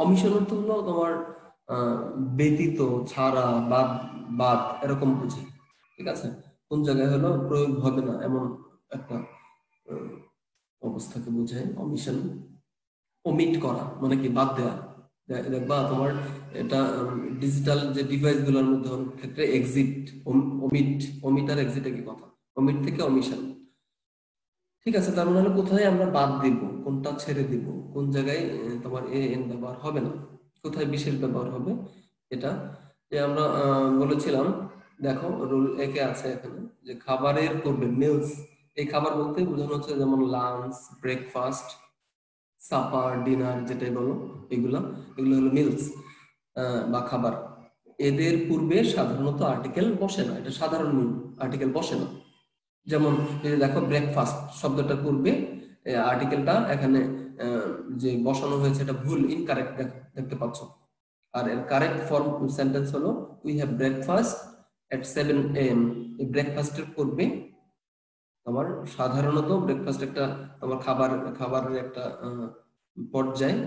Omission অর্থ হলো তোমার ব্যতীত, ছাড়া, বাদ, বাদ এরকম বুঝে, ঠিক আছে? কোন জায়গায় হলো প্রয়োগ হবে না এমন একটা অবস্থাকে বোঝায় অমিশন। ওমিট করা মানে কি বাদ দেওয়া। দেখবা তোমার এটা ডিজিটাল যে ডিভাইস গুলোর মধ্যে অনেক ক্ষেত্রে এক্সিট, ওমিট, ওমিট আর এক্সিট একই কথা, ওমিট থেকে অমিশন। ঠিক আছে, তার মানে কোথায় আমরা বাদ দিব, কোনটা ছেড়ে দিব, কোন জায়গায় তোমার এ এন ব্যবহার হবে না, কোথায় বিশেষ ব্যবহার হবে, এটা যে আমরা বলেছিলাম। দেখো রুল একে আছে এখানে যে খাবারের পূর্বে মিলস, এই খাবার বলতে বোঝানো হচ্ছে যেমন লাঞ্চ, ব্রেকফাস্ট, সাপার, ডিনার যেটাই বলো, এগুলো এগুলো হলো মিলস বা খাবার। এদের পূর্বে সাধারণত আর্টিকেল বসে না, এটা সাধারণ নিয়ম, আর্টিকেল বসে না। যেমন দেখো ব্রেকফাস্ট শব্দটার পূর্বে আর্টিকেলটা এখানে যে বসানো হয়েছে এটা ভুল, ইনকারেক্ট দেখতে পাচ্ছ। আর এর কারেক্ট ফর্ম সেন্টেন্স হলো we have breakfast at 7 AM। এই ব্রেকফাস্টের পূর্বে তোমার সাধারণত ব্রেকফাস্ট একটা তোমার খাবারের একটা পর্যায়,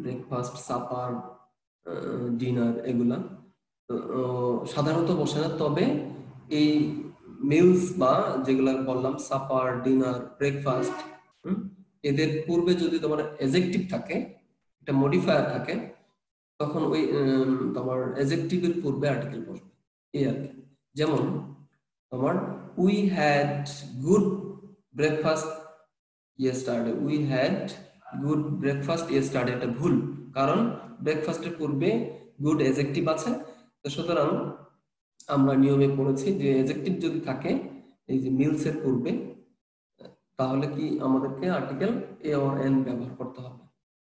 ব্রেকফাস্ট, সাপার, ডিনার এগুলা সাধারণত বসে না। তবে এই মিলস বা যেগুলা বললাম সাপার, ডিনার, ব্রেকফাস্ট, এদের পূর্বে যদি তোমার অ্যাডজেক্টিভ থাকে, একটা মডিফায়ার থাকে, তখন ওই তোমার অ্যাডজেক্টিভের পূর্বে আর্টিকেল বসবে, এই আর কি। যেমন তোমার we had good breakfast yesterday, we had good breakfast yesterday, এটা ভুল, কারণ ব্রেকফাস্টের পূর্বে গুড অ্যাডজেক্টিভ আছে। তো সুতরাং আমরা নিয়মে পড়েছি যে অ্যাডজেক্টিভ যদি থাকে এই যে মিলস এর পূর্বে, তাহলে কি আমাদেরকে আর্টিকেল এ অর এন ব্যবহার করতে হবে।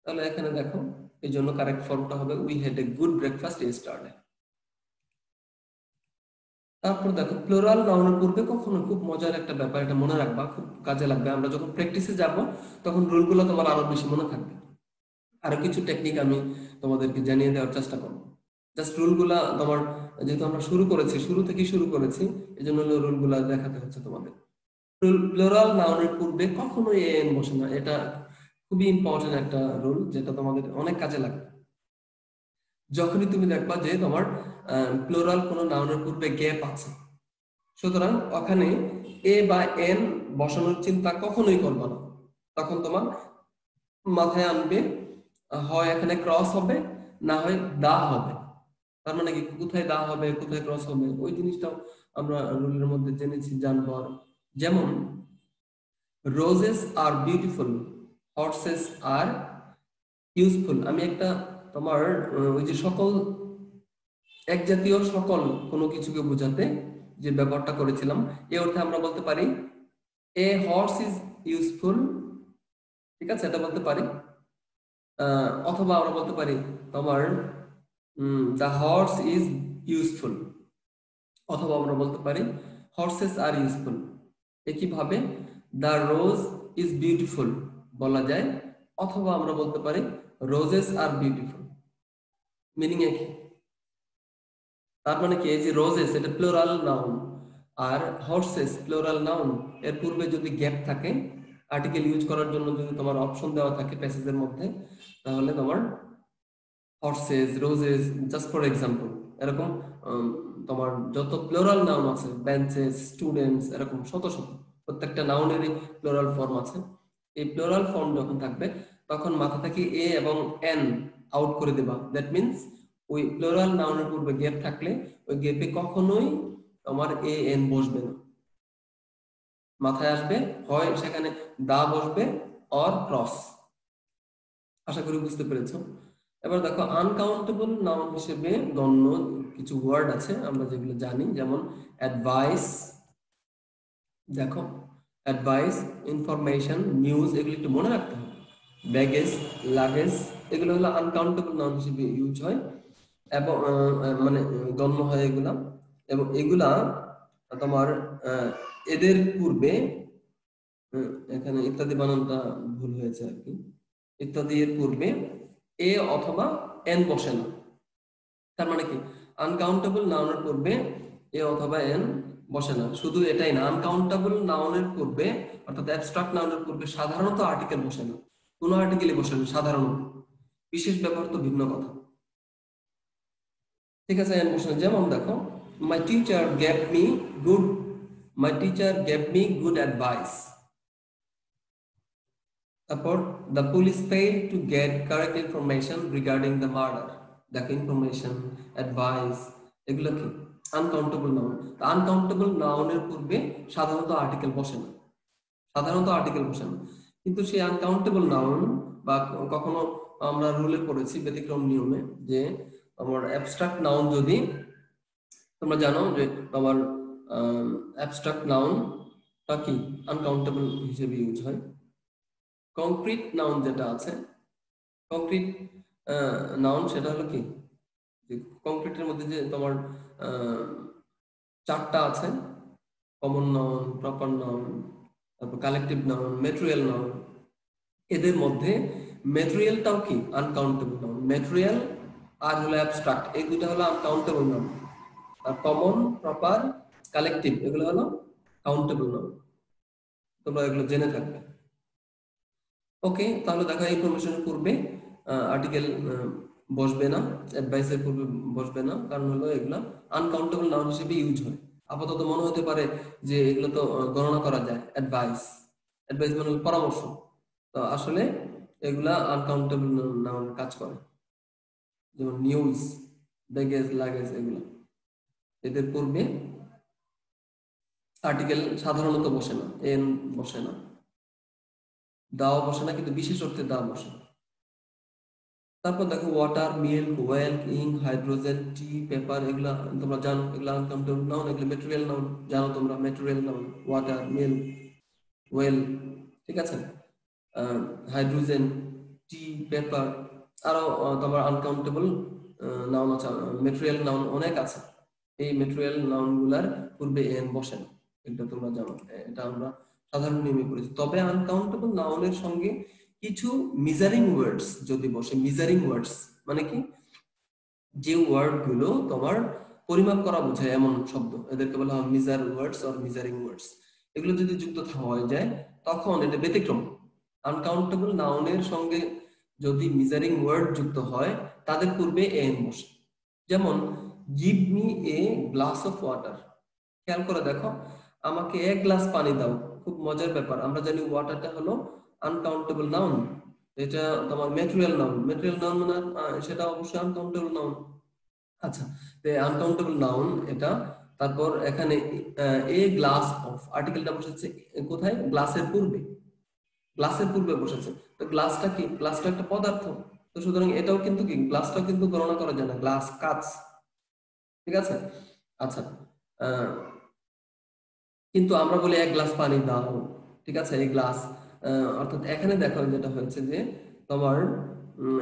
তাহলে এখানে দেখো এই জন্য কারেক্ট ফর্মটা হবে we had a good breakfast yesterday. তারপর দেখো প্লুরাল নাউনের পূর্বে কখনো, খুব মজার একটা ব্যাপার, এটা মনে রাখবা, খুব কাজে লাগবে। আমরা যখন প্র্যাকটিসে যাব তখন রুলগুলো তোমার আরো বেশি মনে থাকবে। আরো কিছু টেকনিক আমি তোমাদেরকে জানিয়ে দেওয়ার চেষ্টা করবো। জাস্ট রুলগুলা তোমার, যেহেতু আমরা শুরু থেকেই শুরু করেছি, এই জন্য রুলগুলা দেখাতে হচ্ছে তোমাদের। প্লুরাল নাউনের পূর্বে কখনোই এন বসে না, এটা খুবই ইম্পর্টেন্ট একটা রুল, যেটা তোমাদের অনেক কাজে লাগবে। যখনই তুমি দেখবা যে তোমার প্লুরাল কোনো নাউনের পূর্বে গ্যাপ আছে, সুতরাং ওখানে এ বা এন বসানোর চিন্তা কখনোই করবা না। তখন তোমার মাথায় আনবে হয় এখানে ক্রস হবে, না হয় দা হবে। তার মানে কি কোথায় দা হবে, কোথায় ক্রস হবে, ওই জিনিসটাও আমরা রুলের মধ্যে জেনেছি, জানবো। যেমন roses R beautiful, horse's are useful. আমি একটা তোমার ওই যে সকল, এক জাতীয় সকল কোনো কিছুকে বোঝাতে যে ব্যাপারটা করেছিলাম, এই অর্থে আমরা বলতে পারি এ হর্স ইজ ইউজফুল, ঠিক আছে, এটা বলতে পারি। অথবা আমরা বলতে পারি তোমার দ্য হর্স ইজ ইউজফুল, অথবা আমরা বলতে পারি হর্সেস আর ইউজফুল। একইভাবে দ্য রোজ ইজ বিউটিফুল বলা যায়, অথবা আমরা বলতে পারি রোজেস আর বিউটিফুল, মিনিং একই। তার মানে কি এই যে রোজেস এটা প্লুরাল নাউন, আর হর্সেস প্লুরাল নাউন, এর পূর্বে যদি গ্যাপ থাকে, আর্টিকেল ইউজ করার জন্য যদি তোমার অপশন দেওয়া থাকে প্যাসেজের মধ্যে, তাহলে তোমার horse's, roses, just for example, এরকম তোমার যত প্লুরাল নাউন আছে, বেঞ্চেস, স্টুডেন্টস, এরকম শত শত, প্রত্যেকটা নাউনেরই প্লুরাল ফর্ম আছে। এই প্লুরাল ফর্ম যখন থাকবে তখন মাথা থেকে এ এবং এন আউট করে দেবা। দ্যাট মিনস ওই প্লুরাল নাউনের পূর্বে গ্যাপ থাকলে ওই গ্যাপে কখনোই তোমার এ এন বসবে না, মাথায় আসবে হয় সেখানে দা বসবে অর ক্রস। আশা করি বুঝতে পেরেছো। এবার দেখো আনকাউন্টেবল নাউন হিসেবে গণ্য কিছু ওয়ার্ড আছে আমরা যেগুলো জানি, যেমন অ্যাডভাইস, দেখো অ্যাডভাইস, ইনফরমেশন, নিউজ, এগুলো একটু মনে রাখতে হবে। ব্যাগেজ, লাগেজ, এগুলো হলো আনকাউন্টেবল নাউন হিসেবে ইউজ হয় এবং মানে গণ্য হয় এগুলা। এবং এগুলা তোমার এদের পূর্বে, এখানে ইত্যাদি বানানটা ভুল হয়েছে আর কি, ইত্যাদি এর পূর্বে এ অথবা এন বসে না। তার মানে কি আনকাউন্টেবল নাউনের পূর্বে এ অথবা এন বসে না। শুধু এটাই না, আনকাউন্টেবল নাউনের পূর্বে অর্থাৎ অ্যাবস্ট্রাক্ট নাউনের পূর্বে সাধারণত আর্টিকেল বসে না, কোনো আর্টিকেলই বসে না সাধারণত। বিশেষ ব্যবহার তো ভিন্ন কথা, ঠিক আছে। এন বসে যেমন দেখো, my teacher gave me good, my teacher gave me good advice. তারপর the police fail to get correct information regarding the murder. দেখো ইনফরমেশন, অ্যাডভাইস, এগুলো কি আনকাউন্টেবল নাউন। আনকাউন্টেবল নাউনের পূর্বে সাধারণত আর্টিকেল বসে না, সাধারণত আর্টিকেল বসে না। কিন্তু সেই আনকাউন্টেবল নাউন বা কখনো আমরা রুলে পড়েছি ব্যতিক্রম নিয়মে যে আমার অ্যাবস্ট্রাক্ট নাউন, যদি তোমরা জানো যে আমার অ্যাবস্ট্রাক্ট নাউনটা কি আনকাউন্টেবল হিসেবে ইউজ হয়। কংক্রিট নাউন যেটা আছে, কংক্রিট নাউন সেটা হলো কি, কংক্রিটের মধ্যে যে তোমার চারটা আছে, কমন নাউন, প্রপার নাউন, তারপর কালেকটিভ নাউন, ম্যাটেরিয়াল নাউন। এদের মধ্যে ম্যাটেরিয়ালটাও কি আনকাউন্টেবল নাউন। ম্যাটেরিয়াল আর হলো অ্যাবস্ট্রাক্ট, এই দুটো হলো আনকাউন্টেবল নাউন। আর কমন, প্রপার, কালেকটিভ এগুলো হলো কাউন্টেবল নাউন। তোমরা এগুলো জেনে থাকবে। ওকে, তাহলে দেখা ইনফরমেশনের পূর্বে আর্টিকেল বসবে না, অ্যাডভাইসের পূর্বে বসবে না, কারণ হলো এগুলা আনকাউন্টেবল নাউন হিসেবে ইউজ হয়। আপাতত মনে হতে পারে যে এগুলো তো গণনা করা যায়, অ্যাডভাইস, অ্যাডভাইস মানে পরামর্শ, তো আসলে এগুলা আনকাউন্টেবল নাউনের কাজ করে। যেমন নিউজ, ব্যাগেজ, লাগেজ, এগুলো এদের পূর্বে আর্টিকেল সাধারণত বসে না, এন বসে না, দাও বসে না, কিন্তু বিশেষ অর্থে দা বসে। তারপর দেখো water, milk, oil, ink, hydrogen, tea, paper, এগুলা তোমরা জানো, এগুলা আনকাউন্টেবল নাউন। এগুলো ম্যাটেরিয়াল নাউন, জানো তোমরা material noun, water, milk, oil, ঠিক আছে। হাইড্রোজেন, টি, পেপার, আরো তোমার আনকাউন্টেবল নাউন আছে, ম্যাটেরিয়াল নাউন অনেক আছে। এই ম্যাটেরিয়াল নাউন গুলার পূর্বে এন বসে না, এটা তোমরা জানো, এটা আমরা সাধারণ নিয়মে করেছি। তবে আনকাউন্টেবল নাউনের সঙ্গে কিছু মিজারিং ওয়ার্ডস যদি বসে, মিজারিং ওয়ার্ডস মানে কি, যে ওয়ার্ড গুলো তোমার পরিমাপ করা বোঝায় এমন শব্দ, এদেরকে বলা হয় মিজার ওয়ার্ডস অর মিজারিং ওয়ার্ডস। এগুলো যদি যুক্ত হয়ে যায় তখন এটা ব্যতিক্রম। আনকাউন্টেবল নাউনের সঙ্গে যদি মিজারিং ওয়ার্ড যুক্ত হয় তাদের পূর্বে এন বসে। যেমন give me a glass of water. খেয়াল করে দেখো, আমাকে এক গ্লাস পানি দাও। খুব মজার ব্যাপার, আমরা জানি ওয়াটারটা হলো আনকাউন্টেবল নাউন, এটা তোমার ম্যাটেরিয়াল নাউন। ম্যাটেরিয়াল নাউন মানে সেটা অবশ্যই আনকাউন্টেবল নাউন। আচ্ছা, আনকাউন্টেবল নাউন এটা। তারপর এখানে এ গ্লাস অফ, আর্টিকেলটা বসেছে কোথায়, গ্লাসের পূর্বে, গ্লাসের পূর্বে বসেছে। তো গ্লাসটা কি, গ্লাসটা একটা পদার্থ, তো সুতরাং এটাও কিন্তু কি, গ্লাসটাও কিন্তু গণনা করা যায় না, গ্লাস কাঁচ, ঠিক আছে। আচ্ছা, কিন্তু আমরা বলি এক গ্লাস পানি দাও, ঠিক আছে। এই গ্লাস, অর্থাৎ এখানে দেখো যেটা হয়েছে যে তোমার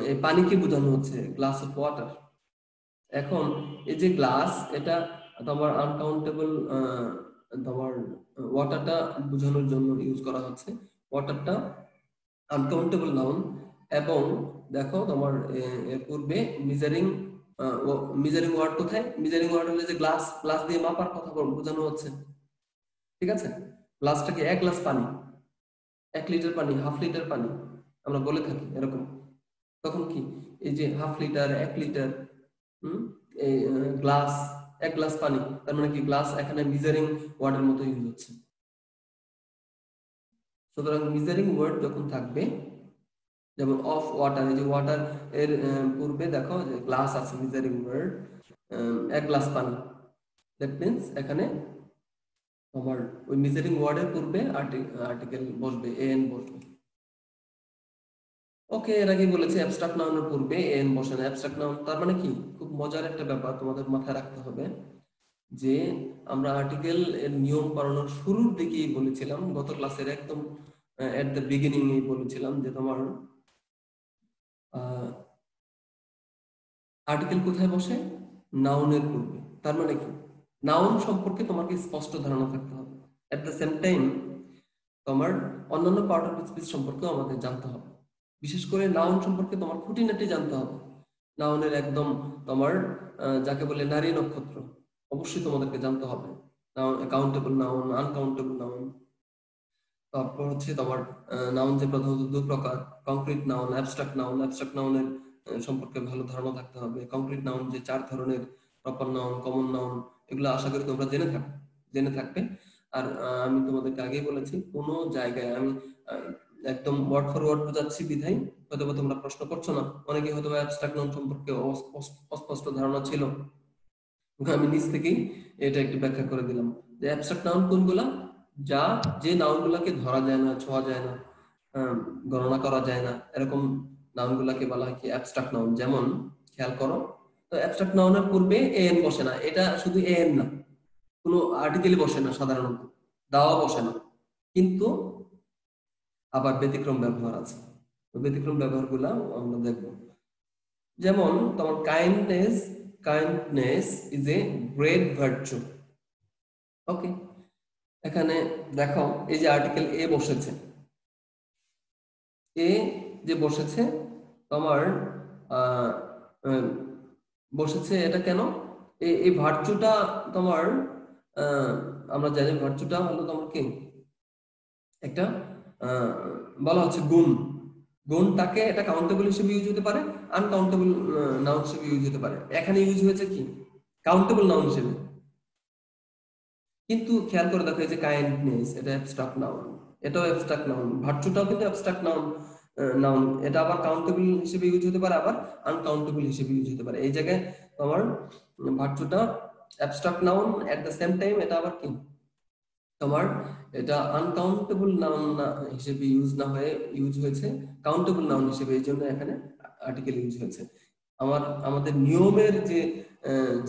এই পানিকে বোঝানো হচ্ছে, গ্লাস অফ ওয়াটার। এখন এই যে গ্লাস, এটা তোমার আনকাউন্টেবল, তোমার ওয়াটারটা বোঝানোর জন্য ইউজ করা হচ্ছে। ওয়াটারটা আনকাউন্টেবল নাউন। এবং দেখো তোমার এর পূর্বে মিজারিং, মিজারিং ওয়ার্ড কোথায়, মিজারিং ওয়ার্ড হলো যে গ্লাস, গ্লাস দিয়ে মাপার কথা বোঝানো হচ্ছে, ঠিক আছে। গ্লাসটাকে এক গ্লাস পানি, 1 লিটার পানি, হাফ লিটার পানি আমরা বলে থাকি এরকম। তখন কি, এই যে হাফ লিটার, 1 লিটার, এই গ্লাস, এক গ্লাস পানি, তার মানে কি গ্লাস এখানে মিজারিং ওয়ার্ডের মতো ইউজ হচ্ছে। সুতরাং মিজারিং ওয়ার্ড যখন থাকবে, যেমন অফ ওয়াটার, এই যে ওয়াটার এর পূর্বে দেখো যে গ্লাস আছে, মিজারিং ওয়ার্ড, এক গ্লাস পানি, দ্যাট মিন্স এখানে তোমার ওই মেজারিং ওয়ার্ডের পূর্বে আর্টিকেল বসবে, এন বসবে। ওকে, এর আগে বলেছি অ্যাবস্ট্রাক্ট নাউনের পূর্বে এন বসে না। অ্যাবস্ট্রাক্ট নাউন তার মানে কি, খুব মজার একটা ব্যাপার তোমাদের মাথায় রাখতে হবে যে আমরা আর্টিকেল এর নিয়ম পড়ানোর শুরুর দিকেই বলেছিলাম, গত ক্লাসের একদম এট দ্য বিগিনিং এই বলেছিলাম যে তোমার আর্টিকেল কোথায় বসে, নাউনের পূর্বে। তার মানে কি, নাউন সম্পর্কে তোমাকে স্পষ্ট ধারণা থাকতে হবে। এট দ্য সেম টাইম তোমার অন্যান্য পার্ট অফ স্পিচ সম্পর্কেও আমাদের জানতে হবে। বিশেষ করে নাউন সম্পর্কে তোমার খুঁটিনাটি জানতে হবে। নাউনের একদম তোমার যাকে বলে নারী নক্ষত্র, অবশ্যই তোমাদেরকে জানতে হবে। Noun, countable noun, uncountable noun. তারপর হচ্ছে তোমার নাউন যে প্রধানত 2 প্রকার, concrete noun, abstract noun. Abstract নাউনের সম্পর্কে ভালো ধারণা থাকতে হবে। কংক্রিট নাউন যে 4 ধরনের, প্রপার নাউন, কমন নাউন, এগুলো আশা করি তোমরা জেনে থাকবে। আর আমি তোমাদেরকে আগেই বলেছি, কোনো জায়গায় আমি একদম ওয়ার্ড ফর ওয়ার্ড বোঝাচ্ছি বিধায় হয়তো তোমরা প্রশ্ন করছো না। অনেকে হয়তো অ্যাবস্ট্রাক্ট নাউন সম্পর্কে অস্পষ্ট ধারণা ছিল, আমি নিজ থেকেই এটা একটু ব্যাখ্যা করে দিলাম যে অ্যাবস্ট্রাক্ট নাউন কোনগুলা, যে নাউনগুলাকে ধরা যায় না, ছোঁয়া যায় না, গণনা করা যায় না, এরকম নাউনগুলাকে বলা হয় কি অ্যাবস্ট্রাক্ট নাউন। যেমন খেয়াল করো, তো অ্যাবস্ট্রাক্ট নাউনের পূর্বে এন বসে না, এটা শুধু এন না, কোনো আর্টিকেলই বসে না, সাধারণত দাওয়া বসে না, কিন্তু আবার ব্যতিক্রম ব্যবহার আছে। ব্যতিক্রম ব্যবহারগুলা আমরা দেখব। যেমন তোমার kindness is a great virtue. Okay, এখানে দেখো এই যে আর্টিকেল এ বসেছে, এ যে বসেছে তোমার বসেছে, এটা কেন? এই ভার্চুটা তোমার আমরা জানি ভার্চুটা হলো তোমার কি একটা বলা হচ্ছে গুণটাকে এটা কাউন্টেবল হিসেবে ইউজ হতে পারে, আনকাউন্টেবল নাউন হিসেবে ইউজ হতে পারে। এখানে ইউজ হয়েছে কি কাউন্টেবল নাউন হিসেবে। কিন্তু খেয়াল করে দেখো এই যে কাইন্ডনেস, এটা অ্যাবস্ট্রাক্ট নাউন, এটাও অ্যাবস্ট্রাক্ট নাউন, ভার্চুটাও কিন্তু অ্যাবস্ট্রাক্ট নাউন। এটা আবার কাউন্টেবল হিসেবে ইউজ হতে পারে, আবার আনকাউন্টেবল হিসেবে ইউজ হতে পারে। এই জায়গায় তোমার ভার্চুটা abstract noun, at the same time এটা আবার কি তোমার এটা আনকাউন্টেবল নাউন হিসেবে ইউজ হয়েছে কাউন্টেবল নাউন হিসেবে, এই জন্য এখানে আর্টিকেল ইউজ হয়েছে। আমাদের নিয়মের যে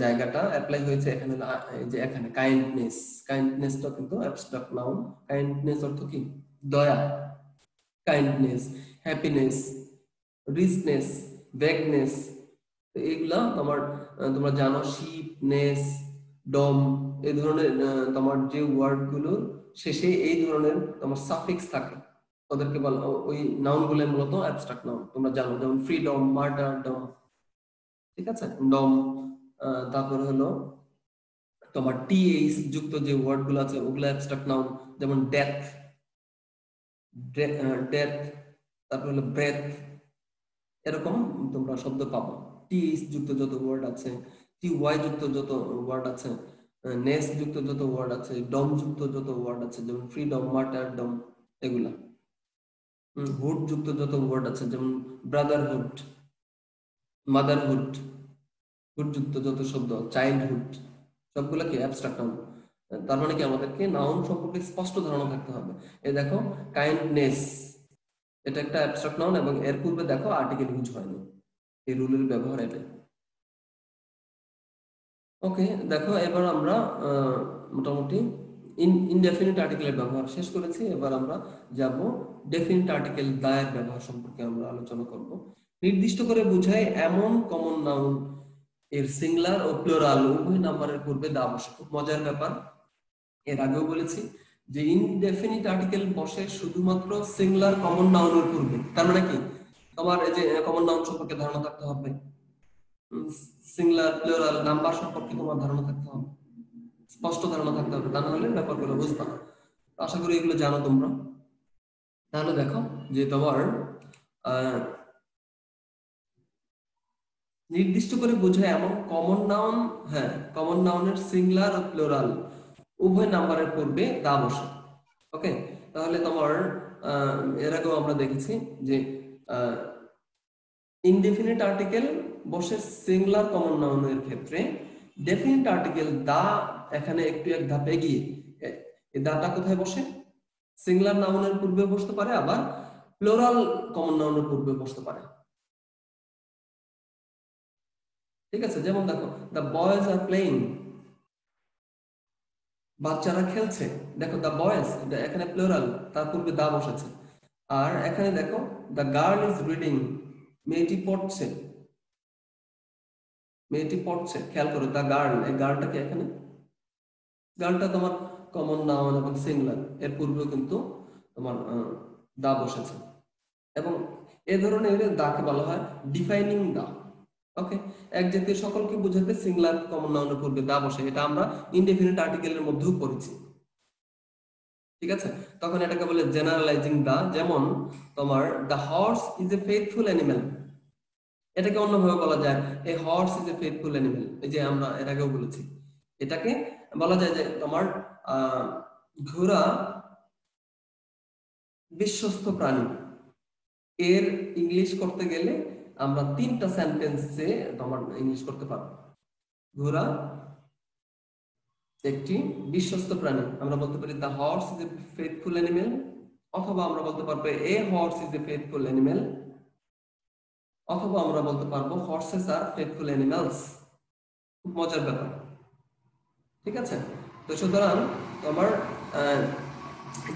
জায়গাটা অ্যাপ্লাই হয়েছে এখানে, যে এখানে কাইন্ডনেসটা কিন্তু অ্যাবস্ট্রাক্ট নাউন। কাইন্ডনেস অর্থ কি দয়া, কাইন্ডনেস, হ্যাপিনেস, রিচনেস, ভ্যাগনেস, এইগুলা তোমরা জানো। শিপনেস, ডম, এই ধরনের তোমার যে ওয়ার্ড গুলো শেষে এই ধরনের তোমার সাফিক্স থাকে, ওদেরকে বলা, ওই নাউন গুলো মূলত অ্যাবস্ট্রাক্ট নাউন। তোমরা জানো যেমন ফ্রিডম, মার্টারডম, ঠিক আছে, ডম। তারপর হলো তোমার টিএইচ যুক্ত যে ওয়ার্ড গুলো আছে ওগুলো অ্যাবস্ট্রাক্ট নাউন। যেমন ডেথ, ডেথ, তারপর হলো ব্রেথ, এরকম তোমরা শব্দ পাবো। টিএইচ যুক্ত যত ওয়ার্ড আছে, টি ওয়াই যুক্ত যত ওয়ার্ড আছে, নেস যুক্ত যত ওয়ার্ড আছে, ডম যুক্ত যত ওয়ার্ড আছে, যেমন ফ্রিডম, মার্টারডম, এগুলা। হুড যুক্ত যত ওয়ার্ড আছে, যেমন ব্রাদারহুড, মাদারহুড, হুড যুক্ত যত শব্দ, চাইল্ডহুড, সবগুলো কি অ্যাবস্ট্রাক্ট নাউন। তার মানে কি আমাদেরকে নাউন সম্পর্কে স্পষ্ট ধারণা থাকতে হবে। এই দেখো কাইন্ডনেস, এটা একটা অ্যাবস্ট্রাক্ট নাউন এবং এর পূর্বে দেখো আর্টিকেল ইউজ হয়নি, এই রুলের ব্যবহার এটা। ওকে, দেখো এবার আমরা মোটামুটি ইনডেফিনিট আর্টিকেলের ব্যবহার শেষ করেছি। এবার আমরা যাব ডেফিনিট আর্টিকেল দায়ের ব্যবহার সম্পর্কে আমরা আলোচনা করব। নির্দিষ্ট করে বোঝায় এমন কমন নাউন এর সিঙ্গুলার ও প্লুরাল উভয় নাম্বারের পূর্বে দা বসে। খুব মজার ব্যাপার, এর আগেও বলেছি যে ইনডেফিনিট আর্টিকেল বসে শুধুমাত্র সিঙ্গুলার কমন নাউনের পূর্বে। তার মানে কি তোমার এই যে কমন নাউন সম্পর্কে ধারণা থাকতে হবে, সিঙ্গুলার প্লুরাল নাম্বার সম্পর্কে তোমার ধারণা থাকতে হবে, স্পষ্ট ধারণা থাকতে হবে, তা না হলে ব্যাপারগুলো বুঝবা না। আশা করি এগুলো জানো তোমরা। তাহলে দেখো যে তোমার নির্দিষ্ট করে বোঝায় এমন কমন নাউন, হ্যাঁ কমন নাউনের সিঙ্গুলার ও প্লুরাল উভয় নাম্বারের পূর্বে দা বসে। ওকে, তাহলে তোমার এর আগেও আমরা দেখেছি যে ইনডেফিনিট আর্টিকেল বসে সিঙ্গুলার কমন নাউনের ক্ষেত্রে, ডেফিনিট আর্টিকেল দা এখানে একটু এক ধাপ এগিয়ে। এই দাটা কোথায় বসে? সিঙ্গুলার নাউনের পূর্বে বসতে পারে, আবার প্লুরাল কমন নাউনের পূর্বে বসতে পারে। ঠিক আছে, যেমন দেখো দ্য বয়েজ আর প্লেইং, বাচ্চারা খেলছে। দেখো দ্য বয়েজ, এখানে প্লুরাল, তার পূর্বে দা বসেছে। আর এখানে দেখো দ্য গার্ল ইজ রিডিং, মেয়েটি পড়ছে, মেয়েটি পড়ছে। খেয়াল করো দ্য গার্ল, এই গার্লটাকে এখানে, গার্লটা তোমার কমন নাউন এবং সিঙ্গুলার, এর পূর্বেও কিন্তু তোমার দা বসেছে। এবং এ ধরনের দাকে বলা হয় ডিফাইনিং দা। ওকে, এক জাতীয় সকলকে বোঝাতে সিঙ্গুলার কমন নাউনের পূর্বে দা বসে, এটা আমরা ইনডেফিনিট আর্টিকেলের মধ্যেও পড়েছি। ঠিক আছে, তখন এটাকে বলে জেনারেলাইজিং দা। যেমন তোমার the horse is a faithful animal, এটাকে অন্যভাবে বলা যায় এ horse is a faithful animal, এই যে আমরা এর আগেও বলেছি। এটাকে বলা যায় যে তোমার ঘোড়া বিশ্বস্ত প্রাণী। এর ইংলিশ করতে গেলে আমরা 3টা সেন্টেন্সে তোমার ইংলিশ করতে পারবো। ঘোড়া একটি বিশ্বস্ত প্রাণী, আমরা বলতে পারি the horse is a faithful animal, অথবা আমরা বলতে পারবো এ horse is a faithful animal, অথবা আমরা বলতে পারবো হর্সেস আর ফেথফুল অ্যানিমালস। খুব মজার ব্যাপার, ঠিক আছে? তো সুতরাং তোমার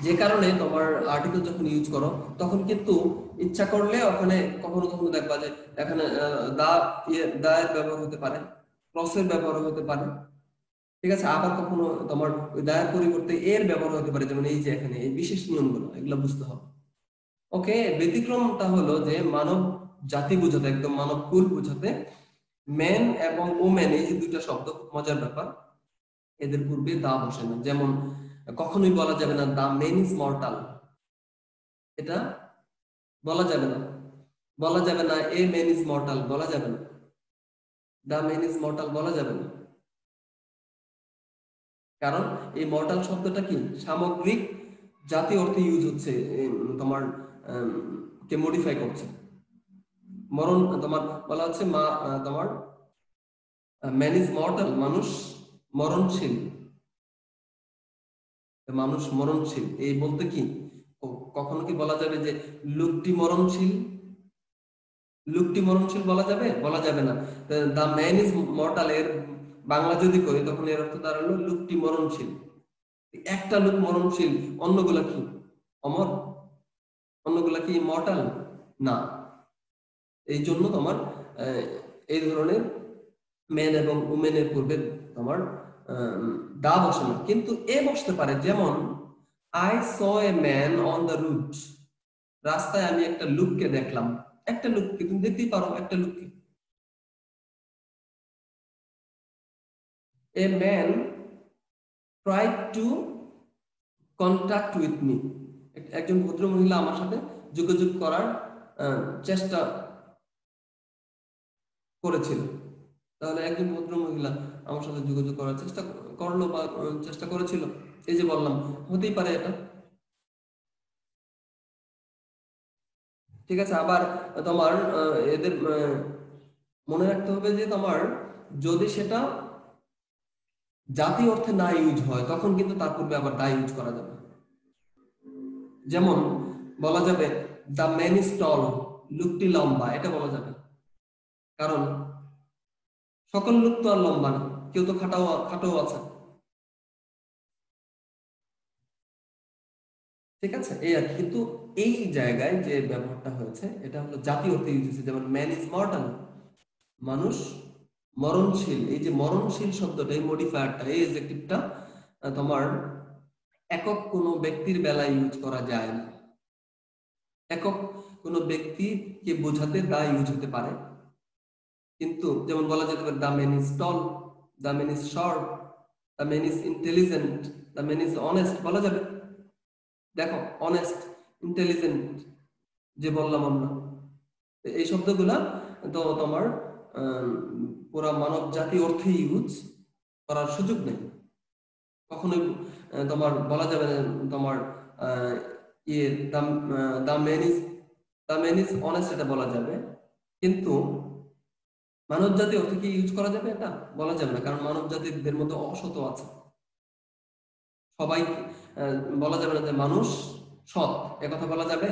যে কারণে তোমার আর্টিকেল যখন ইউজ করো তখন কিন্তু ইচ্ছা করলে ওখানে কখনো কখনো দেখবা যে এখানে দা দা এর ব্যবহার হতে পারে, ক্রসের ব্যবহার হতে পারে, ঠিক আছে? আবার কখনো তোমার ওই দায়ের পরিবর্তে এর ব্যবহার হতে পারে, যেমন এই যে এখানে এই বিশেষ নিয়মগুলো এগুলো বুঝতে হবে। ওকে, ব্যতিক্রমটা হলো যে মানব জাতি বোঝাতে, একদম মানব কুল বোঝাতে ম্যান এবং ওমেন এই যে দুইটা শব্দ, খুব মজার ব্যাপার, এদের পূর্বে দা বসে না। যেমন কখনোই বলা যাবে না দা ম্যান ইজ মর্টাল, এটা বলা যাবে না। বলা যাবে না এ ম্যান ইজ মর্টাল, বলা যাবে না। দা ম্যান ইজ মর্টাল বলা যাবে না, কারণ এই মর্টাল শব্দটা কি সামগ্রিক জাতি অর্থে ইউজ হচ্ছে, তোমার কে মডিফাই করছে। মরণ তোমার বলা হচ্ছে তোমার ম্যান ইজ মর্টাল, মানুষ মরণশীল, মানুষ মরণশীল। এই বলতে কি কখনো কি বলা যাবে যে লোকটি মরণশীল? লোকটি মরণশীল বলা যাবে? বলা যাবে না। দা ম্যান ইজ মর্টাল এর বাংলা যদি করি তখন এর অর্থ দাঁড়ালো লোকটি মরণশীল। একটা লোক মরণশীল, অন্যগুলা কি অমর? অন্যগুলা কি মর্টাল? না। এই জন্য তোমার এই ধরনের ম্যান এবং উমেনের পূর্বে তোমার দা বসে না, কিন্তু এ বসতে পারে। যেমন I saw a man on the route, রাস্তায় আমি একটা লোককে দেখলাম। একটা লোককে তুমি দেখতেই পারো, একটা লোককে। A man tried to contact with me, একজন ভদ্র মহিলা আমার সাথে যোগাযোগ করার চেষ্টা করেছিল। তাহলে একজন ভদ্র মহিলা আমার সাথে যোগাযোগ করার চেষ্টা করলো বা চেষ্টা করেছিল, এই যে বললাম, হতেই পারে এটা, ঠিক আছে? আবার তোমার এদের মনে রাখতে হবে যে তোমার যদি সেটা জাতি অর্থে না ইউজ হয় তখন কিন্তু তার পূর্বে আবার দা ইউজ করা যাবে। যেমন বলা যাবে দ্য ম্যান ইজ টল, লোকটি লম্বা, এটা বলা যাবে। কারণ সকল লোক তো আর লম্বা না, কেউ তো খাটাও খাটাও আছে, ঠিক আছে? এই আর কি। কিন্তু এই জায়গায় যে ব্যবহারটা হয়েছে এটা হলো জাতি অর্থে ইউজ হয়েছে। যেমন ম্যান ইজ মর্টাল, মানুষ মরণশীল। এই যে মরণশীল শব্দটা, এই মডিফায়ারটা, এই এডজেক্টিভটা তোমার একক কোনো ব্যক্তির বেলায় ইউজ করা যায় না। একক কোনো ব্যক্তিকে বোঝাতে দা ইউজ হতে পারে, কিন্তু যেমন বলা যেতে পারে the man is tall, the man is short, the man is intelligent, the man is honest বলা যাবে। দেখো অনেস্ট, ইন্টেলিজেন্ট যে বললাম আমরা, এই শব্দগুলা তো তোমার পুরা মানব জাতি অর্থে ইউজ করার সুযোগ নেই। কখনোই তোমার বলা যাবে না তোমার ইয়ে দ্য ম্যান ইজ অনেস্ট, এটা বলা যাবে, কিন্তু মানব জাতি অর্থে কি ইউজ করা যাবে? এটা বলা যাবে না, কারণ মানব জাতিদের মধ্যে অসৎ আছে সবাই। বলা যাবে না যে মানুষ সৎ, কথা বলা যাবে?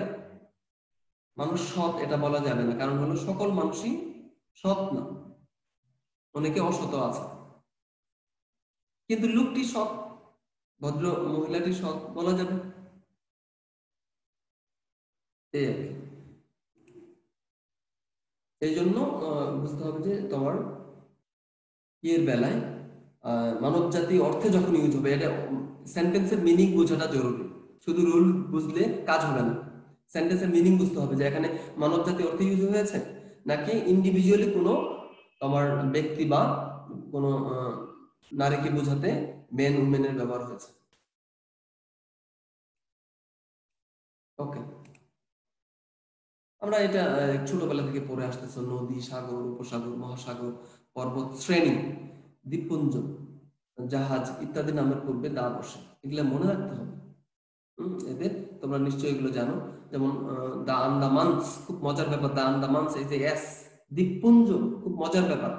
মানুষ সৎ এটা বলা যাবে না, কারণ হলো সকল মানুষই সৎ না, অনেকে অসৎ আছে। কিন্তু লোকটি সৎ, ভদ্র মহিলাটি সৎ বলা যাবে, এই আর কি। এই জন্য বুঝতে হবে যে তোমার ইয়ের বেলায় মানব জাতি অর্থে যখন ইউজ হবে, এটা সেন্টেন্সের মিনিং বোঝাটা জরুরি। শুধু রুল বুঝলে কাজ হবে না, সেন্টেন্সের মিনিং বুঝতে হবে যে এখানে মানব জাতি অর্থে ইউজ হয়েছে নাকি ইন্ডিভিজুয়ালি কোনো তোমার ব্যক্তি বা কোনো নারীকে বোঝাতে মেন উমেনের ব্যবহার হয়েছে। ওকে, আমরা এটা ছোটবেলা থেকে পড়ে আসতেছি, নদী, সাগর, উপসাগর, মহাসাগর, পর্বত শ্রেণী, দ্বীপপুঞ্জ, জাহাজ ইত্যাদি নামের পূর্বে দা বসে। এগুলো মনে রাখতে হবে। এদের তোমরা নিশ্চয়ই এগুলো জানো। যেমন দা আন্দামানস, খুব মজার ব্যাপার। দা আন্দামানস, এই যে এস, দ্বীপপুঞ্জ, খুব মজার ব্যাপার।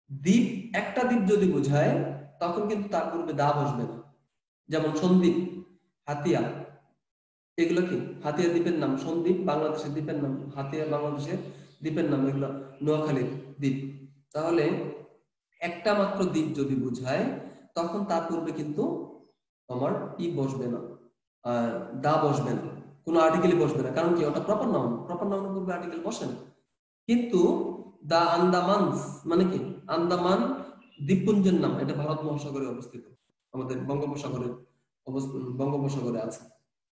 দ্বীপ, একটা দ্বীপ যদি বোঝায় তখন কিন্তু তার পূর্বে দা বসবে না। যেমন সন্দ্বীপ, হাতিয়া, এগুলো কি হাতিয়া দ্বীপের নাম। সন্দ্বীপ বাংলাদেশের দ্বীপের নাম, হাতিয়া বাংলাদেশের দ্বীপের নাম, এগুলো নোয়াখালীর দ্বীপ। তাহলে একটা মাত্র দ্বীপ যদি বোঝায় তখন তার পূর্বে কিন্তু তোমার ই বসবে না, দা বসবে না, কোনো আর্টিকেলই বসবে না। কারণ কি, ওটা প্রপার নাউন, প্রপার নাউনের পূর্বে আর্টিকেল বসে না। কিন্তু দা আন্দামানস মানে কি, আন্দামান দ্বীপপুঞ্জের নাম, এটা ভারত মহাসাগরে অবস্থিত, আমাদের বঙ্গোপসাগরে বঙ্গোপসাগরে আছে।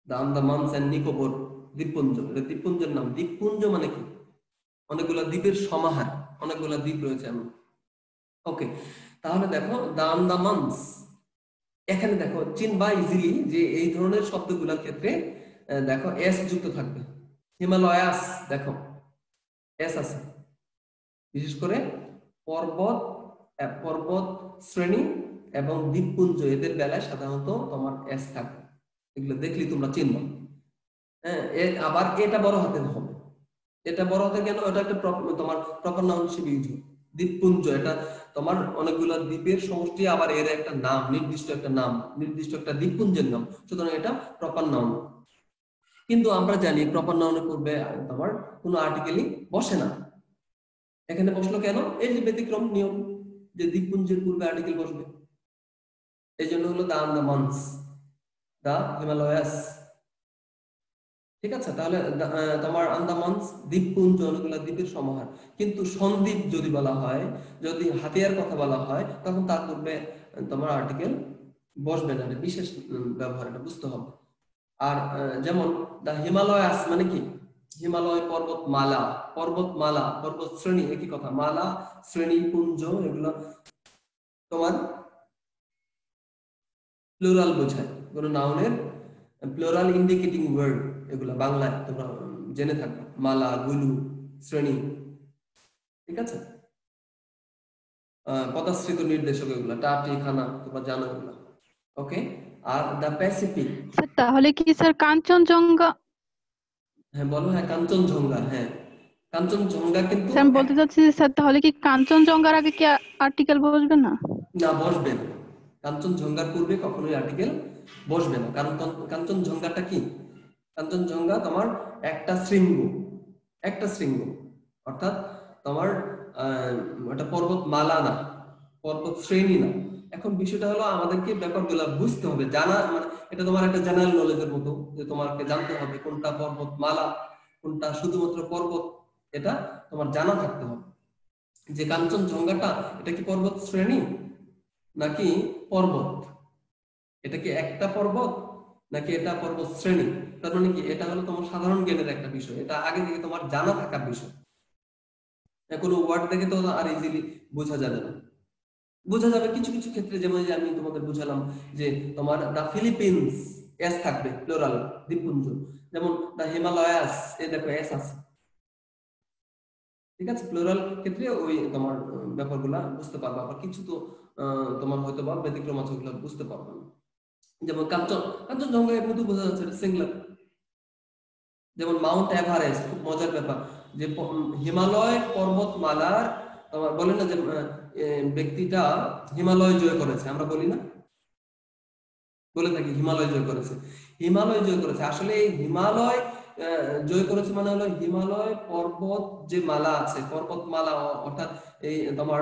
দা আন্দামানস এন্ড নিকোবর দ্বীপপুঞ্জ, এটা দ্বীপপুঞ্জের নাম। দ্বীপপুঞ্জ মানে কি, অনেকগুলা দ্বীপের সমাহার, অনেকগুলা দ্বীপ রয়েছে এমন। ওকে, তাহলে দেখো দা আন্দামানস, এখানে দেখো চিনবা ইজিলি যে এই ধরনের শব্দগুলোর ক্ষেত্রে দেখো এস যুক্ত থাকবে। হিমালয়াস, দেখো এস আছে, বিশেষ করে পর্বত, পর্বত শ্রেণী এবং দ্বীপপুঞ্জ, এদের বেলায় সাধারণত তোমার এস থাকে। এগুলো দেখলি তোমরা চিনবা। হ্যাঁ, আবার এটা বড় হাতের হবে। এটা বড় হাতে কেন, এটা একটা তোমার প্রপার নাউন হিসেবে ইউজ হয়। দ্বীপপুঞ্জ, এটা তোমার অনেকগুলো দ্বীপের সমষ্টি, আবার এর একটা নাম, নির্দিষ্ট একটা নাম, নির্দিষ্ট একটা দ্বীপপুঞ্জের নাম, সুতরাং এটা প্রপার নাউন। কিন্তু আমরা জানি প্রপার নাউনের পূর্বে তোমার কোনো আর্টিকেলই বসে না। এখানে বসলো কেন, এই যে ব্যতিক্রম নিয়ম, যে দ্বীপপুঞ্জের পূর্বে আর্টিকেল বসবে, এই জন্য হলো দা আন্দামানস, দা হিমালয়াস। ঠিক আছে, তাহলে তোমার আন্দামানস দ্বীপপুঞ্জ, অনেকগুলো দ্বীপের সমাহার। কিন্তু সন্দ্বীপ যদি বলা হয়, যদি হাতিয়ার কথা বলা হয়, তখন তার পূর্বে তোমার আর্টিকেল বসবে না। এটা বিশেষ ব্যবহার, এটা বুঝতে হবে। আর যেমন দা হিমালয়াস মানে কি, হিমালয় পর্বতমালা, পর্বতমালা, পর্বত শ্রেণী, একই কথা। মালা, শ্রেণী, পুঞ্জ, এগুলো তোমার প্লুরাল বোঝায়, কোন নাউনের প্লুরাল ইন্ডিকেটিং ওয়ার্ড, এগুলো বাংলায় তোমরা জেনে থাকবে। মালা, গুলু, শ্রেণী, ঠিক আছে। পদাশ্রিত নির্দেশক, এগুলো টাটি, খানা, তোমরা জানো এগুলো। ওকে, আর দা প্যাসিফিক। স্যার তাহলে কি স্যার কাঞ্চনজঙ্ঘা? হ্যাঁ বলো, হ্যাঁ কাঞ্চনজঙ্ঘা, হ্যাঁ কাঞ্চনজঙ্ঘা কিন্তু স্যার আমি বলতে চাচ্ছি যে স্যার তাহলে কি কাঞ্চনজঙ্ঘার আগে কি আর্টিকেল বসবে না? না, বসবে না। কাঞ্চনজঙ্ঘার পূর্বে কখনোই আর্টিকেল বসবে না। কারণ কাঞ্চনজঙ্ঘাটা কি, কাঞ্চনজঙ্ঘা তোমার একটা শৃঙ্গ, একটা শৃঙ্গ, অর্থাৎ তোমার একটা পর্বতমালা না, পর্বত শ্রেণী না। এখন বিষয়টা হলো আমাদেরকে ব্যাপারগুলো বুঝতে হবে, জানা মানে এটা তোমার একটা জেনারেল নলেজের মতো, যে তোমাকে জানতে হবে কোনটা পর্বতমালা, কোনটা শুধুমাত্র পর্বত, এটা তোমার জানা থাকতে হবে। যে কাঞ্চনজঙ্ঘাটা, এটা কি পর্বত শ্রেণী নাকি পর্বত, এটা কি একটা পর্বত নাকি এটা পর্বত শ্রেণী। তার মানে কি, এটা হলো তোমার সাধারণ জ্ঞানের একটা বিষয়, এটা আগে থেকে তোমার জানা থাকার বিষয়। কোনো ওয়ার্ড দেখে তো আর ইজিলি বোঝা যাবে না। বোঝা যাবে কিছু কিছু ক্ষেত্রে, যেমন যে আমি তোমাদের বুঝালাম যে তোমার দা ফিলিপিন্স, এস থাকবে প্লুরাল, দ্বীপপুঞ্জ। যেমন দা হিমালয়াস, এই দেখো এস আছে। ঠিক আছে, প্লুরাল ক্ষেত্রে ওই তোমার ব্যাপারগুলা বুঝতে পারবা। আবার কিছু তো তোমার হয়তো বা ব্যতিক্রম আছে, ওগুলো বুঝতে পারবে না। যেমন কাঞ্চনজঙ্ঘা এমনি তো বোঝা যাচ্ছে সিঙ্গুলার। যেমন মাউন্ট এভারেস্ট, খুব মজার ব্যাপার, যে হিমালয় পর্বতমালার, তোমার বলে না যে ব্যক্তিটা হিমালয় জয় করেছে, আমরা বলি না, বলে থাকি হিমালয় জয় করেছে, হিমালয় জয় করেছে। আসলে এই হিমালয় জয় করেছে মানে হলো হিমালয় পর্বত যে মালা আছে, পর্বতমালা, অর্থাৎ এই তোমার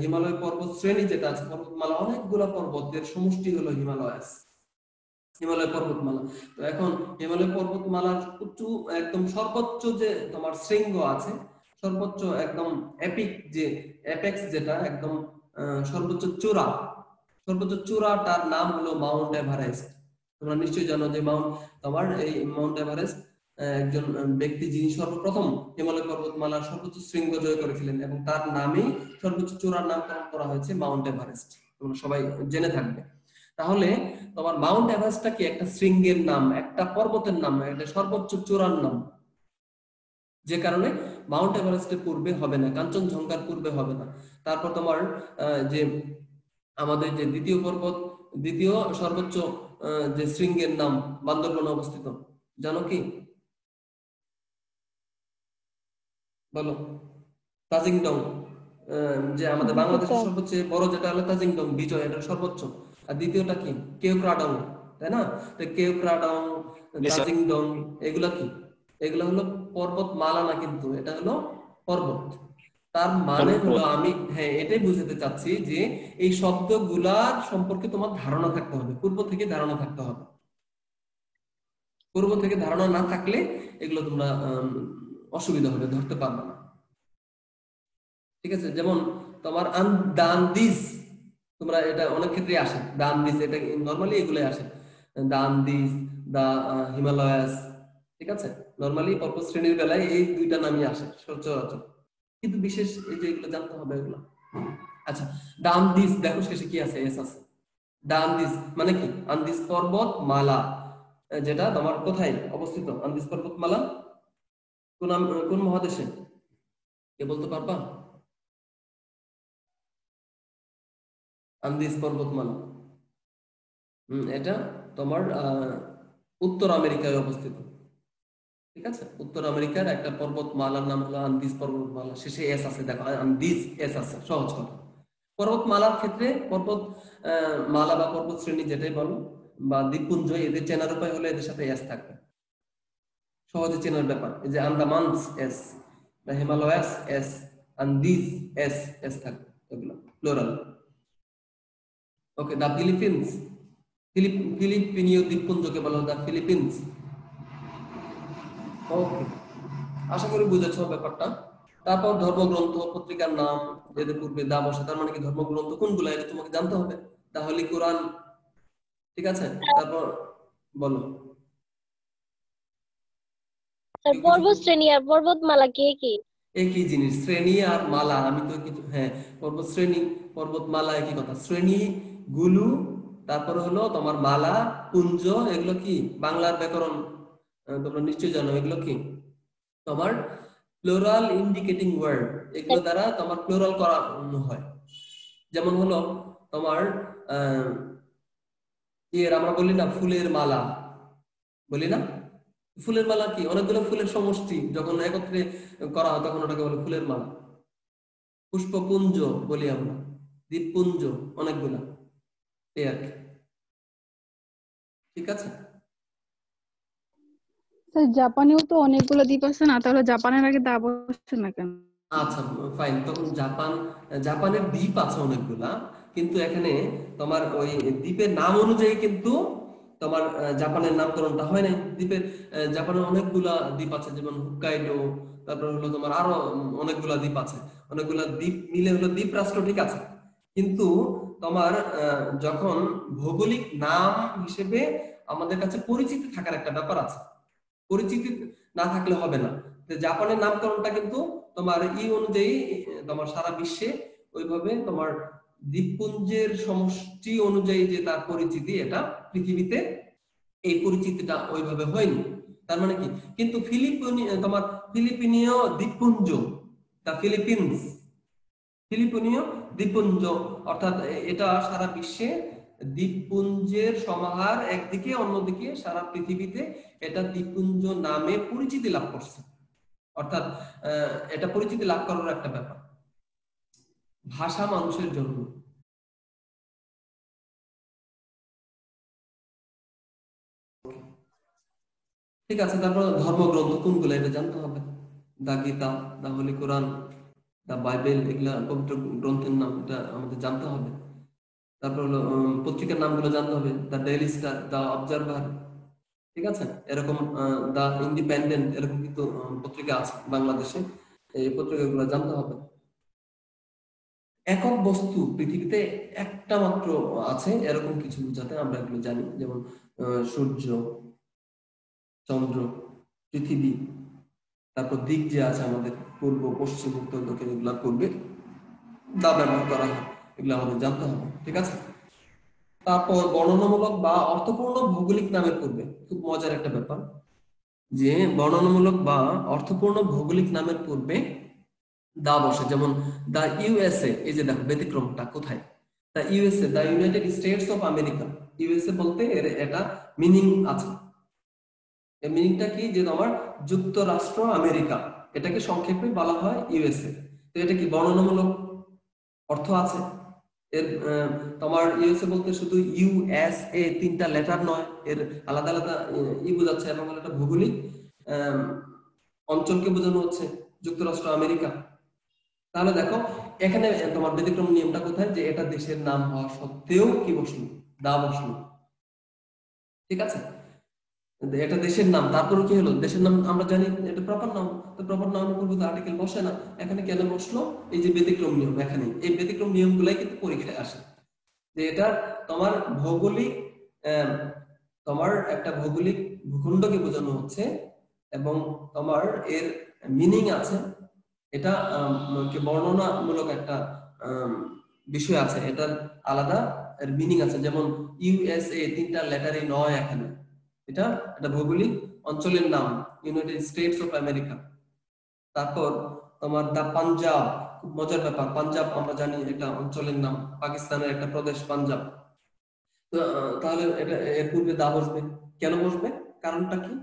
হিমালয় পর্বত শ্রেণী যেটা আছে, পর্বতমালা, অনেকগুলো পর্বতের সমষ্টি হলো হিমালয়াস, হিমালয় পর্বতমালা। তো এখন হিমালয় পর্বতমালার উঁচু একদম সর্বোচ্চ যে তোমার শৃঙ্গ আছে, সর্বোচ্চ একদম এপিক, যে এপেক্স যেটা একদম সর্বোচ্চ চূড়া, সর্বোচ্চ চূড়াটার নাম হলো মাউন্ট এভারেস্ট। তোমরা নিশ্চয়ই জানো যে তোমার এই মাউন্ট এভারেস্ট একজন ব্যক্তি, যিনি সর্বপ্রথম হিমালয় পর্বতমালার সর্বোচ্চ শৃঙ্গ জয় করেছিলেন, এবং তার নামেই সর্বোচ্চ চূড়ার নামকরণ করা হয়েছে মাউন্ট এভারেস্ট, তোমরা সবাই জেনে থাকবে। তাহলে তোমার মাউন্ট এভারেস্টটা কি একটা শৃঙ্গের নাম, একটা পর্বতের নাম, এটা সর্বোচ্চ চূড়ার নাম। যে কারণে মাউন্ট এভারেস্টের পূর্বে হবে না, কাঞ্চনজঙ্ঘার পূর্বে হবে না। তারপর তোমার যে আমাদের যে দ্বিতীয় পর্বত, দ্বিতীয় সর্বোচ্চ যে শৃঙ্গের নাম বান্দরবনে অবস্থিত, জানো কি? বলো। তাজিংডং, যে আমাদের বাংলাদেশের সর্বোচ্চ বড় যেটা হলো তাজিংডং বিজয়, এটা সর্বোচ্চ। আর দ্বিতীয়টা কি? কেওক্রাডং, তাই না? তো কেওক্রাডং, তাজিংডং, এগুলা কি? এগুলা হলো পর্বতমালা না, কিন্তু এটা হলো পর্বত। তার মানে হলো, আমি হ্যাঁ এটাই বুঝাতে চাচ্ছি যে এই শব্দগুলার সম্পর্কে তোমার ধারণা থাকতে হবে, পূর্ব থেকে ধারণা থাকতে হবে। পূর্ব থেকে ধারণা না থাকলে এগুলো তোমরা অসুবিধা হবে, ধরতে পারবে না। ঠিক আছে, যেমন তোমার দান্দিস, তোমরা এটা অনেক ক্ষেত্রে আসে দান্দিস, এটা নরমালি এগুলো আসে, দান্দিস, দা হিমালয়াস। ঠিক আছে, নরমালি পর্বত শ্রেণীর বেলায় এই দুইটা নামই আসে সচরাচর, কিন্তু বিশেষ এই যে এগুলো জানতে হবে এগুলো। আচ্ছা, দান্দিস দেখো শেষে কি আছে? এস আছে। দান্দিস মানে কি? আন্দিস পর্বতমালা, যেটা তোমার কোথায় অবস্থিত? আন্দিস পর্বতমালা কোন মহাদেশে? কে বলতে পারবা? আন্দিজ পর্বতমালা এটা তোমার উত্তর আমেরিকায় অবস্থিত। ঠিক আছে, উত্তর আমেরিকার একটা পর্বতমালার নাম হলো আন্দিজ পর্বতমালা, শেষে এস আছে, দেখো আন্দিজ এস আছে, সহজ কথা। পর্বতমালার ক্ষেত্রে পর্বত মালা বা পর্বত শ্রেণী যেটাই বলো বা দ্বীপপুঞ্জ, এদের চেনার উপায় হলো এদের সাথে এস থাকবে, সহজে চেনার ব্যাপার। এই যে আন্দামানস এস, বা Himalayas S, Andes S, S থাকবে, এগুলো প্লুরাল। ওকে, দা ফিলিপিন্স, ফিলিপিনীয় দ্বীপপুঞ্জকে বলা হয় দা ফিলিপিন্স। ওকে, আশা করি বুঝেছো ব্যাপারটা। তারপর ধর্মগ্রন্থ পত্রিকার নাম, এদের পূর্বে দা বসে, তার মানে কি ধর্মগ্রন্থ কোনগুলো এটা তোমাকে জানতে হবে, তাহলে কোরআন। ঠিক আছে, তারপর বলো আর কেউ কিছু। পর্বত শ্রেণী আর পর্বতমালা কি কি? একই জিনিস, শ্রেণী আর মালা, আমি তো কিছু, হ্যাঁ পর্বত শ্রেণী পর্বতমালা একই কথা, শ্রেণী গুলু, তারপরে হলো তোমার মালা, পুঞ্জ, এগুলো কি বাংলার ব্যাকরণ তোমরা নিশ্চয়ই জানো, এগুলো কি তোমার প্লুরাল ইন্ডিকেটিং ওয়ার্ড, এগুলো দ্বারা তোমার প্লুরাল করানো হয়। যেমন হলো তোমার আহ আমরা বলি না ফুলের মালা, বলি না? ফুলের মালা কি? অনেকগুলো ফুলের সমষ্টি যখন একত্রে করা হয় তখন ওটাকে বলে ফুলের মালা। পুষ্পপুঞ্জ বলি আমরা, দ্বীপপুঞ্জ অনেকগুলা, এই আর কি। ঠিক আছে, স্যার জাপানেও তো অনেকগুলো দ্বীপ আছে না, তাহলে জাপানের আগে দা বসছে না কেন? আচ্ছা ফাইন, তখন জাপানের দ্বীপ আছে অনেকগুলা, কিন্তু এখানে তোমার ওই দ্বীপের নাম অনুযায়ী কিন্তু তোমার জাপানের নামকরণটা হয় নাই। দ্বীপের জাপানের অনেকগুলা দ্বীপ আছে, যেমন হুক্কাইডো, তারপর হলো তোমার আরো অনেকগুলা দ্বীপ আছে, অনেকগুলা দ্বীপ মিলে হলো দ্বীপ রাষ্ট্র, ঠিক আছে। কিন্তু তোমার যখন ভৌগোলিক নাম হিসেবে আমাদের কাছে পরিচিতি থাকার একটা ব্যাপার আছে, পরিচিতি না থাকলে হবে না। জাপানের নামকরণটা কিন্তু তোমার অনুযায়ী তোমার সারা বিশ্বে ওইভাবে তোমার দ্বীপপুঞ্জের সমষ্টি অনুযায়ী যে তার পরিচিতি, এটা পৃথিবীতে এই পরিচিতিটা ওইভাবে হয়নি। তার মানে কি? কিন্তু তোমার ফিলিপিনীয় দ্বীপপুঞ্জ, দা ফিলিপিন্স, ফিলিপিনীয় দ্বীপপুঞ্জ, অর্থাৎ এটা সারা বিশ্বে দ্বীপপুঞ্জের সমাহার একদিকে, অন্যদিকে সারা পৃথিবীতে এটা দ্বীপপুঞ্জ নামে পরিচিতি লাভ করছে। অর্থাৎ এটা পরিচিতি লাভ করার একটা ব্যাপার, ভাষা মানুষের জন্য। ঠিক আছে, তারপর ধর্মগ্রন্থ কোনগুলো এটা জানতে হবে, দা গীতা, দা হোলি কোরআন, দা বাইবেল, এগুলা পবিত্র গ্রন্থের নাম, এটা আমাদের জানতে হবে। তারপর হলো পত্রিকার নামগুলো জানতে হবে, দা ডেইলি স্টার, দা অবজারভার, ঠিক আছে, এরকম দা ইন্ডিপেন্ডেন্ট, এরকম কিন্তু পত্রিকা আছে বাংলাদেশে, এই পত্রিকাগুলো জানতে হবে। একক বস্তু পৃথিবীতে একটা মাত্র আছে, এরকম কিছু বোঝাতে আমরা এগুলো জানি, যেমন সূর্য, চন্দ্র, পৃথিবী, তারপর দিক যে আছে আমাদের পূর্ব, পশ্চিম, উত্তর, দক্ষিণ, এগুলা করবে দা ব্যবহার করা হয়, এগুলো আমাদের জানতে হবে। ঠিক আছে, তারপর বর্ণনামূলক বা অর্থপূর্ণ ভৌগোলিক নামের পূর্বে, খুব মজার একটা ব্যাপার, যে বর্ণনামূলক বা অর্থপূর্ণ ভৌগোলিক নামের পূর্বে দা বসে, যেমন দা ইউএসএ, এই যে দেখো ব্যতিক্রমটা কোথায়, the USA, the United States of America. USA বলতে এর এটা মিনিং আছে। এই মিনিংটা কি, যে তোমার যুক্তরাষ্ট্র আমেরিকা, এটাকে সংক্ষেপে বলা হয় ইউএসএ। তো এটা কি বর্ণনামূলক অর্থ আছে এর। তোমার ইউএসএ বলতে শুধু ইউএসএ তিনটা লেটার নয়, এর আলাদা আলাদা ই বোঝাচ্ছে, এবং এটা ভৌগোলিক আম, অঞ্চলকে বোঝানো হচ্ছে, যুক্তরাষ্ট্র আমেরিকা। তাহলে দেখো এখানে তোমার ব্যতিক্রম নিয়মটা কোথায়, যে এটা দেশের নাম হওয়া সত্ত্বেও কি বসলো, দা বসলো। ঠিক আছে, এটা দেশের নাম, তারপরে কি হলো, দেশের নাম আমরা জানি এটা প্রপার নাম, তো প্রপার নাম করবো তো আর্টিকেল বসে না, এখানে কেন বসলো, এই যে ব্যতিক্রম নিয়ম, এখানে এই ব্যতিক্রম নিয়মগুলাই কিন্তু পরীক্ষায় আসে, যে এটা তোমার ভৌগোলিক আহ, তোমার একটা ভৌগোলিক ভূখণ্ডকে বোঝানো হচ্ছে, এবং তোমার এর মিনিং আছে, এটা কি বর্ণনামূলক একটা আম, বিষয় আছে, এটার আলাদা এর মিনিং আছে। যেমন ইউএসএ তিনটা লেটারই নয় এখানে, এটা একটা ভৌগোলিক অঞ্চলের নাম, ইউনাইটেড স্টেটস অফ আমেরিকা। তারপর তোমার দা পাঞ্জাব, খুব মজার ব্যাপার, পাঞ্জাব আমরা জানি এটা অঞ্চলের নাম, পাকিস্তানের একটা প্রদেশ পাঞ্জাব। তো তাহলে এটা এর পূর্বে দা বসবে, কেন বসবে, কারণটা কি?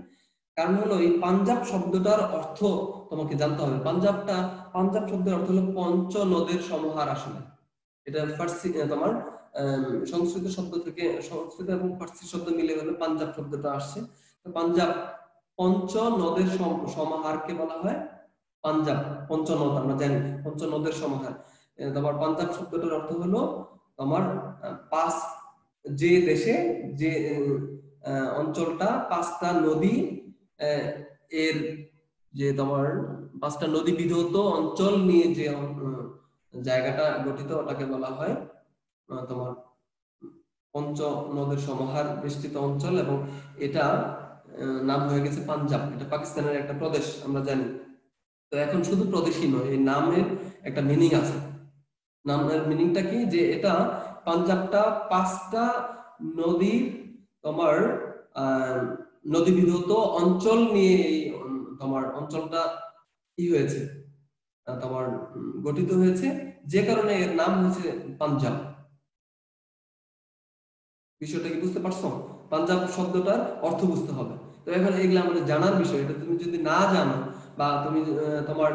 কারণ হলো এই পাঞ্জাব শব্দটার অর্থ তোমাকে জানতে হবে। পাঞ্জাব শব্দের অর্থ হলো পঞ্চ নদের সমাহার আসলে। এটা ফার্সি তোমার সংস্কৃত শব্দ থেকে, সংস্কৃত এবং ফার্সি শব্দ মিলে হলো পাঞ্জাব শব্দটা আসছে। তো পাঞ্জাব পঞ্চ নদের সমাহারকে বলা হয় পাঞ্জাব। পঞ্চনদ আমরা জানি, পঞ্চনদের সমাহার। তোমার পাঞ্জাব শব্দটার অর্থ হলো তোমার পাঁচ, যে দেশে যে অঞ্চলটা পাঁচটা নদী এর, যে তোমার পাঁচটা নদী বিধৌত অঞ্চল নিয়ে যে জায়গাটা গঠিত, ওটাকে বলা হয় তোমার পঞ্চ নদের সমাহার বেষ্টিত অঞ্চল, এবং এটা নাম হয়ে গেছে পাঞ্জাব। এটা পাকিস্তানের একটা প্রদেশ আমরা জানি। তো এখন শুধু প্রদেশই নয়, এই নামের একটা মিনিং আছে। নামের মিনিংটা কি, যে এটা পাঞ্জাবটা পাঁচটা নদীর তোমার আহ নদী বিধৌত অঞ্চল নিয়ে এই তোমার অঞ্চলটা কি হয়েছে, তোমার গঠিত হয়েছে, যে কারণে এর নাম হয়েছে পাঞ্জাব। বিষয়টা কি বুঝতে পারছো? পাঞ্জাব শব্দটার অর্থ বুঝতে হবে। তো এখন এগুলো আমাদের জানার বিষয়, এটা তুমি যদি না জানো, বা তুমি তোমার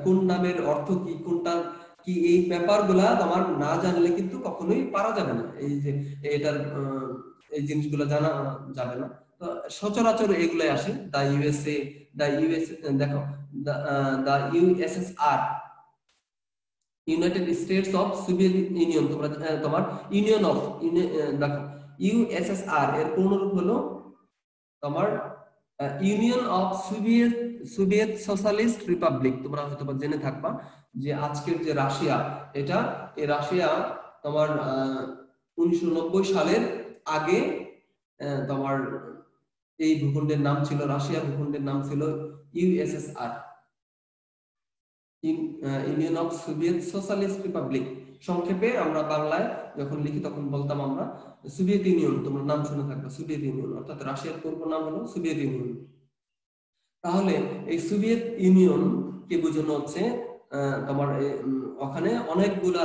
কোন নামের অর্থ কি, কোনটা কি, এই ব্যাপারগুলা তোমার না জানলে কিন্তু কখনোই পারা যাবে না, এই যে এটার এই জিনিসগুলো জানা যাবে না। তো সচরাচর এগুলাই আসে, দা ইউএসএ, দা ইউএস, দেখো the USSR, United States of Soviet Union, তোমরা তোমার ইউনিয়ন অফ, দেখো ইউএসএসআর এর পূর্ণরূপ হলো তোমার union of Soviet Soviet socialist Republic. তোমরা হয়তো জেনে থাকবা যে আজকের যে রাশিয়া, এটা এই রাশিয়া তোমার 1990 সালের আগে তোমার এই ভূখণ্ডের নাম ছিল, রাশিয়া ভূখণ্ডের নাম ছিল USSR, union of Soviet socialist Republic. সংক্ষেপে আমরা বাংলায় যখন লিখি তখন বলতাম আমরা সোভিয়েত ইউনিয়ন। তোমরা নাম শুনে থাকবে সোভিয়েত ইউনিয়ন, অর্থাৎ রাশিয়ার পূর্ব নাম হলো সোভিয়েত ইউনিয়ন। তাহলে এই সোভিয়েত ইউনিয়ন কে বোঝানো হচ্ছে তোমার ওখানে অনেকগুলা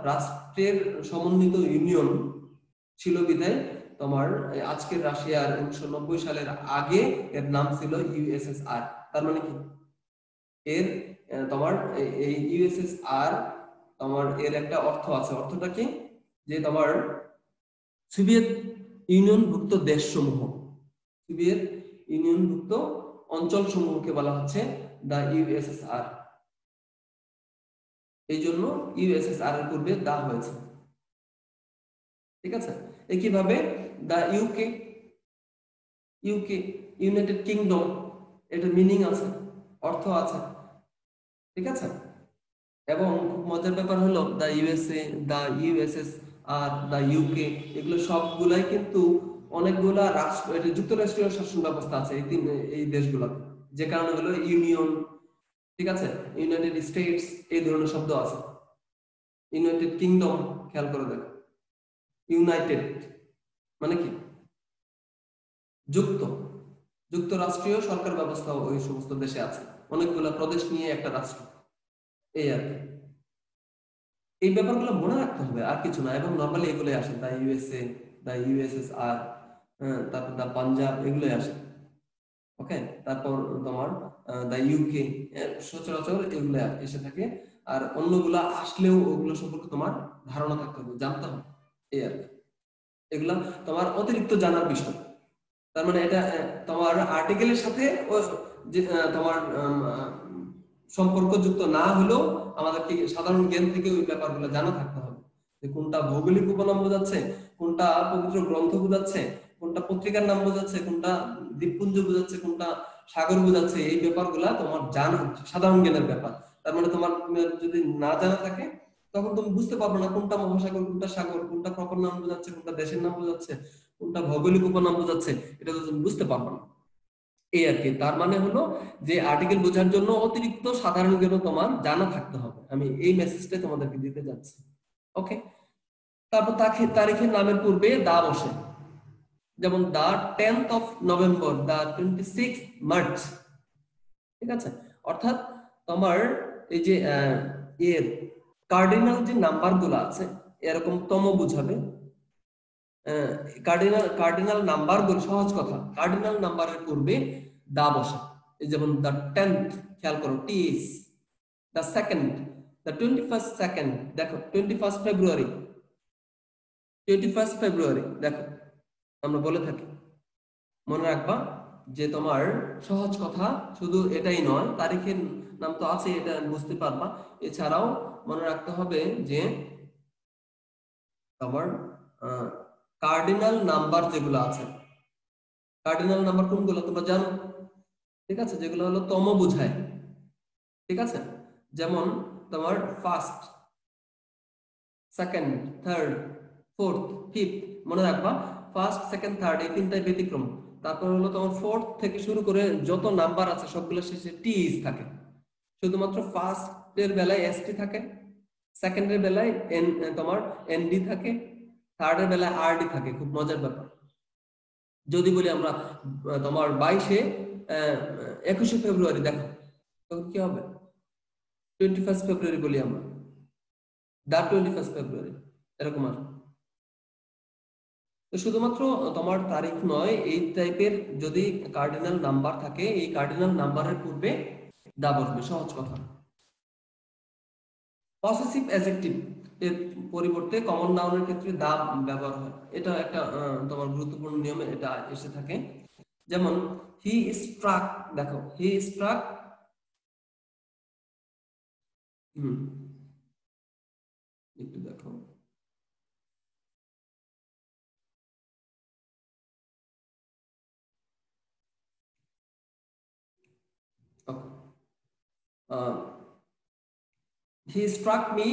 রাষ্ট্রের সমন্বিত ইউনিয়ন ছিল বিধায় তোমার আজকের রাশিয়ার 1990 সালের আগে এর নাম ছিল ইউএসএসআর। তার মানে কি, এর তোমার এই ইউএসএসআর তোমার এর একটা অর্থ আছে। অর্থটা কি, যে তোমার সোভিয়েত ইউনিয়নভুক্ত দেশসমূহ, সোভিয়েত ইউনিয়নভুক্ত অঞ্চল সমূহকে বলা হচ্ছে দা ইউএসএসআর। এই জন্য ইউএসএসআর এর পূর্বে দা হয়েছে। ঠিক আছে, একইভাবে দা ইউকে, ইউকে ইউনাইটেড কিংডম, এটার মিনিং আছে, অর্থ আছে। ঠিক আছে, এবং খুব মজার ব্যাপার হলো দা ইউএসএ, দা ইউএসএস আর দা ইউকে, এগুলো সবগুলাই কিন্তু অনেকগুলা রাষ্ট্র, এটা যুক্তরাষ্ট্রীয় শাসন ব্যবস্থা আছে এই দেশগুলোতে, যে কারণে হলো ইউনিয়ন। ঠিক আছে, ইউনাইটেড স্টেটস এই ধরনের শব্দ আছে। ইউনাইটেড কিংডম, খেয়াল করে দেখো, ইউনাইটেড মানে কি, যুক্ত যুক্তরাষ্ট্রীয় সরকার ব্যবস্থা ওই সমস্ত দেশে আছে, অনেকগুলো প্রদেশ নিয়ে একটা রাষ্ট্র, এই আর কি। এই ব্যাপারগুলো মনে রাখতে হবে, আর কিছু না। এবং নর্মালি এগুলোই আসে, দা ইউএসএ, দা ইউএসএসআর, তারপর দা পাঞ্জাব, এগুলোই আসে। ওকে, তারপর তোমার দা ইউকে, সচরাচর এগুলো এসে থাকে। আর অন্যগুলা আসলেও ওগুলো সম্পর্কে তোমার ধারণা থাকতে হবে, জানতে হবে, এই আর কি। এগুলা তোমার অতিরিক্ত জানার বিষয়। তার মানে এটা তোমার আর্টিকেলের সাথে তোমার সম্পর্কযুক্ত না হলেও আমাদেরকে সাধারণ জ্ঞান থেকে ওই ব্যাপারগুলো জানা থাকতে হবে, যে কোনটা ভৌগোলিক উপনাম বোঝাচ্ছে, কোনটা পবিত্র গ্রন্থ বোঝাচ্ছে, কোনটা পত্রিকার নাম বোঝাচ্ছে, কোনটা দ্বীপপুঞ্জ বোঝাচ্ছে, কোনটা সাগর বোঝাচ্ছে। এই ব্যাপারগুলা তোমার জানা সাধারণ জ্ঞানের ব্যাপার। তার মানে তোমার যদি না জানা থাকে তখন তুমি বুঝতে পারবে না কোনটা মহাসাগর, কোনটা সাগর, কোনটা প্রপার নাম বোঝাচ্ছে, কোনটা দেশের নাম বোঝাচ্ছে, কোনটা ভৌগোলিক উপনাম বোঝাচ্ছে, এটা তো তুমি বুঝতে পারবে না, এই আর কি। তার মানে হলো যে আর্টিকেল বোঝার জন্য অতিরিক্ত সাধারণ জ্ঞান তোমার জানা থাকতে হবে। আমি এই মেসেজটা তোমাদেরকে দিতে যাচ্ছি। ওকে, তারপর তারিখের নামের পূর্বে দা বসে, যেমন দা 10th of November, the 26th March, ঠিক আছে। অর্থাৎ তোমার এই যে এর কার্ডিনাল যে নাম্বার গুলো আছে, এরকম তম বুঝাবে। কার্ডিনাল নাম্বার গুলো, সহজ কথা, কার্ডিনাল নাম্বারের পূর্বে দা বসে। এই যেমন দা 10th, খেয়াল করো, TS. The second, the 21st second, দেখো 21st ফেব্রুয়ারি, 21st ফেব্রুয়ারি, দেখো আমরা বলে থাকি। মনে রাখবা যে তোমার সহজ কথা শুধু এটাই নয়, তারিখের নাম তো আছে, এটা বুঝতে পারবা। এছাড়াও মনে রাখতে হবে যে তোমার কার্ডিনাল নাম্বার যেগুলো আছে, কার্ডিনাল নাম্বার কোনগুলো তোমরা জানো, ঠিক আছে, যেগুলো হলো তম বুঝায়, ঠিক আছে। যেমন তোমার first, second, third, fourth, fifth, মনে রাখবা ফার্স্ট, সেকেন্ড, থার্ড এই তিনটাই ব্যতিক্রম। তারপর হলো তোমার ফোর্থ থেকে শুরু করে যত নাম্বার আছে সবগুলো শেষে টিস থাকে। শুধুমাত্র ফার্স্টের বেলায় এসটি থাকে, সেকেন্ডের বেলায় তোমার এনডি থাকে, থার্ডের বেলায় আরডি থাকে। খুব মজার ব্যাপার। যদি বলি আমরা তোমার 21শে ফেব্রুয়ারি, দেখো তখন কি হবে, 21st ফেব্রুয়ারি বলি আমরা, দা 21st ফেব্রুয়ারি, এরকম আর। তো শুধুমাত্র তোমার তারিখ নয়, এই টাইপের যদি কার্ডিনাল নাম্বার থাকে, এই কার্ডিনাল নাম্বারের পূর্বে দা বসবে, সহজ কথা। পসেসিভ অ্যাডজেক্টিভ এর পরিবর্তে কমন নাউনের ক্ষেত্রে দা ব্যবহার হয়। এটা একটা তোমার গুরুত্বপূর্ণ নিয়মে এটা এসে থাকে। যেমন হি স্ট্রাক, দেখো হি স্ট্রাক, একটু দেখো, he struck me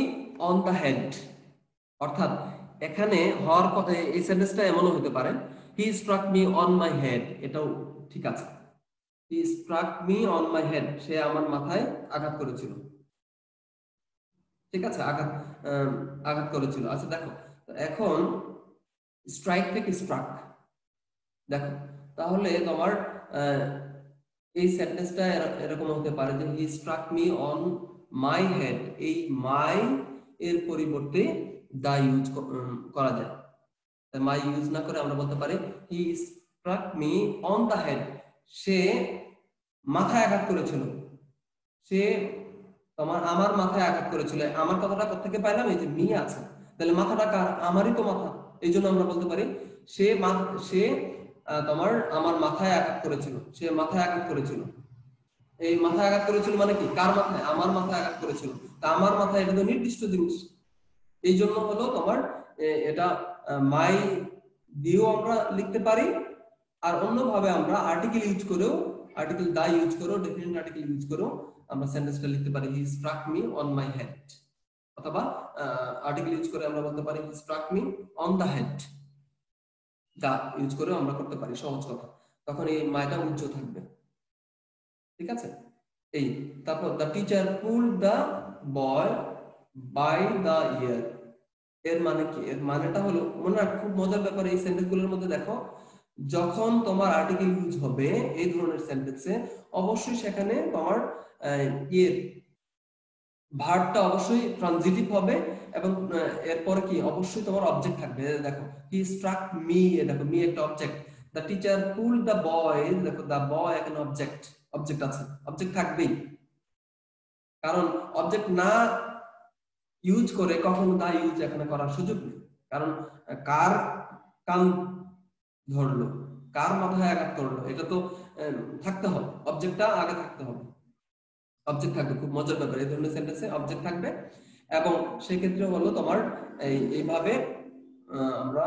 on the head. অর্থাৎ এখানে হওয়ার কথা, এই সেন্টেন্সটা এমনও হতে পারে, he struck me on my head, এটাও ঠিক আছে। He struck me on my head, সে আমার মাথায় আঘাত করেছিল, ঠিক আছে, আঘাত করেছিল। আচ্ছা দেখো, এখন স্ট্রাইক থেকে স্ট্রাক, দেখো তাহলে তোমার এই সেন্টেন্সটা এরকম হতে পারে যে he struck me on my head. এই মাই এর পরিবর্তে দা ইউজ করা যায়। মাই ইউজ না করে আমরা বলতে পারি he struck me on the head, সে মাথায় আঘাত করেছিল, সে তোমার আমার মাথায় আঘাত করেছিল। আমার কথাটা কোথেকে পাইলাম, এই যে মি আছে, তাহলে মাথাটা কার, আমারই তো মাথা। এই জন্য আমরা বলতে পারি সে তোমার আমার মাথায় আঘাত করেছিল, সে মাথায় আঘাত করেছিল। এই মাথায় আঘাত করেছিল মানে কি, কার মাথায়, আমার মাথায় আঘাত করেছিল। তা আমার মাথায়, এটা তো নির্দিষ্ট জিনিস, এই জন্য হলো তোমার এটা মাই দিয়েও আমরা লিখতে পারি, আর অন্যভাবে আমরা আর্টিকেল ইউজ করেও, আর্টিকেল দা ইউজ করেও, ডেফিনিট আর্টিকেল ইউজ করেও আমরা সেন্টেন্সটা লিখতে পারি, he struck me on my head. অথবা আর্টিকেল ইউজ করে আমরা বলতে পারি he struck me on the head, the use করেও আমরা করতে পারি, সহজ কথা। তখন এই মাইটা উচ্চ থাকবে, ঠিক আছে। এই তারপর the teacher pulled the boy by the ear, এর মানে কি, এর মানেটা হলো, মনে রাখ খুব মজার ব্যাপার এই সেন্টেন্স গুলোর মধ্যে। দেখো যখন তোমার আর্টিকেল ইউজ হবে এই ধরনের সেন্টেন্সে, অবশ্যই সেখানে তোমার ইয়ে ভার্বটা অবশ্যই ট্রানজিটিভ হবে এবং এরপরে কি অবশ্যই তোমার অবজেক্ট থাকবে। দেখো হি স্ট্রাক মি, দেখো মি একটা object, the teacher pull the boy, দেখো দ্য বয় এখানে অবজেক্ট, অবজেক্ট আছে, অবজেক্ট থাকবেই, কারণ অবজেক্ট না ইউজ করে কখনো দা ইউজ এখানে করার সুযোগ নেই। কারণ কার কান ধরলো, কার মাথায় আঘাত করলো, এটা তো থাকতে হবে, অবজেক্টটা আগে থাকতে হবে, অবজেক্ট থাকবে। খুব মজার ব্যাপার, এই ধরনের সেন্টেন্সে অবজেক্ট থাকবে এবং সেই ক্ষেত্রে হলো তোমার এইভাবে আমরা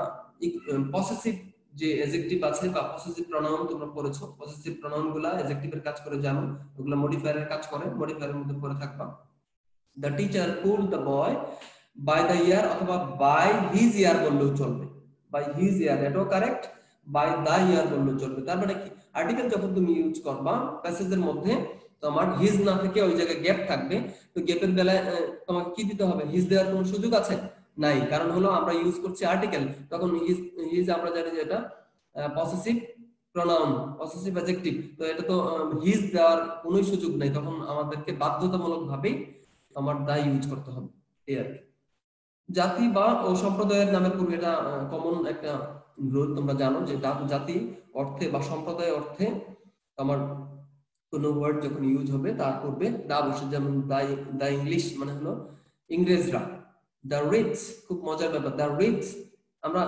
পসেসিভ যে অ্যাডজেক্টিভ আছে বা পসেসিভ প্রনাউন তোমরা পড়েছো, পসেসিভ প্রনাউন গুলা অ্যাডজেক্টিভের কাজ করে জানো, ওগুলা মডিফায়ারের কাজ করে, মডিফায়ারের মধ্যে পড়ে থাকবা। The teacher pulled the boy by the ear অথবা বাই হিজ ইয়ার বললেও চলবে, বাই হিজ ইয়ার এটাও কারেক্ট, বাই দ্য ইয়ার বললেও চলবে। তার মানে কি আর্টিকেল যখন তুমি ইউজ করবা প্যাসেজের মধ্যে তোমার হিজ না থেকে ওই জায়গায় গ্যাপ থাকবে, তো গ্যাপের বেলায় তোমাকে কি দিতে হবে, হিজ দেওয়ার কোনো সুযোগ আছে নাই, কারণ হলো আমরা ইউজ করছি আর্টিকেল, তখন হিজ, হিজ আমরা জানি যে এটা পসেসিভ প্রনাউন, পসেসিভ অ্যাডজেক্টিভ, তো এটা তো হিজ দেওয়ার কোনো সুযোগ নাই, তখন আমাদেরকে বাধ্যতামূলক ভাবেই আমার দা ইউজ করতে হবে। এই আর কি। জাতি বা ও সম্প্রদায়ের নামের পূর্বে, এটা কমন একটা রুল, তোমরা জানো যে জাতি অর্থে বা সম্প্রদায় অর্থে আমার কোনো ওয়ার্ড যখন ইউজ হবে তার পূর্বে দা বসে, যেমন দা ইংলিশ মানে হলো ইংরেজরা, দা রিচ, খুব মজার ব্যাপার, দা রিচ আমরা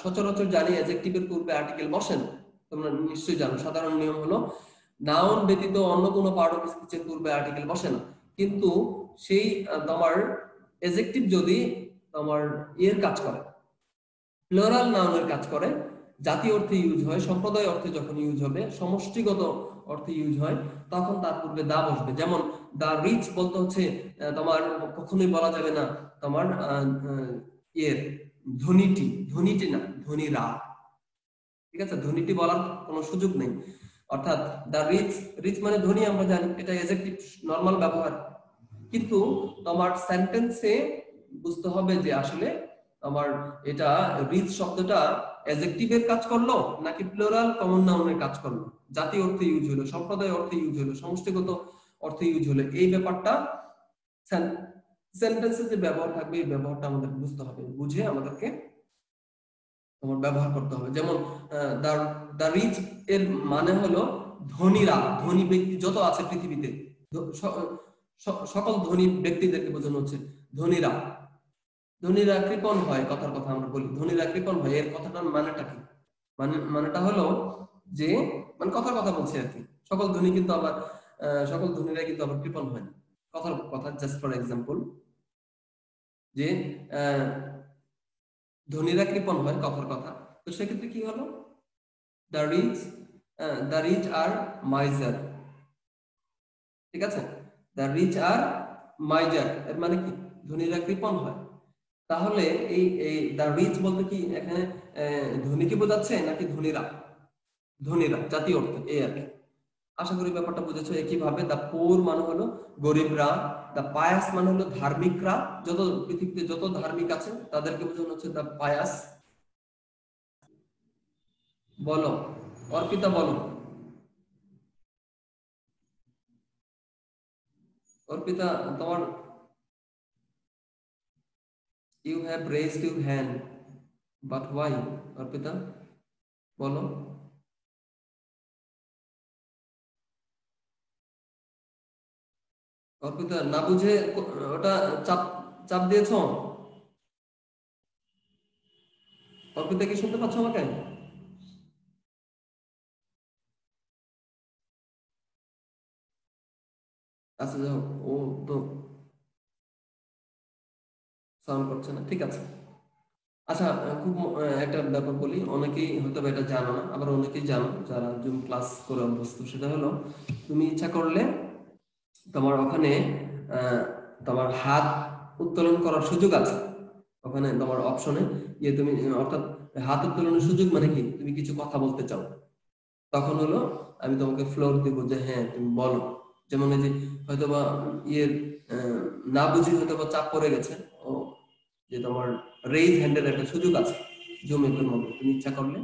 সচরাচর জানি অ্যাডজেক্টিভের পূর্বে আর্টিকেল বসে না, তোমরা নিশ্চয়ই জানো, সাধারণ নিয়ম হলো নাউন ব্যতীত অন্য কোনো পার্ট অফ স্পিচের পূর্বে আর্টিকেল বসে না, কিন্তু সেই তোমার অ্যাডজেক্টিভ যদি তোমার এর কাজ করে, প্লুরাল নাউনের কাজ করে, জাতি অর্থে ইউজ হয়, সম্প্রদায় অর্থে যখন ইউজ হবে, সমষ্টিগত অর্থে ইউজ হয়, তখন তার পূর্বে দা বসবে। যেমন দা রিচ বলতে হচ্ছে তোমার কখনোই বলা যাবে না তোমার এর ধনীটি, ধনীটি না, ধনীরা, ঠিক আছে, ধনীটি বলার কোনো সুযোগ নেই। অর্থাৎ দা রিচ, রিচ মানে ধনী আমরা জানি, এটা অ্যাডজেক্টিভ নরমাল ব্যবহার, কিন্তু তোমার সেন্টেন্সে বুঝতে হবে যে আসলে আমার এটা রিচ শব্দটা অ্যাডজেক্টিভের কাজ করলো নাকি প্লুরাল কমন নাউনের কাজ করলো, জাতি অর্থে ইউজ হলো, সম্প্রদায় অর্থে ইউজ হলো, সমষ্টিগত অর্থে ইউজ হলো, এই ব্যাপারটা সেন্টেন্সে যে ব্যবহার থাকবে এই ব্যবহারটা আমাদের বুঝতে হবে, বুঝে আমাদেরকে তোমার ব্যবহার করতে হবে। যেমন দা রিচ এর মানে হলো ধনীরা, ধনী ব্যক্তি যত আছে পৃথিবীতে, সকল ধনী ব্যক্তিদেরকে বোঝানো হচ্ছে ধনীরা। ধনীরা কৃপণ হয়, কথার কথা আমরা বলি ধনীরা কৃপণ হয়, এর কথাটার মানেটা কি, মানেটা হলো যে মানে কথার কথা বলছি আর কি, সকল ধনী কিন্তু আবার সকল ধনীরা কিন্তু আবার কৃপণ হয় না, কথার কথা, জাস্ট ফর এক্সাম্পল, যে ধনীরা কৃপণ হয় কথার কথা, তো সেক্ষেত্রে কি হলো, দ্য রিচ, দ্য রিচ আর মাইজার, ঠিক আছে, দ্য রিচ আর মাইজার এর মানে কি ধনীরা কৃপণ হয়। তাহলে এই এই দ্য রিচ বলতে কি এখানে ধনীকে বোঝাচ্ছে নাকি ধনীরা, ধনীরা জাতীয় অর্থে, এই আর কি। আশা করি ব্যাপারটা বুঝেছো। একইভাবে দা পোর মানে হলো গরিবরা, দা পায়াস মানে হলো ধার্মিকরা, যত পৃথিবীতে যত ধার্মিক আছে তাদেরকে বোঝানো হচ্ছে দা পায়াস। বলো অর্পিতা, বলো অর্পিতা, তোমার you have raised your hand, but why? Arpita বলো। অর্পিতা না বুঝে ওটা চাপ চাপ দিয়েছো? অর্পিতা কি শুনতে পাচ্ছ আমাকে? আচ্ছা যাও, ও তো সাউন্ড করছে না, ঠিক আছে। আচ্ছা খুব একটা ব্যাপার বলি, অনেকেই হয়তো এটা জানো না, আবার অনেকেই জানো যারা জুম ক্লাস করে অভ্যস্ত, সেটা হলো তুমি ইচ্ছা করলে তোমার ওখানে তোমার হাত উত্তোলন করার সুযোগ আছে, ওখানে তোমার অপশনে গিয়ে তুমি অর্থাৎ হাত উত্তোলনের সুযোগ মানে কি তুমি কিছু কথা বলতে চাও, তখন হলো আমি তোমাকে ফ্লোর দিব যে হ্যাঁ তুমি বলো। যেমন এই যে হয়তোবা ইয়ের না বুঝি হয়তোবা চাপ পড়ে গেছে, ও যে তোমার রেইজ হ্যান্ডের একটা সুযোগ আছে জুম অ্যাপের মধ্যে, তুমি ইচ্ছা করলে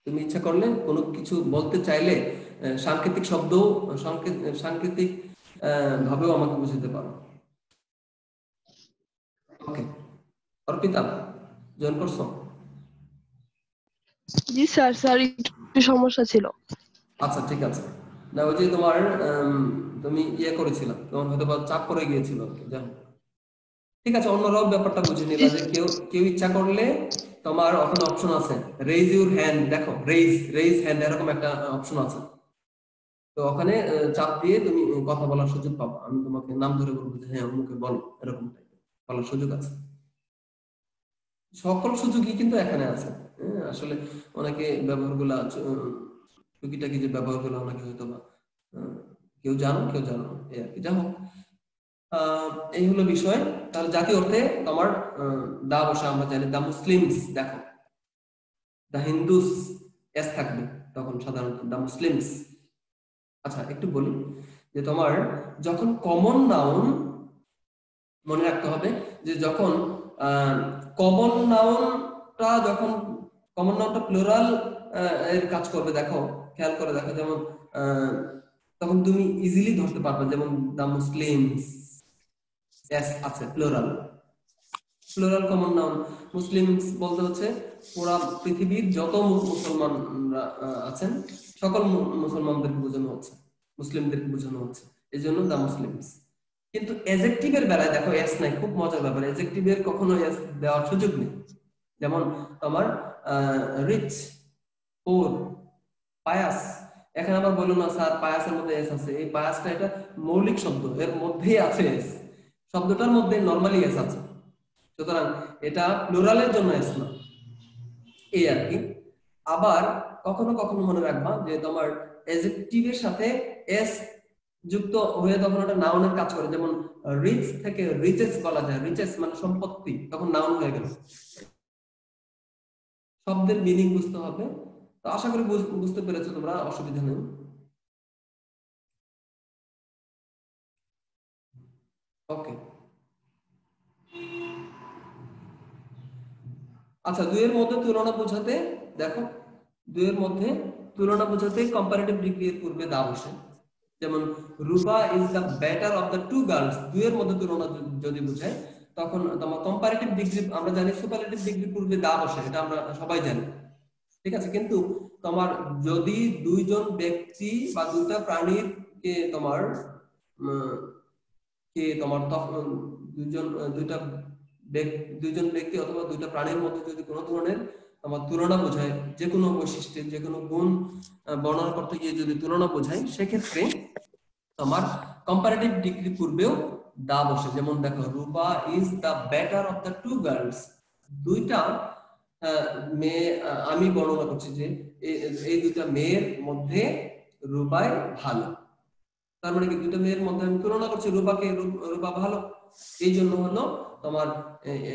তুমি ইচ্ছা করলে কোনো কিছু বলতে চাইলে সাংকেতিক শব্দ, সাংকেতিক ভাবেও আমাকে বুঝাতে পারো। ওকে, অর্পিতা জয়েন করছো? জি স্যার, স্যার একটু সমস্যা ছিল। আচ্ছা ঠিক আছে। না ওই যে তোমার তুমি ইয়ে করেছিলা, তোমার হয়তো বা চাপ পড়ে গিয়েছিল আর কি, জানো। ঠিক আছে, অন্যরাও ব্যাপারটা বুঝে নিলা যে কেউ কেউ ইচ্ছা করলে তোমার ওখানে অপশন আছে রেইজ ইউর হ্যান্ড, দেখো রেইজ রেইজ হ্যান্ড এরকম একটা অপশন আছে। তো ওখানে চাপ দিয়ে তুমি কথা বলার সুযোগ পাবা। আমি তোমাকে নাম ধরে বলবো যে হ্যাঁ অমুকে বলো, এরকম টাইপের বলার সুযোগ আছে। সকল সুযোগই কিন্তু এখানে আছে। আসলে অনেকে ব্যবহারগুলা টুকিটাকি যে ব্যবহারগুলো অনেকে হয়তো বা আহ, কেউ জানো কেউ জানো না, এই আর কি। যা হোক, এই হলো বিষয়। তাহলে জাতীয় অর্থে তোমার দা বসা আমরা জানি, দা মুসলিমস, দেখো দা হিন্দুস এস থাকবে তখন সাধারণত দা মুসলিমস। আচ্ছা একটু বলি যে তোমার যখন কমন নাউন, মনে রাখতে হবে যে যখন কমন নাউনটা যখন কমন নাউনটা প্লুরাল এর কাজ করবে, দেখো খেয়াল করে দেখো, যেমন তখন তুমি ইজিলি ধরতে পারবে, যেমন দা মুসলিমস এস আছে plural, plural common noun. Muslims বলতে হচ্ছে পুরা পৃথিবীর যত মুসলমানরা আছেন সকল মুসলমানদেরকে বোঝানো হচ্ছে, মুসলিমদেরকে বোঝানো হচ্ছে, এই জন্য দা মুসলিমস। কিন্তু এজেক্টিভের বেলায় দেখো এস নাই, খুব মজার ব্যাপার, এজেক্টিভের কখনো এস দেওয়ার সুযোগ নেই। যেমন তোমার রিচ, পোর, পায়াস, এখানে আবার বললো না স্যার পায়াসের মধ্যে এস আছে, এই পায়াসটা এটা মৌলিক শব্দ, এর মধ্যেই আছে এস, শব্দটার মধ্যে নরমালি এস আছে, সুতরাং এটা প্লুরালের জন্য এস না, এই আর কি। আবার কখনো কখনো মনে রাখবা যে তোমার এডজেক্টিভের সাথে এস যুক্ত হয়ে তখন ওটা নাউনের কাজ করে, যেমন রিচ থেকে রিচেস বলা যায়, রিচেস মানে সম্পত্তি, তখন নাউন হয়ে গেল। শব্দের মিনিং বুঝতে হবে। তো আশা করি বুঝতে পেরেছো তোমরা, অসুবিধা নেই। ওকে, আচ্ছা দুইয়ের মধ্যে তুলনা বোঝাতে দেখো, দুইয়ের মধ্যে তুলনা বোঝাতে কম্পারেটিভ ডিগ্রি এর পূর্বে দা বসে। যেমন Ruba is the better of the two girls, দুইয়ের মধ্যে তুলনা যদি বোঝায় তখন তোমার কম্পারেটিভ ডিগ্রি, আমরা জানি সুপারলেটিভ ডিগ্রি পূর্বে দা বসে, এটা আমরা সবাই জানি, ঠিক আছে। কিন্তু তোমার যদি দুইজন ব্যক্তি বা দুইটা প্রাণীর কে তোমার দুইজন দুইটা দুইজন ব্যক্তি অথবা দুইটা প্রাণীর মধ্যে যদি কোনো ধরনের আমার তুলনা বোঝায়, যে কোনো বৈশিষ্ট্যের যে কোনো গুণ বর্ণনা করতে গিয়ে যদি তুলনা বোঝায়, সেক্ষেত্রে তোমার কম্পারেটিভ ডিগ্রি পূর্বেও দা বসে। যেমন দেখো Rupa is the better of the two girls, দুইটা মেয়ে আমি বর্ণনা করছি যে এই দুইটা মেয়ের মধ্যে রূপাই ভালো, তার মানে কি দুটো মেয়ের মধ্যে আমি তুলনা করছি, রূপা ভালো, এই জন্য হলো তোমার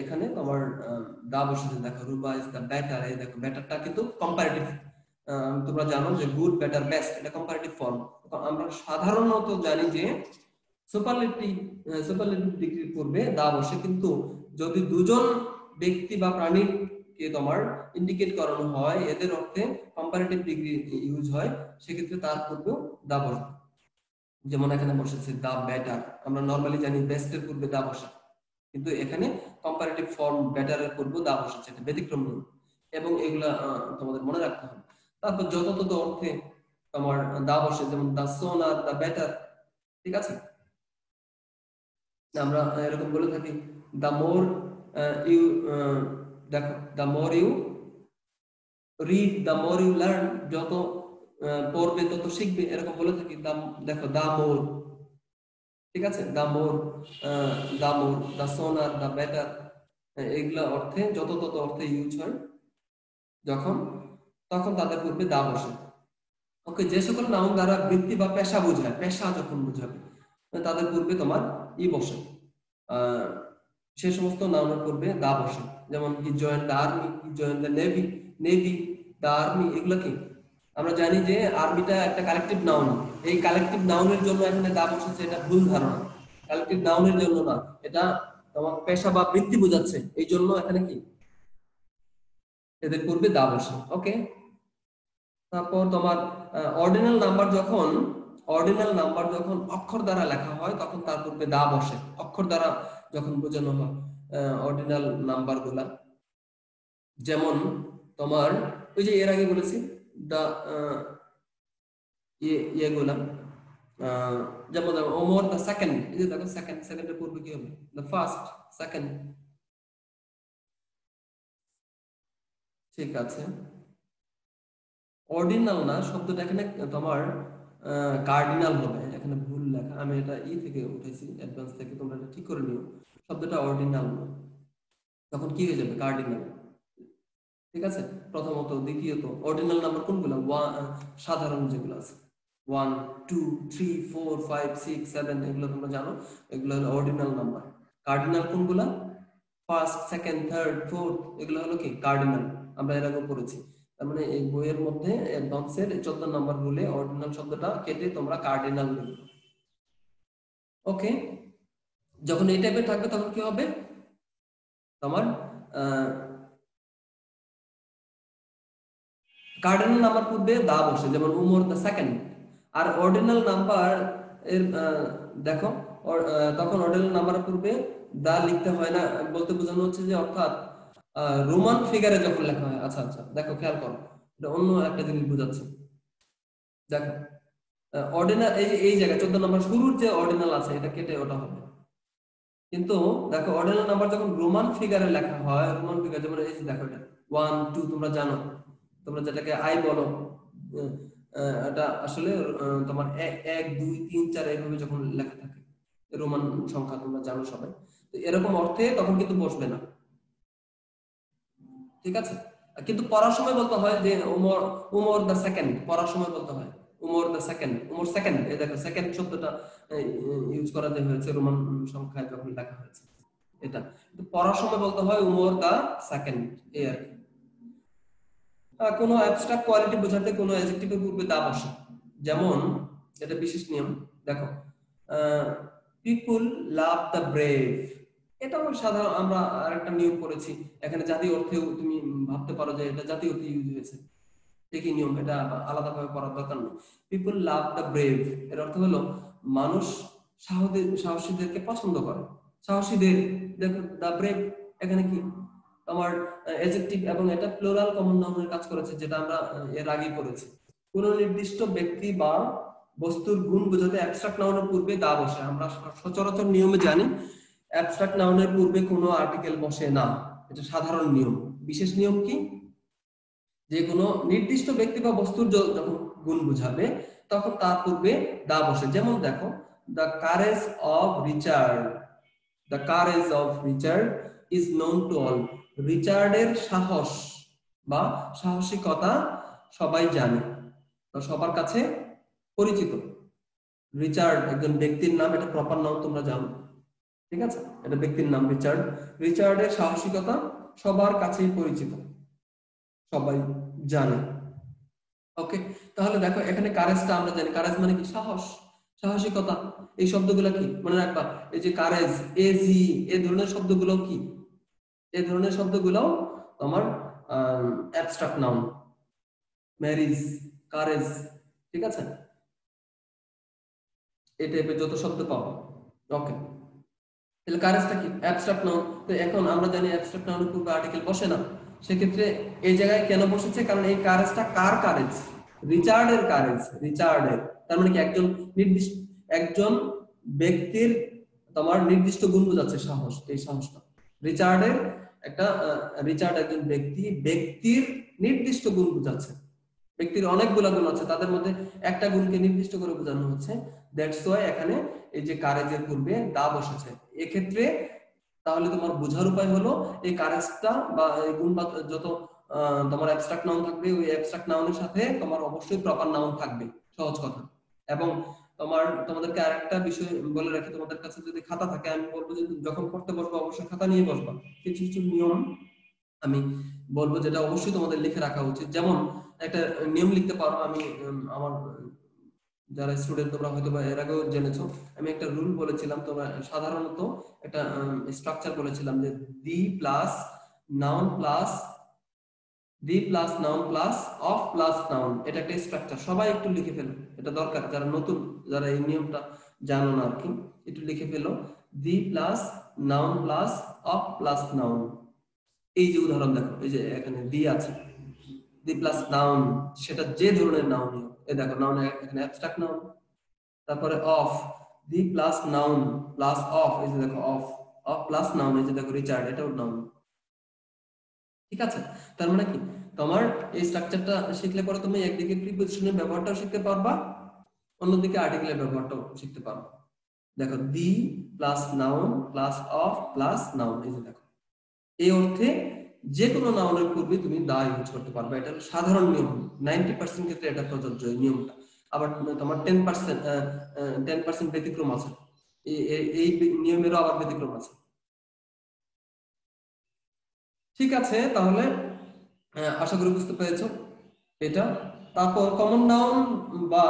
এখানে তোমার দা বসেছে। দেখো রূপা ইজ দা বেটার, এই দেখো বেটারটা কিন্তু কম্পারেটিভ, তোমরা জানো যে গুড বেটার বেস্ট এটা কম্পারেটিভ ফর্ম। আমরা সাধারণত জানি যে সুপারলেটিভ ডিগ্রির পূর্বে দা বসে, কিন্তু যদি দুজন ব্যক্তি বা প্রাণীকে তোমার ইন্ডিকেট করানো হয়, এদের অর্থে কম্পারেটিভ ডিগ্রি ইউজ হয়, সেক্ষেত্রে তার পূর্বেও দা বসে। যেমন এখানে বসেছে দা বেটার, আমরা নরমালি জানি বেস্ট এর পূর্বে দা বসে, কিন্তু এখানে কম্পারেটিভ ফর্ম বেটার এর পূর্বে দা বসেছে, এটা ব্যতিক্রম নিয়ম, এবং এগুলা তোমাদের মনে রাখতে হবে। তারপর যথাযথ অর্থে তোমার দা বসে, যেমন দা সোন আর দা বেটার, ঠিক আছে। আমরা এরকম বলে থাকি দা মোর ইউ, দেখো the more you read the more you learn, যত পড়বে তত শিখবে, এরকম বলে থাকি। দেখো দা মোর, ঠিক আছে, দা মোর, দা সোনার, দা বেটার, এগুলা অর্থে যত অর্থে ইউজ হয় যখন, তখন তাদের পূর্বে দা বসে। ওকে, যে সকল নাউন দ্বারা বৃত্তি বা পেশা বোঝায়, পেশা যখন বোঝাবে তাদের পূর্বে তোমার ই বসে, সে সমস্ত নাউনের পূর্বে দা বসে। যেমন হি join the army, he join the navy, navy the army, এগুলো কি আমরা জানি যে আর্মিটা একটা কালেকটিভ নাউন, এই কালেকটিভ নাউনের জন্য এখানে দা বসেছে, এটা ভুল ধারণা। কালেকটিভ নাউনের জন্য না, এটা তোমার পেশা বা বৃত্তি বোঝাচ্ছে, এই জন্য এখানে কি এদের পূর্বে দা বসে। ওকে, তারপর তোমার অর্ডিনাল নাম্বার যখন অক্ষর দ্বারা লেখা হয় তখন তার পূর্বে দা বসে, অক্ষর দ্বারা যখন বোঝানো হয় অর্ডিনাল নাম্বার গুলা। যেমন তোমার ওই যে এর আগে বলেছি দা ইয়েগুলা, যেমন ওমর দ্য সেকেন্ড, এই যে দেখো সেকেন্ডের পূর্বে কি হবে? The first, second. ঠিক আছে, অর্ডিনাল না শব্দটা এখানে তোমার কার্ডিনাল হবে, এখানে ভুল লেখা, আমি এটা থেকে উঠেছি অ্যাডভান্স থেকে, তোমরা এটা ঠিক করে নিও। শব্দটা অর্ডিনাল না, তখন কি হয়ে যাবে? কার্ডিনাল। ঠিক আছে, প্রথমত। দ্বিতীয়ত অর্ডিনাল নাম্বার কোনগুলো? সাধারণ যেগুলো আছে 1 2 3 4 5 6 7, এগুলো তোমরা জানো, এগুলো হলো অর্ডিনাল নাম্বার। কার্ডিনাল কোনগুলো? ফার্স্ট, সেকেন্ড, থার্ড, ফোর্থ, এগুলো হলো কি কার্ডিনাল, আমরা এর আগে পড়েছি। তার মানে এই বইয়ের মধ্যে অ্যাডভান্সের 14 নাম্বার রুলে অর্ডিনাল শব্দটা কেটে তোমরা কার্ডিনাল লিখবে। ওকে, যখন এই টাইপের থাকবে তখন কি হবে? তোমার কার্ডিনাল নাম্বার পূর্বে দা বসে, যেমন উমর দ্য সেকেন্ড। আর অর্ডিনাল নাম্বার এর দেখো তখন অর্ডিনাল নাম্বারের পূর্বে দা লিখতে হয় না, বলতে বোঝানো হচ্ছে যে অর্থাৎ রোমান ফিগারে যখন লেখা হয়। আচ্ছা আচ্ছা, দেখো খেয়াল করো, এটা অন্য একটা জিনিস বোঝাচ্ছে। দেখো অর্ডিনাল, এই জায়গায় 14 নম্বর শুরুর যে অর্ডিনাল আছে এটা কেটে ওটা হবে। কিন্তু দেখো অর্ডিনাল নাম্বার যখন রোমান ফিগারে লেখা হয়, রোমান ফিগার যেমন এই যে দেখো এটা 1 2, তোমরা জানো, তোমরা যেটাকে আই বলো, এটা আসলে তোমার 1 2 3 4 এইভাবে যখন লেখা থাকে রোমান সংখ্যা, তোমরা জানো সবাই। তো এরকম অর্থে তখন কিন্তু বসবে না। ঠিক আছে, কিন্তু পড়ার সময় বলতে হয় যে উমর দ্য সেকেন্ড, পড়ার সময় বলতে হয় Umar the second, Umar second. এই দেখো সেকেন্ড শব্দটা ইউজ করা হয়েছে রোমান সংখ্যায় যখন লেখা হয়েছে এটা, কিন্তু পড়ার সময় বলতে হয় উমর দ্য সেকেন্ড। এই আর কি। কোনো অ্যাবস্ট্রাক্ট কোয়ালিটি বোঝাতে কোনো অ্যাডজেক্টিভের পূর্বে দা বসে, যেমন এটা বিশেষ নিয়ম। দেখো পিপল লাভ দ্য ব্রেভ, এটাও সাধারণ, আমরা আরেকটা নিয়ম পড়েছি এখানে, জাতীয় অর্থেও তুমি ভাবতে পারো যে এটা জাতীয় অর্থে ইউজ হয়েছে, একই নিয়ম, এটা আলাদাভাবে পড়ার দরকার নেই। পিপল লাভ দ্য ব্রেভ এর অর্থ হলো মানুষ সাহসীদেরকে পছন্দ করে, সাহসীদের। দেখো দ্য ব্রেভ এখানে কি তোমার অ্যাডজেক্টিভ, এবং এটা প্লুরাল কমন নাউনের কাজ করেছে, যেটা আমরা এর আগে পড়েছি। কোন নির্দিষ্ট ব্যক্তি বা বস্তুর গুণ বোঝাতে অ্যাবস্ট্রাক্ট নাউনের পূর্বে দা বসে। আমরা সচরাচর নিয়মে জানি অ্যাবস্ট্রাক্ট নাউনের পূর্বে কোনো আর্টিকেল বসে না, এটা সাধারণ নিয়ম। বিশেষ নিয়ম কি? যে কোনো নির্দিষ্ট ব্যক্তি বা বস্তুর যখন গুণ বোঝাবে তখন তার পূর্বে দা বসে। যেমন দেখো the courage of Richard, the courage of Richard is known to all, রিচার্ডের সাহস বা সাহসিকতা সবাই জানে, সবার কাছে পরিচিত। রিচার্ড একজন ব্যক্তির নাম, এটা প্রপার নাম, তোমরা জানো। ঠিক আছে, এটা ব্যক্তির নাম রিচার্ড। রিচার্ডের সাহসিকতা সবার কাছেই পরিচিত, সবাই জানে। ওকে, তাহলে দেখো এখানে কারেজটা আমরা জানি, কারেজ মানে কি? সাহস, সাহসিকতা। এই শব্দগুলো কি মনে রাখবা? এই যে কারেজ, এজি, এই ধরনের শব্দগুলো কি? এই ধরনের শব্দগুলো তোমার অ্যাবস্ট্রাক্ট নাউন। ম্যারিজ, কারেজ, ঠিক আছে, এই টাইপের যত শব্দ পাবো। ওকে, তাহলে কারেজটা কি? Abstract noun. তো এখন আমরা জানি অ্যাবস্ট্রাক্ট নাউনের পূর্বে আর্টিকেল বসে না, সেক্ষেত্রে এই জায়গায় কেন বসেছে? কারণ এই কারেজটা কার কারেজ? রিচার্ডের কারেজ, রিচার্ডের। তার মানে কি একজন ব্যক্তির তোমার নির্দিষ্ট গুণ বোঝাচ্ছে, সাহস, এই সাহসটা রিচার্ডের একটা রিচার্ড একজন ব্যক্তির নির্দিষ্ট গুণ বোঝাচ্ছে। ব্যক্তির অনেকগুলো গুণ আছে, তাদের মধ্যে একটা গুণকে নির্দিষ্ট করে বোঝানো হচ্ছে। দ্যাটস ওয়াই এখানে এই যে কারেজের পূর্বে দা বসেছে। এক্ষেত্রে তাহলে তোমার বোঝার উপায় হলো এই কারেজটা বা এই গুণ যত তোমার অ্যাবস্ট্রাক্ট নাউন থাকবে, ওই অ্যাবস্ট্রাক্ট নাউনের সাথে তোমার অবশ্যই প্রপার নাউন থাকবে, সহজ কথা। এবং তোমাদেরকে আরেকটা বিষয় বলে রাখি, তোমাদের কাছে যদি খাতা থাকে, আমি বলবো যে যখন পড়তে বসবো অবশ্যই খাতা নিয়ে বসবা। কিছু কিছু নিয়ম আমি বলবো যেটা অবশ্যই তোমাদের লিখে রাখা উচিত। যেমন একটা নিয়ম লিখতে পারো, আমি আমার যারা স্টুডেন্ট তোমরা হয়তো বা এর আগেও জেনেছো, আমি একটা রুল বলেছিলাম, তোমরা সাধারণত একটা স্ট্রাকচার বলেছিলাম যে দি plus noun plus the plus noun plus of plus noun, এটা একটা স্ট্রাকচার, সবাই একটু লিখে ফেলো, এটা দরকার যারা নতুন, যারা এই নিয়মটা জানো না আর কি, একটু লিখে ফেলো। The plus noun plus of plus noun. এই যে উদাহরণ দেখো, এই যে এখানে দি আছে, দি প্লাস নাউন, সেটা যে ধরনের নাউন, এই দেখো নাউন এখানে অ্যাবস্ট্রাক্ট নাউন। তারপরে of, the plus noun plus of, এই যে দেখো অফ, অফ প্লাস নাউন, এই যে দেখো রিচার্ড, এটাও নাউন। ঠিক আছে, তার মানে কি তোমার এই স্ট্রাকচারটা শিখলে পরে তুমি একদিকে প্রিপোজিশনের ব্যবহারটাও শিখতে পারবা, অন্যদিকে আর্টিকেলের ব্যবহারটাও শিখতে পারবা। দেখো the plus noun plus of plus noun, এই যে দেখো এই অর্থে যে কোনো নাউনের পূর্বে তুমি দা ইউজ করতে পারবে, এটা সাধারণ নিয়ম, 90% ক্ষেত্রে এটা প্রযোজ্য এই নিয়মটা। আবার তোমার 10% ব্যতিক্রম আছে, এই নিয়মেরও আবার ব্যতিক্রম আছে। ঠিক আছে, তাহলে আশা করি বুঝতে পেরেছো এটা। তারপর কমন নাউন বা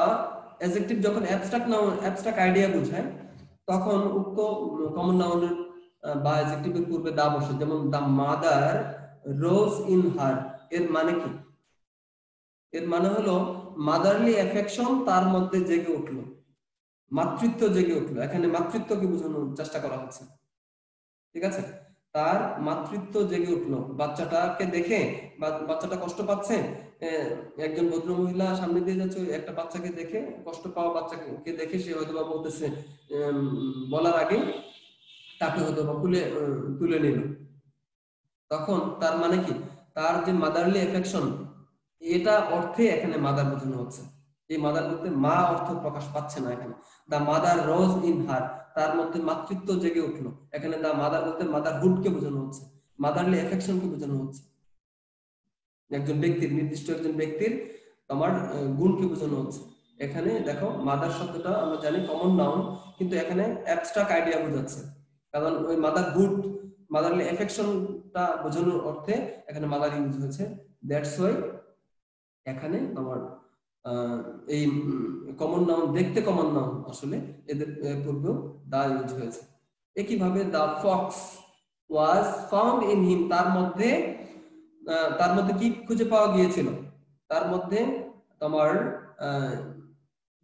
অ্যাডজেক্টিভ যখন অ্যাবস্ট্রাক্ট নাউন, অ্যাবস্ট্রাক্ট আইডিয়া বোঝায়, তখন উক্ত কমন নাউনের বা অ্যাডজেক্টিভের পূর্বে দা বসে। যেমন দা মাদার রোজ ইন হার, এর মানে কি? এর মানে হলো মাদারলি অ্যাফেকশন তার মধ্যে জেগে উঠলো, মাতৃত্ব জেগে উঠলো। এখানে মাতৃত্বকে বোঝানোর চেষ্টা করা হচ্ছে। ঠিক আছে, তার মাতৃত্ব জেগে উঠলো বাচ্চাটাকে দেখে, বাচ্চাটা কষ্ট পাচ্ছে, একজন ভদ্র মহিলা সামনে দিয়ে যাচ্ছে, একটা বাচ্চাকে দেখে, কষ্ট পাওয়া বাচ্চাকে দেখে সে হয়তোবা বলতেছে, বলার আগে তাকে হয়তোবা তুলে নিল। তখন তার মানে কি, তার যে মাদারলি এফেকশন, এটা অর্থে এখানে মাদার বোঝানো হচ্ছে। এই মাদার বলতে মা অর্থ প্রকাশ পাচ্ছে না এখানে। দা মাদার রোজ ইন হার, তার মধ্যে মাতৃত্ব জেগে উঠলো। এখানে দা মাদার বলতে মাদারহুড কে বোঝানো হচ্ছে, মাদারলি এফেকশন কে বোঝানো হচ্ছে। একজন ব্যক্তির, নির্দিষ্ট একজন ব্যক্তির তোমার গুণকে বোঝানো হচ্ছে। এখানে দেখো মাদার শব্দটা আমরা জানি কমন নাউন, কিন্তু এখানে অ্যাবস্ট্রাক্ট আইডিয়া বোঝাচ্ছে, কারণ ওই মাদারহুড, মাদারলি এফেকশনটা বোঝানোর অর্থে এখানে মাদার ইউজ হয়েছে। দ্যাটস ওয়াই এখানে তোমার এই কমন নাউন, দেখতে কমন নাউন, আসলে এদের পূর্বেও দা ইউজ হয়েছে। একইভাবে the fox was found in him, তার মধ্যে কি খুঁজে পাওয়া গিয়েছিল? তার মধ্যে তোমার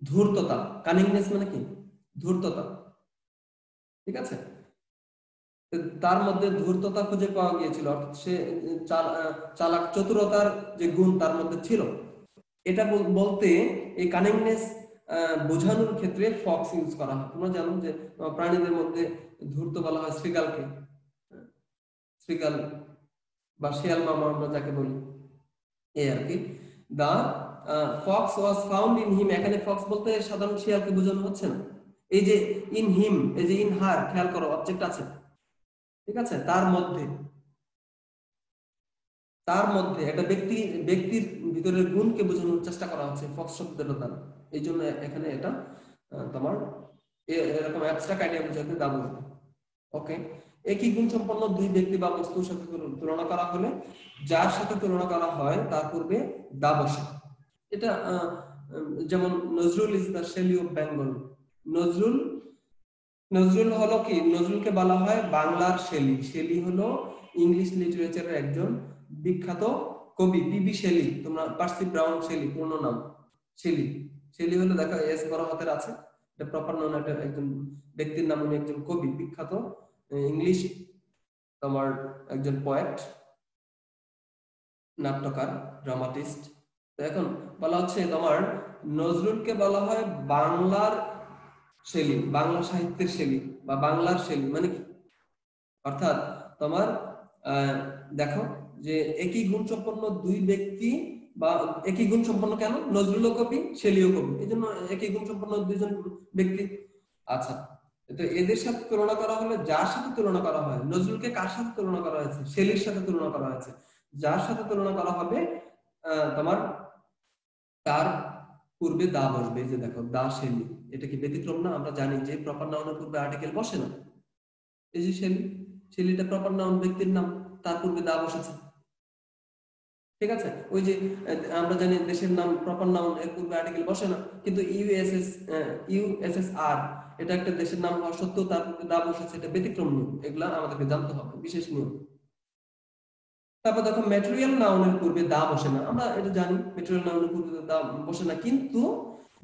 ধূর্ততা, কানিংনেস মানে কি? ধূর্ততা। ঠিক আছে, তার মধ্যে ধূর্ততা খুঁজে পাওয়া গিয়েছিল, অর্থাৎ সে চালাক, চতুরতার যে গুণ তার মধ্যে ছিল। এটা বলতে এই কানিংনেস বোঝানোর ক্ষেত্রে ফক্স ইউজ করা হয়। তোমরা জানো যে প্রাণীদের মধ্যে ধূর্ত বলা হয় শ্রীগালকে, শ্রীগাল বা শিয়াল মামা আমরা যাকে বলি, এই আর কি। The fox was found in him, এখানে ফক্স বলতে সাধারণ শিয়ালকে বোঝানো হচ্ছে না। এই যে ইন হিম, এই যে ইন হার, খেয়াল করো অবজেক্ট আছে, ঠিক আছে, তার মধ্যে একটা ব্যক্তির ভিতরের গুণকে বোঝানোর চেষ্টা করা হচ্ছে ফক্স শব্দের দ্বারা। এই জন্য এখানে এটা তোমার এরকম অ্যাবস্ট্রাক্ট আইডিয়া বোঝাতে দা বলবে। ওকে, একই গুণ সম্পন্ন দুই ব্যক্তি বা বস্তুর সাথে তুলনা করা হলে যার সাথে তুলনা করা হয় তার পূর্বে দা বসে। এটা যেমন Nazrul is the Shelley of Bengal. Nazrul হলো কি? নজরুলকে বলা হয় বাংলার শেলি। শেলি হলো ইংলিশ লিটারেচারের একজন বিখ্যাত কবি, পিবি শেলি। তোমরা পার্সি ব্রাউন শেলি পূর্ণ নাম শেলি। শেলি হলো, দেখো এস বড় হাতের আছে, এটা প্রপার নাম, এটা একজন ব্যক্তির নাম, উনি একজন কবি, বিখ্যাত ইংলিশ তোমার একজন পোয়েট, নাট্যকার, ড্রামাটিস্ট। তো এখন বলা হচ্ছে তোমার নজরুলকে বলা হয় বাংলার শেলি, বাংলা সাহিত্যের শেলি বা বাংলার শেলি। মানে কি? অর্থাৎ তোমার দেখো যে একই গুণ সম্পন্ন দুই ব্যক্তি, বা একই গুণ সম্পন্ন কেন? নজরুলও কবি, শেলিও কবি, এই জন্য একই গুণ সম্পন্ন দুইজন ব্যক্তি। আচ্ছা, তো এদের সাথে তুলনা করা হলে যার সাথে তুলনা করা হয়, নজরুলকে কার সাথে তুলনা করা হয়েছে? শেলির সাথে তুলনা করা হয়েছে। যার সাথে তুলনা করা হবে তোমার তার পূর্বে দা বসবে। এই যে দেখো দা শেলি, এটা কি ব্যতিক্রম না? আমরা জানি যে প্রপার নাউনের পূর্বে আর্টিকেল বসে না। এই যে শেলি, শেলিটা প্রপার নাউন, ব্যক্তির নাম, তার পূর্বে দা বসেছে। ঠিক আছে, ওই যে আমরা জানি দেশের নাম প্রপার নাউন, এর পূর্বে আর্টিকেল বসে না, কিন্তু ইউএসএসআর এটা একটা দেশের নাম হওয়া সত্ত্বেও তার পূর্বে দা বসেছে, এটা ব্যতিক্রম নিয়ম। এগুলা আমাদেরকে জানতে হবে, বিশেষ নিয়ম। তারপর দেখো ম্যাটেরিয়াল নাউনের পূর্বে দা বসে না, আমরা এটা জানি ম্যাটেরিয়াল নাউনের পূর্বে দা বসে না, কিন্তু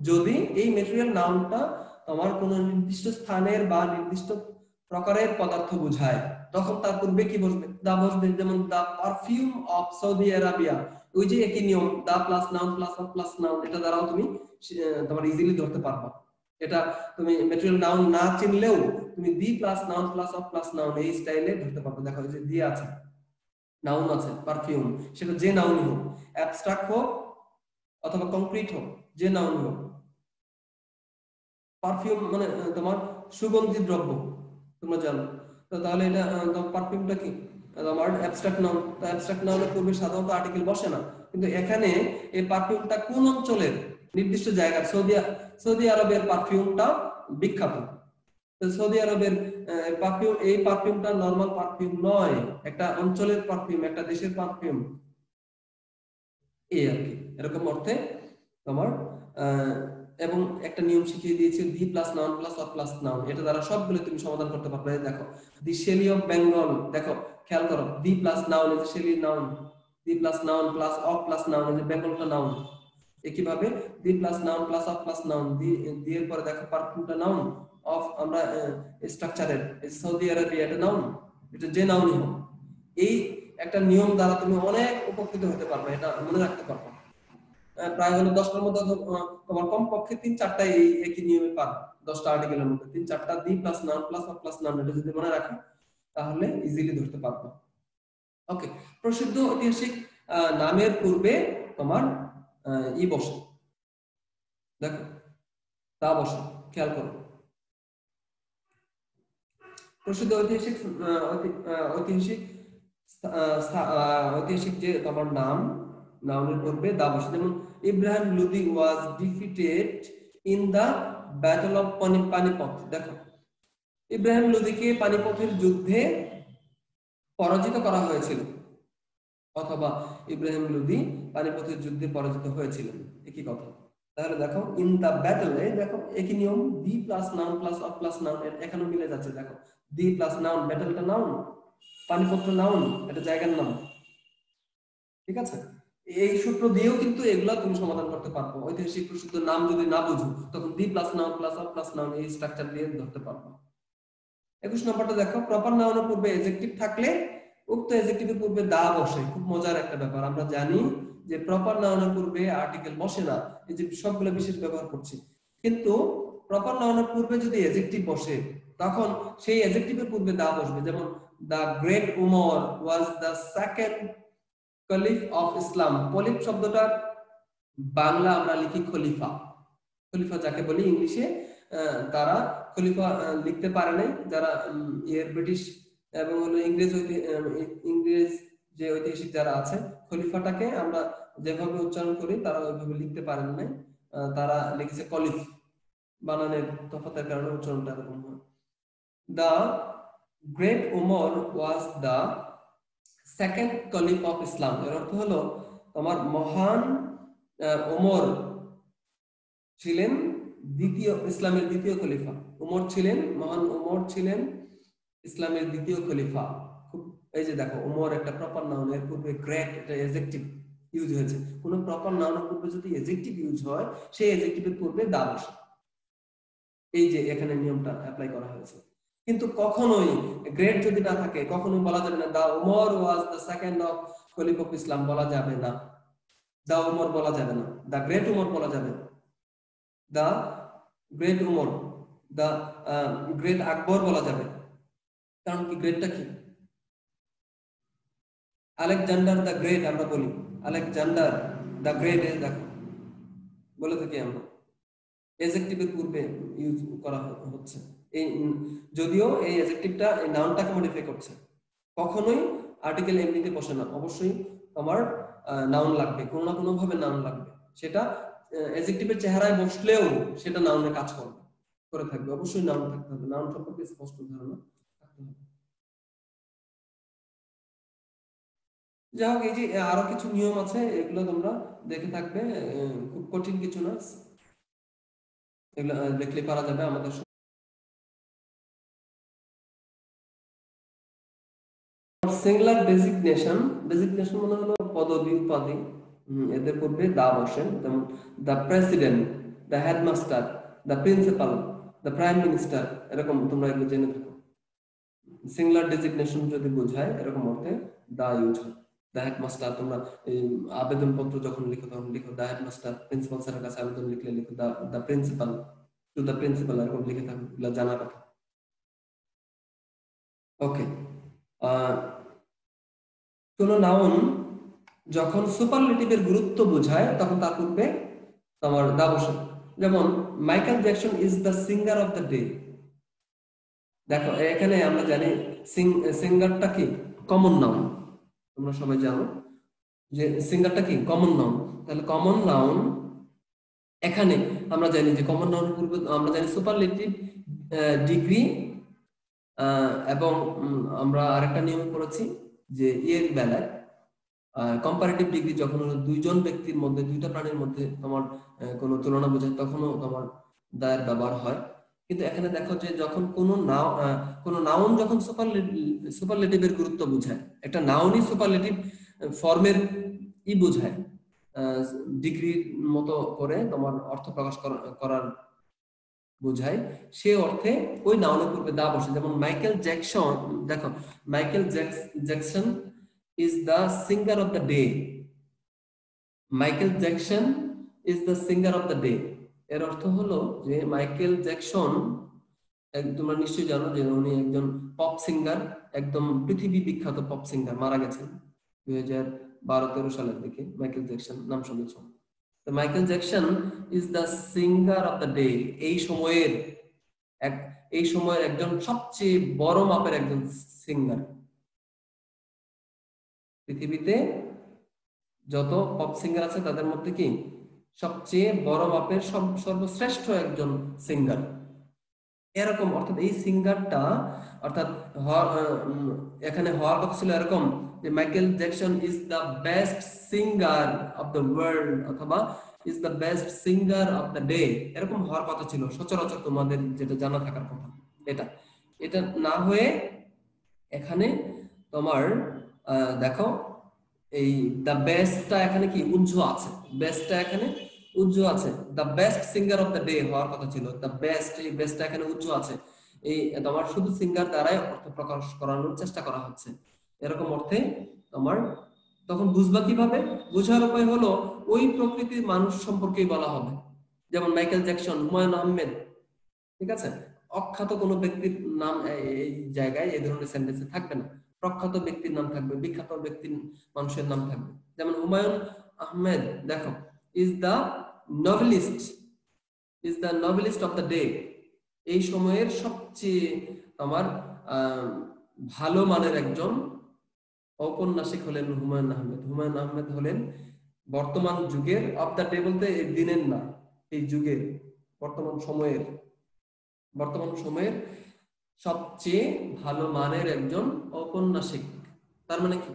যদি এই ম্যাটেরিয়াল নাউনটা তোমার কোনো নির্দিষ্ট স্থানের বা নির্দিষ্ট প্রকারের পদার্থ বোঝায় তখন তার পূর্বে কি বসবে? দা বসবে। যেমন the perfume of Saudi Arabia, ওই যে একই নিয়ম, the plus noun plus of plus noun, এটা দ্বারাও তুমি তোমার ইজিলি ধরতে পারবা। এটা তুমি ম্যাটেরিয়াল নাউন না চিনলেও তুমি দি plus noun plus of plus noun এই স্টাইলে ধরতে পারবে। দেখো এই যে দি আছে, নাউন আছে পারফিউম, সেটা যে নাউনই হোক, অ্যাবস্ট্রাক্ট হোক অথবা কংক্রিট হোক, যে নাউন হোক। পারফিউম মানে তোমার সুগন্ধি দ্রব্য, তোমরা জানো তো। তাহলে এটা পারফিউমটা কি তোমার অ্যাবস্ট্রাক্ট নাউন। তো অ্যাবস্ট্রাক্ট নাউনের পূর্বে সাধারণত আর্টিকেল বসে না, কিন্তু এখানে এই পারফিউমটা কোন অঞ্চলের নির্দিষ্ট জায়গার, সৌদি আরবের পারফিউমটা বিখ্যাত। তো সৌদি আরবের পারফিউম, এই পারফিউমটা নরমাল পারফিউম নয়, একটা অঞ্চলের পারফিউম, একটা দেশের পারফিউম, এই আর কি, এরকম অর্থে তোমার এবং একটা নিয়ম শিখিয়ে দিয়েছে দি plus noun plus of plus noun, এটা দ্বারা সবগুলো তুমি সমাধান করতে পারবে। দেখো দি শেলি অফ বেঙ্গল, দেখো খেয়াল করো, the plus noun is Shelley noun, the plus noun plus of plus noun is বেঙ্গলটা নাউন। একইভাবে the plus noun plus of plus noun, the এর পরে দেখো পারফিউমটা নাউন, অফ আমরা স্ট্রাকচারের সৌদি আরবিয়া এটা নাউন, এটা যে নাউনই হোক। এই একটা নিয়ম দ্বারা তুমি অনেক উপকৃত হতে পারবে, এটা মনে রাখতে পারবে। প্রায় হলো 10টার মধ্যে তোমার কমপক্ষে 3-4টা এই একই নিয়মে পারবে। 10টা আর্টিকেলের মধ্যে 3-4টা the plus noun plus of plus noun, এটা যদি মনে রাখো তাহলে ইজিলি ধরতে পারবে। ওকে, প্রসিদ্ধ ঐতিহাসিক নামের পূর্বে তোমার ই বসে, দেখো তা বসে, খেয়াল করো। প্রসিদ্ধ ঐতিহাসিক ঐতিহাসিক ঐতিহাসিক যে তোমার নাম, নাউনের পূর্বে দা বসে। যেমন Ibrahim Lodi was defeated in the battle of Panipat, দেখো ইব্রাহিম লোদিকে পানিপথের যুদ্ধে পরাজিত করা হয়েছিল, অথবা ইব্রাহিম লোদি পানিপথের যুদ্ধে পরাজিত হয়েছিলেন, একই কথা। তাহলে দেখো ইন দা ব্যাটলে, দেখো একই নিয়ম, the plus noun plus of plus noun, এখানে মিলে যাচ্ছে। দেখো দি প্লাস নাউন, ব্যাটলটা নাউন, পানিপথ নাউন, এটা জায়গার নাম, ঠিক আছে। এই সূত্র দিয়েও কিন্তু এগুলা তুমি সমাধান করতে পারবো। ঐতিহাসিক প্রসিদ্ধ নাম যদি না বুঝো তখন দি plus noun plus of plus noun এই স্ট্রাকচার দিয়ে ধরতে পারবো। 21 নম্বরটা দেখো, প্রপার নাউনের পূর্বে এডজেক্টিভ থাকলে উক্ত এডজেক্টিভের পূর্বে দা বসে। খুব মজার একটা ব্যাপার, আমরা জানি যে প্রপার নাউনের পূর্বে আর্টিকেল বসে না, এই যে সবগুলো বিশেষ ব্যবহার করছি, কিন্তু প্রপার নাউনের পূর্বে যদি এডজেক্টিভ বসে তখন সেই এডজেক্টিভের পূর্বে দা বসবে। যেমন the great Umar was the second caliph of Islam. Caliph শব্দটার বাংলা আমরা লিখি খলিফা, খলিফা যাকে বলি ইংলিশে তারা খলিফা লিখতে পারে নাই, যারা এর ব্রিটিশ এবং হলো ইংরেজ যে ঐতিহাসিক যারা আছে, খলিফাটাকে আমরা যেভাবে উচ্চারণ করি তারা ওইভাবে লিখতে পারেন নাই, তারা লিখেছে খলিফ, বানানের তফাতের কারণে উচ্চারণটা এরকম হয়। The great Umar was the second caliph of Islam, এর অর্থ হলো তোমার মহান ওমর ছিলেন ইসলামের দ্বিতীয় খলিফা। উমর ছিলেন, মহান উমর ছিলেন ইসলামের দ্বিতীয় খলিফা। খুব, এই যে দেখো উমর একটা প্রপার নাউন, এর পূর্বে গ্রেট এটা অ্যাডজেক্টিভ ইউজ হয়েছে। কোন প্রপার নাউনের পূর্বে যদি অ্যাডজেক্টিভ ইউজ হয় সেই অ্যাডজেক্টিভের পূর্বে দা বসে, এই যে এখানে নিয়মটা অ্যাপ্লাই করা হয়েছে। কিন্তু কখনোই গ্রেট যদি না থাকে কখনোই বলা যাবে না the Umar was the second of খলিফা অফ ইসলাম, বলা যাবে না। দা উমর বলা যাবে না, দা গ্রেট উমর বলা যাবে, the great Umar, the great Akbar বলা যাবে। কারণ কি, গ্রেটটা কি? আলেকজান্ডার দ্য গ্রেট আমরা বলি, আলেকজান্ডার দ্য গ্রেট, দেখো বলে থাকি আমরা, এডজেক্টিভের পূর্বে ইউজ করা হচ্ছে। এই যদিও এই এডজেক্টিভটা এই নাউনটাকে মডিফাই করছে, কখনোই আর্টিকেল এমনিতে বসে না, অবশ্যই তোমার নাউন লাগবে, কোনো না কোনো ভাবে নাউন লাগবে। সেটা এডজেক্টিভের চেহারায় বসলেও সেটা নাউনে কাজ করবে, করে থাকবে, অবশ্যই নাউন থাকতে হবে, নাউন সম্পর্কে স্পষ্ট ধারণা থাকতে হবে। যাই হোক, এই যে আরো কিছু নিয়ম আছে, এগুলো তোমরা দেখে থাকবে, খুব কঠিন কিছু না, এগুলো দেখলে পারা যাবে। আমাদের সিঙ্গুলার ডেজিগনেশন, ডেজিগনেশন মানে হলো পদবি উপাধি, এদের পূর্বে দা বসে, যেমন the president, the headmaster, the principal, the prime minister, এরকম তোমরা এগুলো জেনে থাকো। সিঙ্গুলার ডেজিগনেশন যদি বোঝায় এরকম অর্থে দা ইউজ হয়। দ্য হেডমাস্টার, তোমরা এই আবেদনপত্র যখন লিখো তখন লিখো দ্য হেডমাস্টার, প্রিন্সিপাল স্যারের কাছে আবেদন লিখলে লিখো the principal, to the principal, এরকম লিখে থাকো, এগুলো জানার কথা। ওকে, কোন নাউন যখন সুপারলেটিভের গুরুত্ব বোঝায় তখন তার পূর্বে তোমার দা বসে। যেমন Michael Jackson is the singer of the day. দেখো এখানে আমরা জানি সিঙ্গারটা কি কমন নাউন, তোমরা সবাই জানো যে সিঙ্গারটা কি কমন নাউন। তাহলে কমন নাউন এখানে আমরা জানি যে কমন নাউন পূর্বে আমরা জানি সুপারলেটিভ ডিগ্রি, এবং আমরা আরেকটা নিয়ম পড়েছি যে এর বেলায় কম্পারেটিভ ডিগ্রি যখন দুইজন ব্যক্তির মধ্যে, দুইটা প্রাণীর মধ্যে তোমার কোনো তুলনা বোঝায় তখনও তোমার দায়ের ব্যবহার হয়। কিন্তু এখানে দেখো যে যখন কোনো নাউন যখন সুপারলেটিভের গুরুত্ব বোঝায়, একটা নাউনই সুপারলেটিভ ফর্মের বোঝায়, ডিগ্রির মতো করে তোমার অর্থ প্রকাশ করার বোঝায়, সে অর্থে ওই নাউনের পূর্বে দা বসে। যেমন মাইকেল জ্যাকসন, দেখো Michael Jackson is the singer of the day. Michael Jackson is the singer of the day, এর অর্থ হলো যে মাইকেল জ্যাকসন, তোমরা নিশ্চয়ই জানো যে উনি একজন পপ সিঙ্গার, একদম পৃথিবী বিখ্যাত পপ সিঙ্গার, মারা গেছেন 2012-13 সালের দিকে। মাইকেল জ্যাকসন নাম শুনেছ? তো Michael Jackson is the singer of the day, এই সময়ের একজন সবচেয়ে বড় মাপের একজন সিঙ্গার। পৃথিবীতে যত পপ সিঙ্গার আছে তাদের মধ্যে কি সবচেয়ে বড় মাপের সর্বশ্রেষ্ঠ একজন সিঙ্গার, এরকম। অর্থাৎ এই সিঙ্গারটা, অর্থাৎ এখানে হওয়ার কথা ছিল এরকম যে Michael Jackson is the best singer of the world, অথবা is the best singer of the day, এরকম হওয়ার কথা ছিল সচরাচর, তোমাদের যেটা জানা থাকার কথা। এটা না হয়ে এখানে তোমার দেখো এই দ্য বেস্টটা এখানে কি উজ্জ্ব আছে, বেস্টটা এখানে উজ্জ্ব আছে। The best singer of the day হওয়ার কথা ছিল দ্য বেস্ট, এই বেস্টটা এখানে উজ্জ্ব আছে। এই তোমার শুধু সিঙ্গার দ্বারাই অর্থ প্রকাশ করানোর চেষ্টা করা হচ্ছে, এরকম অর্থে তোমার তখন বুঝবা কিভাবে? বোঝার উপায় হলো ওই প্রকৃতির মানুষ সম্পর্কেই বলা হবে। যেমন মাইকেল জ্যাকসন, হুমায়ুন আহমেদ, ঠিক আছে? অখ্যাত কোনো ব্যক্তির নাম এই জায়গায় এই ধরনের সেন্টেন্সে থাকবে না, প্রখ্যাত ব্যক্তির নাম থাকবে, বিখ্যাত ব্যক্তির মানুষের নাম থাকবে। যেমন হুমায়ুন আহমেদ দেখো is the novelist of the day, এই সময়ের সবচেয়ে তোমার ভালো মানের একজন ঔপন্যাসিক হলেন হুমায়ুন আহমেদ। হুমায়ুন আহমেদ হলেন বর্তমান যুগের, অফ দ্য ডে বলতে এই দিনের না, এই যুগের, বর্তমান সময়ের সবচেয়ে ভালো মানের একজন ঔপন্যাসিক। তার মানে কি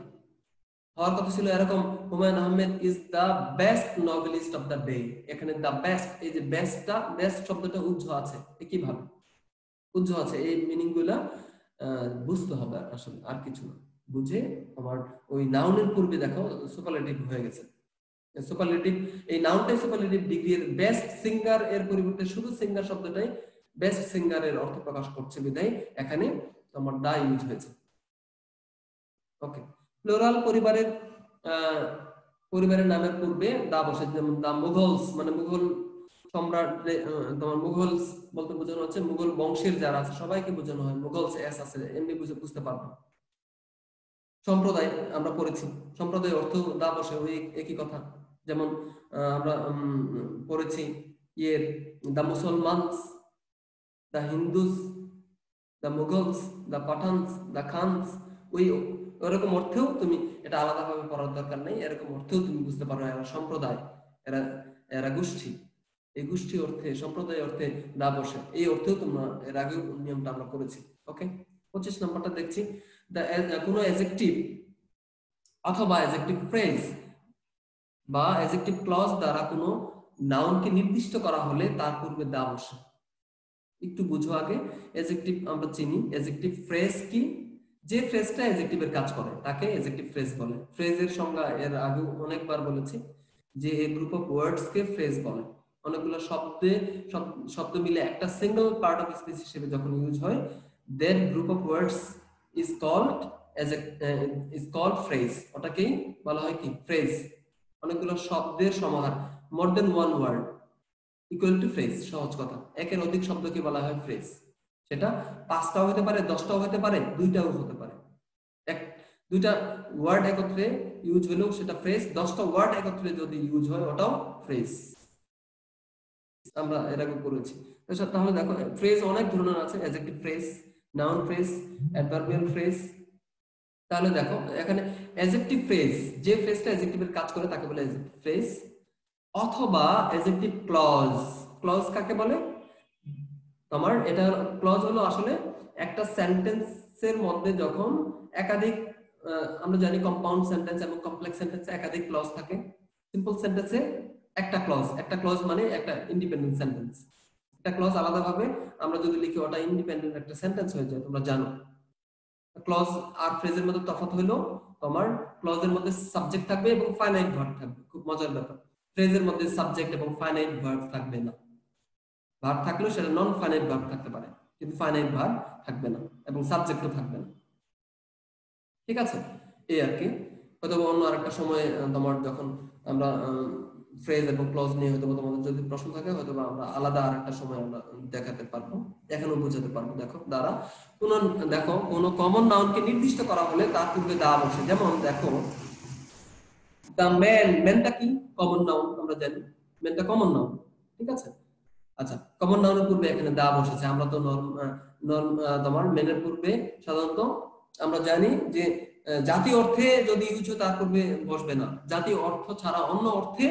হওয়ার কথা ছিল এরকম, Humayun Ahmed is the best novelist of the day. এখানে দ্য বেস্ট, এই যে বেস্ট শব্দটা উজ্জ্ব আছে, কিভাবে উজ্জ্ব আছে, এই মিনিং গুলা বুঝতে হবে আসলে, আর কিছু না। বুঝে আমার ওই নাউনের পূর্বে দেখো সুপারলেটিভ হয়ে গেছে, সুপারলেটিভ, এই নাউনটাই সুপারলেটিভ ডিগ্রির বেস্ট সিঙ্গার এর পরিবর্তে শুধু সিঙ্গার শব্দটাই বেস্ট সিঙ্গারের অর্থ প্রকাশ করছে বিধায় এখানে তোমার দা ইউজ হয়েছে। ওকে, প্লুরাল পরিবারের নামের পূর্বে দা বসে। যেমন দা মুঘলস, মানে মুঘল সম্রাট, তোমার মুঘলস বলতে বোঝানো হচ্ছে মুঘল বংশের যারা আছে সবাইকে বোঝানো হয়, মুঘলস এস আছে, এমনি বুঝতে পারবো। সম্প্রদায় আমরা পড়েছি, সম্প্রদায় অর্থ দা বসে, ওই একই কথা। যেমন আমরা পড়েছি দা মুসলমানস, দা হিন্দুস, দা মুঘলস, দা পাঠানস, দা খানস, ওরকম অর্থেও তুমি এটা আলাদাভাবে পড়ার দরকার নেই, এরকম অর্থেও তুমি বুঝতে পারো এরা সম্প্রদায়, এরা গোষ্ঠী, এই গোষ্ঠী অর্থে, সম্প্রদায় অর্থে দা বসে, এই অর্থেও তোমরা এর আগে নিয়মটা আমরা করেছি। ওকে, 25 নম্বরটা দেখছি, কোনো অ্যাডজেক্টিভ অথবা অ্যাডজেক্টিভ ফ্রেজ বা অ্যাডজেক্টিভ ক্লজ দ্বারা কোনো নাউনকে নির্দিষ্ট করা হলে তার পূর্বে দা বসে। একটু বুঝো আগে, অ্যাডজেক্টিভ আমরা চিনি, অ্যাডজেক্টিভ ফ্রেজ কি? যে ফ্রেজটা অ্যাডজেক্টিভের কাজ করে তাকে অ্যাডজেক্টিভ ফ্রেজ বলে। ফ্রেজের সংজ্ঞা এর আগে অনেকবার বলেছি যে এই group of words K phrase বলে। অনেকগুলো শব্দ মিলে একটা সিঙ্গেল পার্ট অফ স্পিচ হিসেবে যখন ইউজ হয়, that group of words is called phrase. ওটাকেই বলা হয় কি? ফ্রেজ। অনেকগুলো শব্দের সমাহার, more than one word equal to phrase. সহজ কথা, একের অধিক শব্দকে বলা হয় ফ্রেজ। সেটা 5টাও হতে পারে, 10টাও হতে পারে, 2টাও হতে পারে। দুইটা ওয়ার্ড একত্রে ইউজ হলেও সেটা ফ্রেজ, 10টা ওয়ার্ড একত্রে যদি ইউজ হয় ওটাও ফ্রেজ। আমরা এর আগে পড়েছি। তাহলে দেখো ফ্রেজ অনেক ধরনের আছে, adjective phrase, noun phrase, adverbial phrase. তাহলে দেখো এখানে অ্যাডজেক্টিভ ফ্রেজ, যে ফ্রেজটা অ্যাডজেক্টিভের কাজ করে তাকে বলে অ্যাডজেক্টিভ ফ্রেজ, অথবা অ্যাডজেক্টিভ ক্লজ। ক্লজ কাকে বলে? তোমার এটা ক্লজ হলো আসলে একটা সেন্টেন্সের মধ্যে যখন একাধিক, আমরা জানি কম্পাউন্ড সেন্টেন্স এবং কমপ্লেক্স সেন্টেন্সে একাধিক ক্লজ থাকে। সিম্পল সেন্টেন্সে একটা ক্লজ মানে একটা ইন্ডিপেন্ডেন্ট সেন্টেন্স। একটা ক্লজ আলাদাভাবে আমরা যদি লিখি ওটা ইন্ডিপেন্ডেন্ট একটা সেন্টেন্স হয়ে যায়, তোমরা জানো। ক্লজ আর ফ্রেজের মধ্যে তফাৎ হলো তোমার ক্লজের মধ্যে সাবজেক্ট থাকবে এবং ফাইনাইট ভার্ব থাকবে। খুব মজার ব্যাপার, ফ্রেজের মধ্যে সাবজেক্ট এবং ফাইনাইট ভার্ব থাকবে না। ভার্ব থাকলেও সেটা নন ফাইনাইট ভার্ব থাকতে পারে, কিন্তু ফাইনাইট ভার্ব থাকবে না এবং সাবজেক্টও থাকবে না। ঠিক আছে, এই আর কি। হয়তো অন্য আরেকটা সময় তোমার যখন আমরা ফ্রেজ এবং ক্লজ নিয়ে হয়তো তোমাদের যদি প্রশ্ন থাকে হয়তো আমরা আলাদা আরেকটা সময় আমরা দেখাতে পারবো, এখনো বোঝাতে পারবো। দেখো কোনো কমন নাউনকে নির্দিষ্ট করা হলে তার পূর্বে দা বসে। যেমন দেখো দা ম্যান, ম্যানটা কি? কমন নাউন, আমরা জানি ম্যানটা কমন নাউন। ঠিক আছে, আচ্ছা, কমন নাউনের পূর্বে এখানে দা বসেছে। আমরা তো তোমার মেনের পূর্বে সাধারণত আমরা জানি যে জাতীয় অর্থে যদি ইউজ হয় তার পূর্বে বসবে না, জাতীয় অর্থ ছাড়া অন্য অর্থে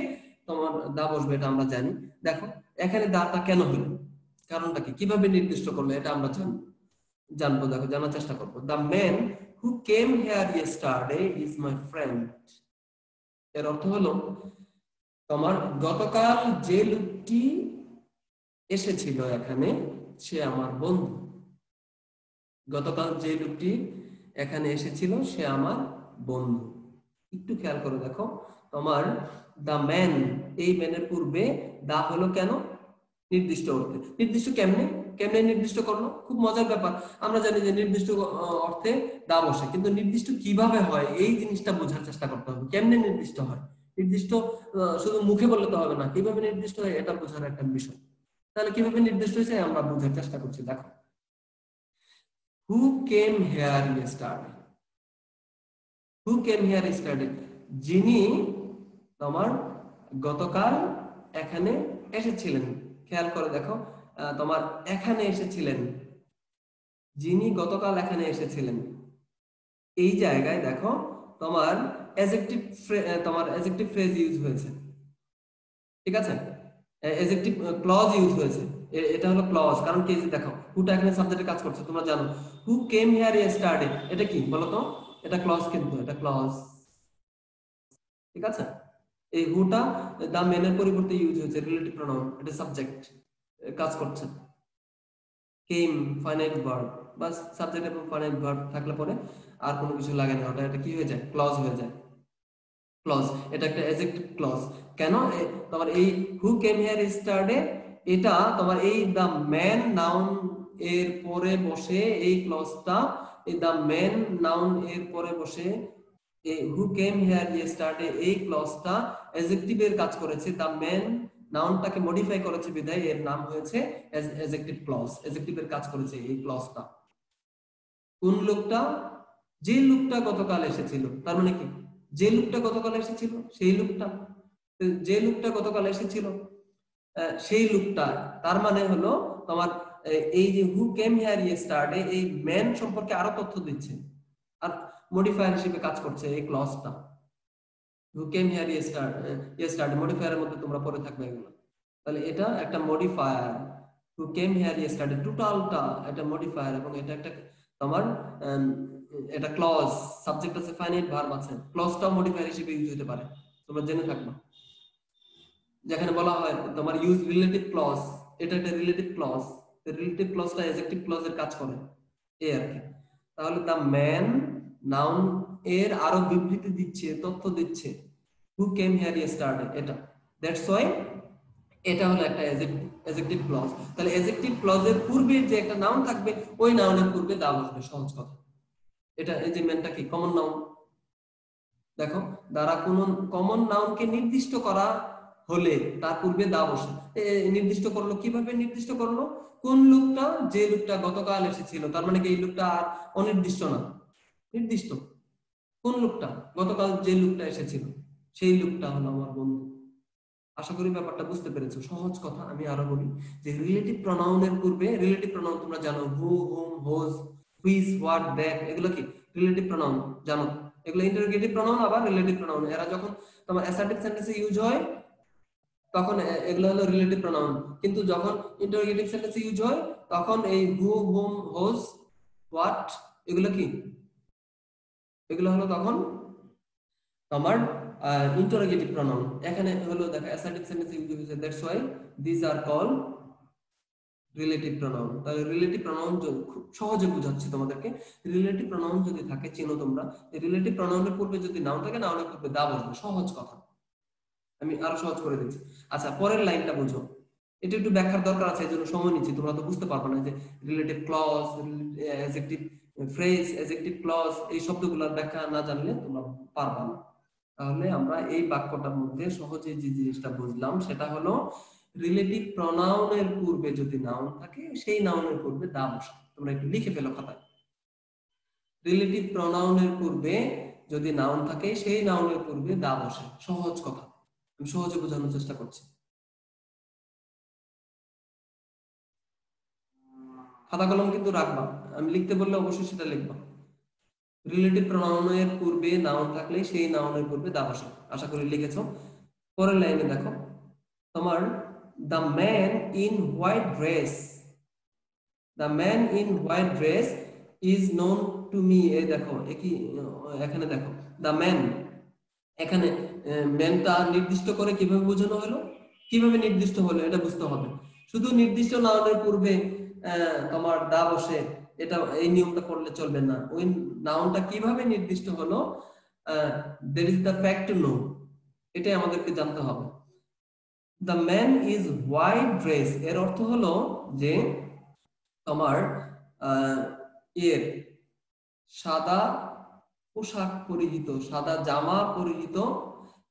তোমার দা বসবে, এটা আমরা জানি। দেখো এখানে দাটা কেন হলো, কারণটা কি, কিভাবে নির্দিষ্ট করলো, এটা আমরা জানবো। দেখো জানার চেষ্টা করবো। The man who came here yesterday is my friend. এর অর্থ হলো তোমার গতকাল যে লোকটি এসেছিল এখানে সে আমার বন্ধু। গতকাল যে লোকটি এখানে এসেছিল সে আমার বন্ধু। একটু খেয়াল করে দেখো, তোমার দা ম্যান, এই ম্যানের পূর্বে দা হলো কেন? নির্দিষ্ট অর্থে। নির্দিষ্ট কেমনে নির্দিষ্ট করলো? খুব মজার ব্যাপার। আমরা জানি যে নির্দিষ্ট অর্থে দা বসে, কিন্তু নির্দিষ্ট কিভাবে হয় এই জিনিসটা বোঝার চেষ্টা করতে হবে। কেমনে নির্দিষ্ট হয়? নির্দিষ্ট শুধু মুখে বললে তো হবে না, কিভাবে নির্দিষ্ট হয় এটা বোঝার একটা বিষয়। তাহলে কিভাবে নির্দিষ্ট হয়েছে আমরা বোঝার চেষ্টা করছি। দেখো, who came here yesterday, who came here yesterday, যিনি তোমার গতকাল এখানে এসেছিলেন। খেয়াল করে দেখো, তোমার এখানে এসেছিলেন, যিনি গতকাল এখানে এসেছিলেন, এই জায়গায় দেখো তোমার অ্যাডজেক্টিভ ফ্রেজ ইউজ হয়েছে। ঠিক আছে, অ্যাডজেক্টিভ ক্লজ ইউজ হয়েছে। এটা হলো ক্লজ, কারণ কি দেখো হুটা এখানে সাবজেক্টের কাজ করছে, তোমরা জানো। হু কেম হিয়ার ইয়েস্টারডে, এটা কি বলো তো? এটা ক্লজ, কিন্তু এটা ক্লজ। ঠিক আছে, এই হুটা দা মেনের পরিবর্তে ইউজ হয়েছে, রিলেটিভ প্রোনাউন, এটা সাবজেক্ট কাজ করছে। কেম ফাইনাইট ভার্ব, বাস সাবজেক্ট এবং ফাইনাইট ভার্ব থাকলে পরে আর কোনো কিছু লাগে না, ওটা এটা কি হয়ে যায়? ক্লজ হয়ে যায়। ক্লজ, এটা একটা অ্যাডজেক্টিভ ক্লজ। কেন? তোমার এই হু কেম হিয়ার ইয়েস্টারডে, এটা তোমার এই দা ম্যান নাউন এর পরে বসে, এই ক্লজটা এই দা ম্যান নাউন এর পরে বসে এই হু কেম হিয়ার ইয়েস্টারডে এই ক্লজটা অ্যাডজেক্টিভের কাজ করেছে। দা ম্যান নাউনটাকে মডিফাই করেছে বিধায় এর নাম হয়েছে অ্যাডজেক্টিভ ক্লজ। অ্যাডজেক্টিভের কাজ করেছে এই ক্লজটা। কোন লোকটা? যে লোকটা গতকাল এসেছিল। তার মানে কি, যে লোকটা গতকাল এসেছিল সেই লোকটা, যে লোকটা গতকাল এসেছিল সেই লোকটা, তার মানে হলো তোমার এই যে হু কেম হিয়ার ইয়েস্টারডে, এই ম্যান সম্পর্কে আরো তথ্য দিচ্ছে আর মডিফায়ার হিসেবে কাজ করছে এই ক্লজটা। হু কেম হিয়ার ইয়েস্টারডে মডিফায়ারের মধ্যে তোমরা পড়ে থাকবে এগুলো। তাহলে এটা একটা modifier, who came here yesterday টোটালটা এটা মডিফায়ার, এবং এটা একটা তোমার এটা ক্লজ, সাবজেক্ট আছে, ফাইনাইট ভার্ব আছে, ক্লজটাও মডিফায়ার হিসেবে ইউজ হতে পারে, তোমরা জেনে থাকবে। যেখানে বলা হয় তোমার ইউজ রিলেটিভ ক্লজ, এটা একটা রিলেটিভ ক্লজ, রিলেটিভ ক্লজটা অ্যাডজেক্টিভ ক্লজের কাজ করে, এই আর কি। তাহলে দ্য ম্যান নাউন এর আরো বিবৃতি দিচ্ছে, তথ্য দিচ্ছে, হু কেম হিয়ার ইয়েস্টারডে, এটা দ্যাটস ওয়াই এটা হলো একটা অ্যাডজেক্টিভ ক্লজ। তাহলে অ্যাডজেক্টিভ ক্লজের পূর্বে যে একটা নাউন থাকবে ওই নাউনের পূর্বে দা বসবে, সহজ কথা। এটা এই যে ম্যানটা কি কমন নাউন, দেখো দ্বারা কোন কমন নাউনকে নির্দিষ্ট করা হলে তার পূর্বে দা বসে। নির্দিষ্ট করলো কিভাবে? নির্দিষ্ট করলো কোন লোকটা, যে লোকটা গতকাল এসেছিল, তার মানে কি এই লোকটা আর অনির্দিষ্ট না, নির্দিষ্ট। কোন লোকটা? গতকাল যে লোকটা এসেছিল সেই লোকটা হলো আমার বন্ধু। আশা করি ব্যাপারটা বুঝতে পেরেছো। সহজ কথা আমি আরো বলি যে রিলেটিভ প্রনাউনের পূর্বে, রিলেটিভ প্রনাউন তোমরা জানো, হু, হুম, হোজ, হুইচ, হোয়াট, দ্যাট, এগুলো কি রিলেটিভ প্রনাউন জানো? এগুলো ইন্টারোগেটিভ প্রনাউন আবার রিলেটিভ প্রনাউন। এরা যখন তোমার অ্যাসার্টিভ সেন্টেন্সে ইউজ হয় তখন এগুলো হলো রিলেটিভ প্রনাউন, কিন্তু যখন ইন্টারোগেটিভ সেন্টেন্সে ইউজ হয় তখন এই হু, হুম, হোজ, হোয়াট, এগুলো কি, এগুলো হলো তখন তোমার ইন্টারোগেটিভ প্রনাউন। এখানে হলো দেখো অ্যাসার্টিভ সেন্টেন্সে ইউজ হয়েছে, that's why this are called relative pronoun. তাহলে রিলেটিভ প্রনাউন খুব সহজে বুঝাচ্ছি তোমাদেরকে। রিলেটিভ প্রনাউন যদি থাকে চিনো তোমরা, রিলেটিভ প্রনাউনের পূর্বে যদি নাউন থাকে নাউনের পূর্বে দা বসবে, সহজ কথা। আমি আরো সহজ করে দিচ্ছি। আচ্ছা পরের লাইনটা বুঝো, এটা একটু ব্যাখ্যার দরকার আছে, এই জন্য সময় নিচ্ছি, তোমরা তো বুঝতে পারবে না যে relative clause, adjective phrase, adjective clause এই শব্দগুলোর ব্যাখ্যা না জানলে তোমরা পারবে না। তাহলে আমরা এই বাক্যটার মধ্যে সহজে যে জিনিসটা বুঝলাম সেটা হলো রিলেটিভ প্রনাউনের পূর্বে যদি নাউন থাকে সেই নাউনের পূর্বে দা বসে। তোমরা একটু লিখে ফেলো খাতায়, রিলেটিভ প্রনাউনের পূর্বে যদি নাউন থাকে সেই নাউনের পূর্বে দা বসে, সহজ কথা। আমি সহজে বোঝানোর চেষ্টা করছি। খাতা কলম কিন্তু রাখবা, আমি লিখতে বললে অবশ্যই সেটা লিখবা। রিলেটিভ প্রনাউনের পূর্বে নাউন থাকলে সেই নাউনের পূর্বে দা বসে। আশা করি লিখেছো। পরের লাইনে দেখো তোমার the man in white dress, the man in white dress is known to me. এই দেখো একই, এখানে দেখো দ্য ম্যান, এখানে ম্যানটা নির্দিষ্ট করে কিভাবে বোঝানো হলো, কিভাবে নির্দিষ্ট হলো এটা বুঝতে হবে। শুধু নির্দিষ্ট নাউনের পূর্বে তোমার দা বসে, এটা এই নিয়মটা করলে চলবে না। ওই নাউনটা কিভাবে নির্দিষ্ট হলো, there is the fact to know, এটাই আমাদেরকে জানতে হবে। The man is white dress এর অর্থ হলো যে তোমার এর সাদা পোশাক পরিহিত, সাদা জামা পরিহিত,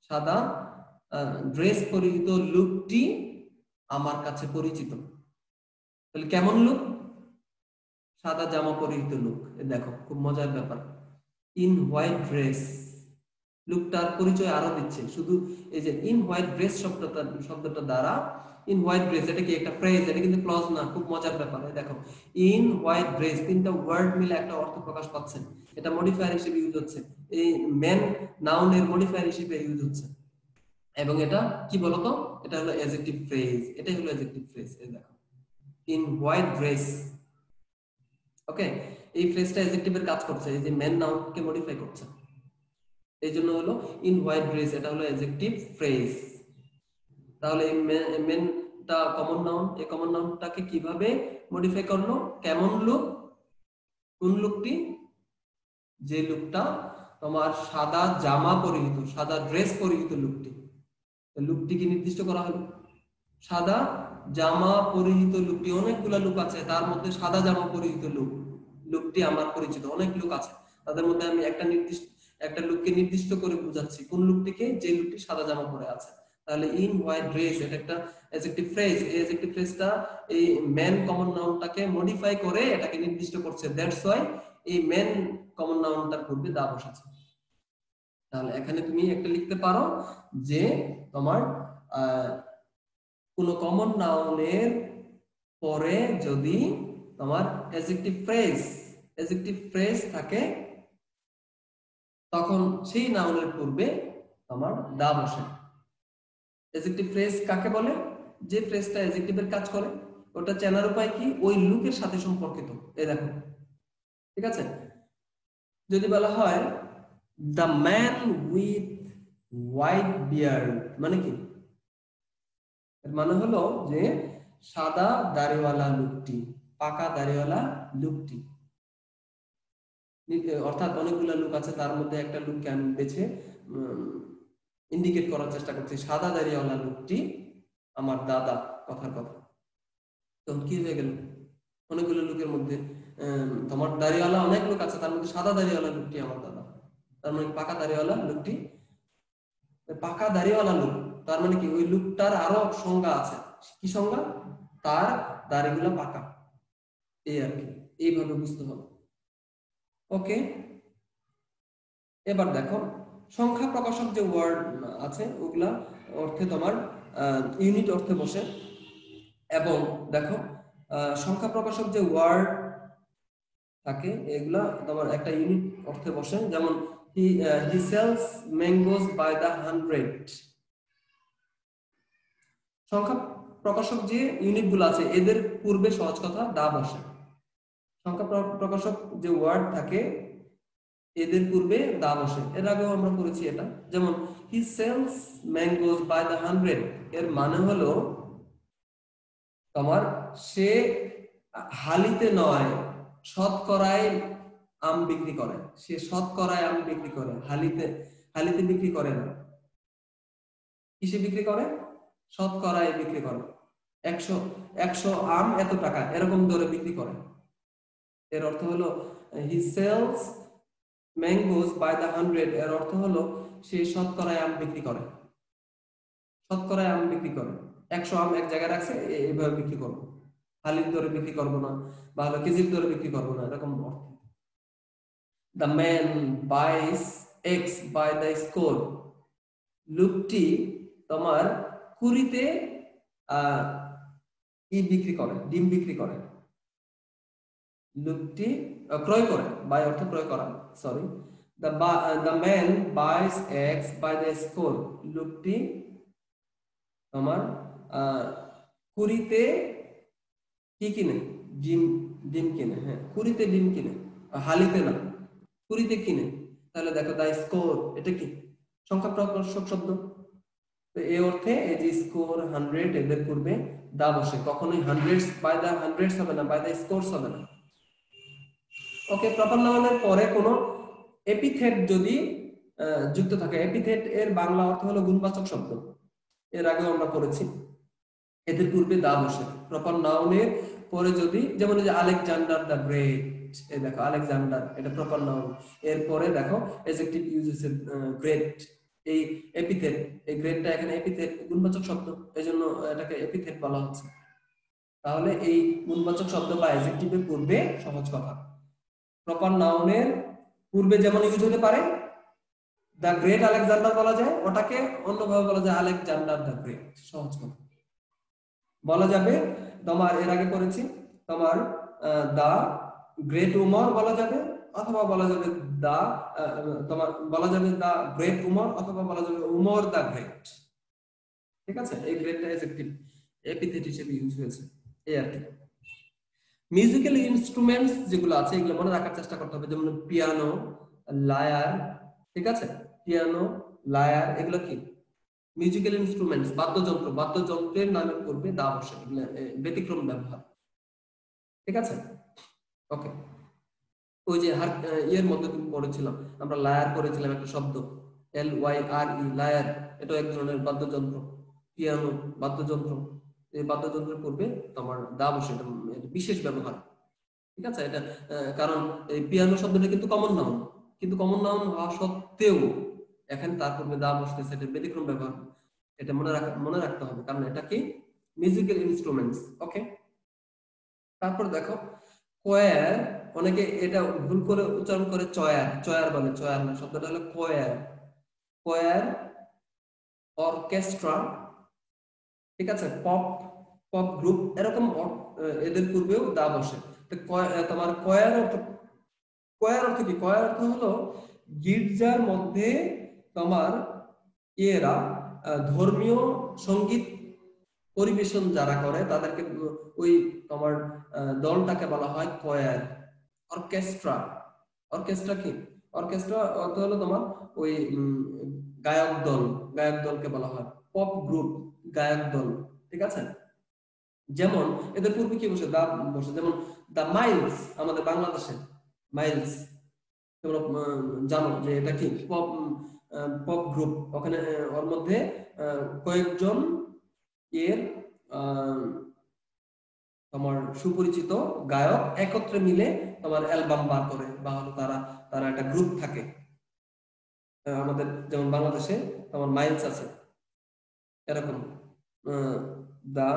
সাদা ড্রেস পরিহিত লোকটি আমার কাছে পরিচিত। তাহলে কেমন লোক? সাদা জামা পরিহিত লোক। দেখো খুব মজার ব্যাপার, ইন হোয়াইট ড্রেস, লোকটার পরিচয় আরো দিচ্ছে। শুধু এই যে ইন হোয়াইট ড্রেস শব্দটা দ্বারা, ইন হোয়াইট ড্রেস এটা কি একটা ফ্রেজ, এটা কিন্তু ক্লজ না। খুব মজার ব্যাপার, দেখো ইন হোয়াইট ড্রেস, তিনটা ওয়ার্ড মিলে একটা অর্থ প্রকাশ পাচ্ছে। এটা মডিফায়ার হিসেবে ইউজ হচ্ছে, এই মেন নাউনের মডিফায়ার হিসেবে ইউজ হচ্ছে। এবং এটা কি বলতো, এটা হলো অ্যাডজেক্টিভ ফ্রেজ, এটাই হলো অ্যাডজেক্টিভ ফ্রেজ। এই দেখো ইন হোয়াইট ড্রেস, ওকে, এই ফ্রেজটা অ্যাডজেক্টিভের কাজ করছে, এই যে মেন নাউনকে মডিফাই করছে, এই জন্য হলো ইন হোয়াইট ড্রেস, এটা হলো অ্যাডজেক্টিভ ফ্রেজ। তাহলে এই মেনটা কমন নাউন, এই কমন নাউনটাকে কিভাবে মডিফাই করলো? কেমন লোক, কোন লোকটি? যে লোকটা তোমার সাদা জামা পরিহিত, সাদা ড্রেস পরিহিত লোকটি। লোকটিকে নির্দিষ্ট করা হলো সাদা জামা পরিহিত লোকটি। অনেকগুলা লোক আছে, তার মধ্যে সাদা জামা পরিহিত লোকটি আমার পরিচিত। অনেক লোক আছে, তাদের মধ্যে আমি একটা লোককে নির্দিষ্ট করে বুঝাচ্ছি। কোন লোকটিকে? যে লোকটি সাদা জামা পরে আছে। তাহলে ইন হোয়াইট ড্রেস এটা একটা অ্যাডজেক্টিভ ফ্রেজ। এই অ্যাডজেক্টিভ ফ্রেজটা এই মেন কমন নাউনটাকে মডিফাই করে এটাকে নির্দিষ্ট করছে। দ্যাটস ওয়াই এই মেন কমন নাউনটার পূর্বে দা বসেছে। তাহলে এখানে তুমি একটা লিখতে পারো যে তোমার কোন কমন নাউনের পরে যদি তোমার অ্যাডজেক্টিভ ফ্রেজ থাকে তখন সেই নাউনের পূর্বে তোমার দা বসে। অ্যাডজেক্টিভ ফ্রেজ কাকে বলে? যে ফ্রেজটা অ্যাডজেক্টিভের কাজ করে। ওটা চেনার উপায় কি? ওই লুকের সাথে সম্পর্কিত। এই দেখো, ঠিক আছে? যদি বলা হয় the man with white beard, মানে কি? এর মানে হলো যে সাদা দাড়িওয়ালা লোকটি, পাকা দাড়িওয়ালা লোকটি। অর্থাৎ অনেকগুলো লুক আছে, তার মধ্যে একটা লুককে আমি বেছে ইন্ডিকেট করার চেষ্টা করছি। সাদা দাড়িওয়ালা লুকটি আমার দাদা, কথার কথা। তখন কি হয়ে গেল, অনেকগুলো লোকের মধ্যে তোমার দাড়িওয়ালা অনেক লোক আছে, তার মধ্যে সাদা দাড়িওয়ালা লোকটি আমার দাদা। তার মানে পাকা দাড়িওয়ালা লোকটি, পাকা দাড়িওয়ালা লোক, তার মানে কি ওই লোকটার আরো সংজ্ঞা আছে। কি সংজ্ঞা? তার দাড়িগুলো পাকা, এই আর কি, এইভাবে বুঝতে হবে। ওকে, এবার দেখো সংখ্যা প্রকাশক যে ওয়ার্ড আছে ওগুলা অর্থে তোমার ইউনিট অর্থে বসে। এবং দেখো সংখ্যা প্রকাশক যে ওয়ার্ড থাকে এগুলা তোমার একটা ইউনিট অর্থে বসে। যেমন he sells mangoes by the 100। সংখ্যা প্রকাশক যে ইউনিট গুলো আছে এদের পূর্বে সহজ কথা দা বসে। সংখ্যা প্রকাশক যে ওয়ার্ড থাকে এদের পূর্বে দা বসে। এর আগেও আমরা করেছি এটা। যেমন he sells mangoes by the 100, এর মানে হলো তোমার সে হালিতে নয় শতকরায় আম বিক্রি করে। সে শতকরায় আম বিক্রি করে, হালিতে বিক্রি করে না। কিসে বিক্রি করে? শতকরায় বিক্রি করে। 100 আম এত টাকা, এরকম দরে বিক্রি করে। এর অর্থ হলো he sells mangoes by the 100, এর অর্থ হলো সে শতকরায় আম বিক্রি করে। শতকরায় আম বিক্রি করে, 100 আম এক জায়গায় রাখছে, এইভাবে বিক্রি করবো, হালির দরে বিক্রি করবো না, বা হলো কেজির দরে বিক্রি করবো না, এরকম অর্থ। The man buys eggs by the score, লোকটি তোমার কুড়িতে বিক্রি করে, ডিম বিক্রি করে। লোকটি ক্রয় করে, বাই অর্থ ক্রয় করা, sorry. the man buys eggs by the score, লোকটি তোমার কুড়িতে কি কিনে? ডিম কিনে। হ্যাঁ, কুড়িতে ডিম কিনে, হালিতে না, কুড়িতে কিনে। তাহলে দেখো দা স্কোর, এটা কি? সংখ্যা প্রকাশক শব্দ। তো এই অর্থে এই যে স্কোর 100 এদের পূর্বে দা বসে, কখনোই হান্ড্রেডস বাই দা হান্ড্রেডস হবে না, বাই দা স্কোরস হবে না। ওকে, প্রপার নাউনের পরে কোনো এপিথেট যদি যুক্ত থাকে, এপিথেট এর বাংলা অর্থ হলো গুণবাচক শব্দ। এর আগে আমরা পড়েছি, এদের পূর্বে দা বসে। প্রপার নাউনের পরে যদি, যেমন এই যে আলেকজান্ডার দ্য গ্রেট, এই দেখো আলেকজান্ডার, এটা প্রপার নাউন। এরপরে দেখো অ্যাডজেক্টিভ ইউজ হচ্ছে গ্রেট, এই এপিথেট, এই গ্রেটটা এখানে এপিথেট, গুণবাচক শব্দ, এইজন্য এটাকে এপিথেট বলা হচ্ছে। তাহলে এই গুণবাচক শব্দ বা অ্যাডজেক্টিভের পূর্বে সহজ কথা। প্রপার নাউনের পূর্বে যেমন ইউজ হতে পারে, দ্য গ্রেট আলেকজান্ডার বলা যায়, ওটাকে অন্যভাবে বলা যায় আলেকজান্ডার দ্য গ্রেট, সহজ কথা বলা যাবে। তোমার এর আগে করেছি, তোমার দা গ্রেট উমর বলা যাবে, অথবা বলা যাবে দা তোমার বলা যাবে দা গ্রেট উমর, অথবা বলা যাবে উমর দা গ্রেট। ঠিক আছে, এই গ্রেটটা অ্যাডজেক্টিভ এপিথেট হিসেবে ইউজ হয়েছে, এই আর কি। মিউজিক্যাল ইনস্ট্রুমেন্টস যেগুলো আছে এগুলো মনে রাখার চেষ্টা করতে হবে। যেমন পিয়ানো, লায়ার, ঠিক আছে, পিয়ানো, লায়ার, এগুলো কি মিউজিক্যাল ইনস্ট্রুমেন্টস, বাদ্যযন্ত্র। বাদ্যযন্ত্রের নামের পূর্বে দা বসে, এগুলো ব্যতিক্রম ব্যবহার। ঠিক আছে, ওকে। ওই যে ইয়ের মধ্যে তুমি পড়েছিলাম, আমরা লায়ার করেছিলাম একটা শব্দ, LYRE, লায়ার, এটা এক ধরনের বাদ্যযন্ত্র। পিয়ানো বাদ্যযন্ত্র, এই বাদ্যযন্ত্রের পূর্বে তোমার দা বসে, এটা বিশেষ ব্যবহার। ঠিক আছে, এটা কারণ এই পিয়ানো শব্দটা কিন্তু কমন নাউন, কিন্তু কমন নাউন হওয়া সত্ত্বেও এখানে তার পূর্বে দা বসতেছে, এটা ব্যতিক্রম ব্যবহার। এটা মনে রাখতে হবে, কারণ এটা কি মিউজিক্যাল ইনস্ট্রুমেন্টস। ওকে, তারপর দেখো কোয়ার, অনেকে এটা ভুল করে উচ্চারণ করে চয়ার, চয়ার বলে, চয়ার না, শব্দটা হলো কোয়ার। কোয়ার, অর্কেস্ট্রা, ঠিক আছে, পপ গ্রুপ, এরকম এদের পূর্বেও দা বসে। তো তোমার কোয়ার অর্থ কি? কোয়ার অর্থ হলো গির্জার মধ্যে তোমার এরা ধর্মীয় সঙ্গীত পরিবেশন যারা করে তাদেরকে ওই তোমার দলটাকে বলা হয় কোয়ার। অর্কেস্ট্রা, অর্কেস্ট্রা কি? অর্কেস্ট্রা অর্থ হলো তোমার ওই গায়ক দলকে বলা হয়। পপ গ্রুপ, গায়ক দল, ঠিক আছে। যেমন এদের পূর্বে কি বসে? দা বসে। যেমন দা মাইলস, আমাদের বাংলাদেশে মাইলস, তোমরা জানো যে এটা কি পপ পপ গ্রুপ, ওখানে ওর মধ্যে কয়েকজন এর তোমার সুপরিচিত গায়ক একত্রে মিলে তোমার অ্যালবাম বার করে, বা হলো তারা তারা একটা গ্রুপ থাকে। আমাদের যেমন বাংলাদেশে তোমার মাইলস আছে এরকম, দা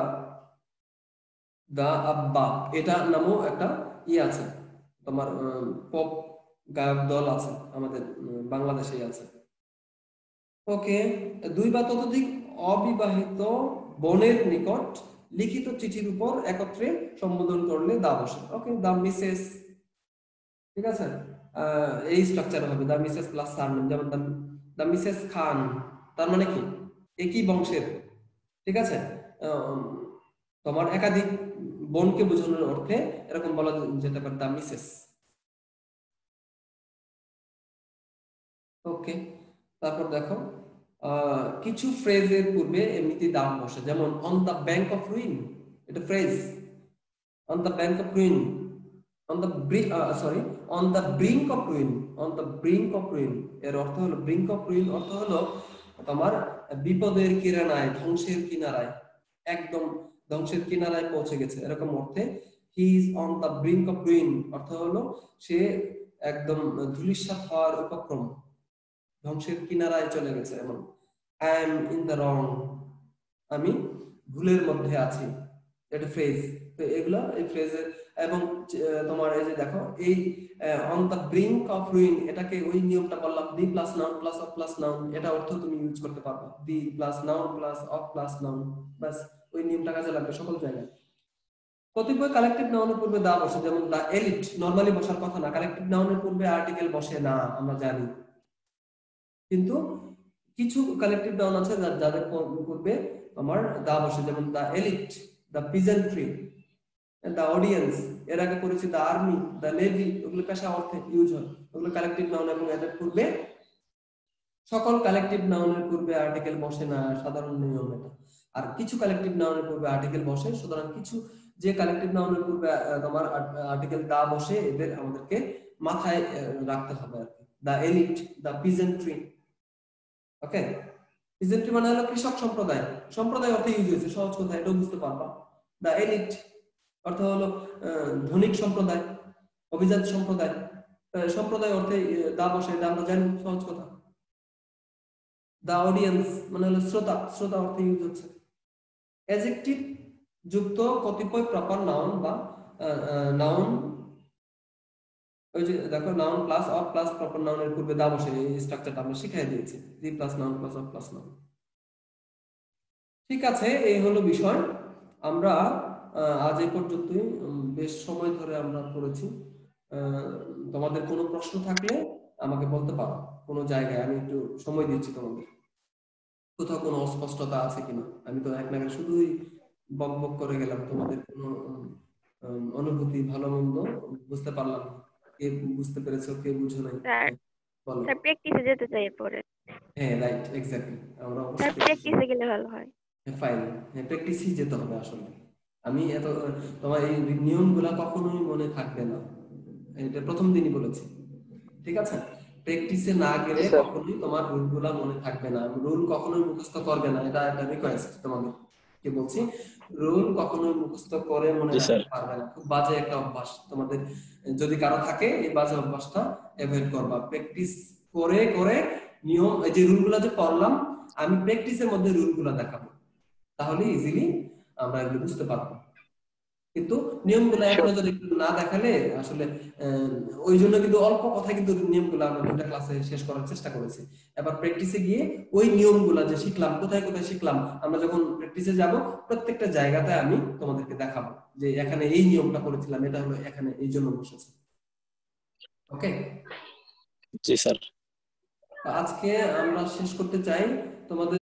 দা আব্বা এটা নামও একটা আছে, তোমার পপ গায়ক দল আছে আমাদের বাংলাদেশেই আছে। ওকে, 2 বা ততোধিক অবিবাহিত বোনের নিকট লিখিত চিঠির উপর একত্রে সম্বোধন করলে দা বসে। ওকে, দা মিসেস, ঠিক আছে, এই স্ট্রাকচার হবে দা মিসেস প্লাস সারনেম, যেমন দা মিসেস খান, তার মানে কি একই বংশের, ঠিক আছে। তোমার একাধিক বোনকে বোঝানোর অর্থে এরকম বলা যেতে পারে দা মিসেস। ওকে, তারপর দেখো কিছু ফ্রেজের পূর্বে এমনিতে দাম বসে, যেমন on the bank of ruin, এটা phrase. On the bank of ruin, on the sorry on the brink of ruin, on the brink of ruin এর অর্থ হলো, ব্রিঙ্ক অফ রুইন অর্থ হলো তোমার বিপদের কিনারায়, ধ্বংসের কিনারায়, একদম ধ্বংসের কিনারায় পৌঁছে গেছে, এরকম অর্থে he is on the brink of ruin অর্থ হলো সে একদম ধূলিসাৎ হওয়ার উপক্রম, ধ্বংসের কিনারায় চলে গেছে। এমন I am in the wrong, আমি ভুলের মধ্যে আছি, এটা ফ্রেজ। তো এগুলো এই ফ্রেজের, এবং তোমার এই যে দেখো এই on the brink of ruin, এটাকে ওই নিয়মটা বললাম, the plus noun plus of plus noun, এটা অর্থ তুমি ইউজ করতে পারবে, the plus noun plus of plus noun, বাস ওই নিয়মটা কাজে লাগবে সকল জায়গায়। কতিপয় কালেক্টিভ নাউনের পূর্বে দা বসে, যেমন দা এলিট নরমালি বসার কথা না, কালেক্টিভ নাউনের পূর্বে আর্টিকেল বসে না, আমরা জানি। কিন্তু কিছু কালেক্টিভ নাউন আছে যাদের পূর্বে আমার দা বসে, যেমন দা এলিট, দা পিজেন্ট্রি, দা অডিয়েন্স, এর আগে করেছি দা আর্মি, দা নেভি, ওগুলো পেশা অর্থে ইউজ হয়, ওগুলো কালেক্টিভ নাউন। এবং এদের পূর্বে সকল কালেক্টিভ নাউনের পূর্বে আর্টিকেল বসে না, সাধারণ নিয়ম এটা। আর কিছু কালেক্টিভ নাউনের পূর্বে আর্টিকেল বসে, সুতরাং কিছু যে কালেক্টিভ নাউনের পূর্বে তোমার আর্টিকেল দা বসে, এদের আমাদেরকে মাথায় রাখতে হবে আর কি। দা এলিট, দা পিজেন্ট্রি, ওকে, পিজেন্ট্রি মানে হলো কৃষক সম্প্রদায়, সম্প্রদায় অর্থে ইউজ হয়েছে, সহজ কথা, এটাও বুঝতে পারবা। দা এলিট অর্থ হলো ধনিক সম্প্রদায়, অভিজাত সম্প্রদায়, সম্প্রদায় অর্থে দা বসে, এটা আমরা জানি, সহজ কথা। দা অডিয়েন্স মানে হলো শ্রোতা, শ্রোতা অর্থে ইউজ হচ্ছে। অ্যাডজেক্টিভ যুক্ত কতিপয় প্রপার নাউন বা নাউন, ওই যে দেখো noun plus of plus proper নাউনের পূর্বে দা বসে, এই স্ট্রাকচারটা আমরা শিখিয়ে দিয়েছি, দি plus noun plus of plus noun. ঠিক আছে, এই হলো বিষয়। আমরা আজ এই পর্যন্তই, বেশ সময় ধরে আমরা করেছি। তোমাদের কোনো প্রশ্ন থাকলে আমাকে বলতে পারো, কোনো জায়গায় আমি একটু সময় দিচ্ছি তোমাদের, কোথাও কোনো অস্পষ্টতা আছে কিনা। আমি তো এক নাগারে শুধুই বক বক করে গেলাম, তোমাদের কোনো অনুভূতি ভালো মন্দ বুঝতে পারলাম না, কে বুঝতে পেরেছো কে বুঝো নাই, স্যার বলো। স্যার প্র্যাকটিসে যেতে চাই পরে। হ্যাঁ রাইট, এক্স্যাক্টলি, আমরা স্যার অবশ্যই প্র্যাকটিসে গেলে ভালো হয়। ফাইন, হ্যাঁ প্র্যাকটিসই যেতে হবে আসলে। আমি এত তোমার এই নিয়মগুলা কখনোই মনে থাকবে না, এটা প্রথম দিনই বলেছি, ঠিক আছে। প্র্যাকটিসে না গেলে কখনোই তোমার রুলগুলা মনে থাকবে না, রুল কখনোই মুখস্থ করবে না, এটা একটা রিকোয়েস্ট তোমাদের কে বলছি। রুল কখনোই মুখস্থ করে মনে রাখতে পারবে না, খুব বাজে একটা অভ্যাস তোমাদের, যদি কারো থাকে এই বাজে অভ্যাসটা অ্যাভয়েড করবা। প্র্যাকটিস করে করে নিয়ম, এই যে রুলগুলা যে পড়লাম, আমি প্র্যাকটিসের মধ্যে রুলগুলা দেখাবো, তাহলে ইজিলি আমরা এগুলো বুঝতে পারবো। কিন্তু নিয়মগুলো এক নজরে একটু না দেখালে আসলে ওই জন্য কিন্তু অল্প কথা কিন্তু নিয়মগুলো আমরা 2টা ক্লাসে শেষ করার চেষ্টা করেছি। এবার প্র্যাকটিসে গিয়ে ওই নিয়মগুলো যে শিখলাম, কোথায় কোথায় শিখলাম, আমরা যখন প্র্যাকটিসে যাব প্রত্যেকটা জায়গাতে আমি তোমাদেরকে দেখাবো যে এখানে এই নিয়মটা করেছিলাম, এটা হলো এখানে এই জন্য বসেছে। ওকে, জি স্যার। আজকে আমরা শেষ করতে চাই তোমাদের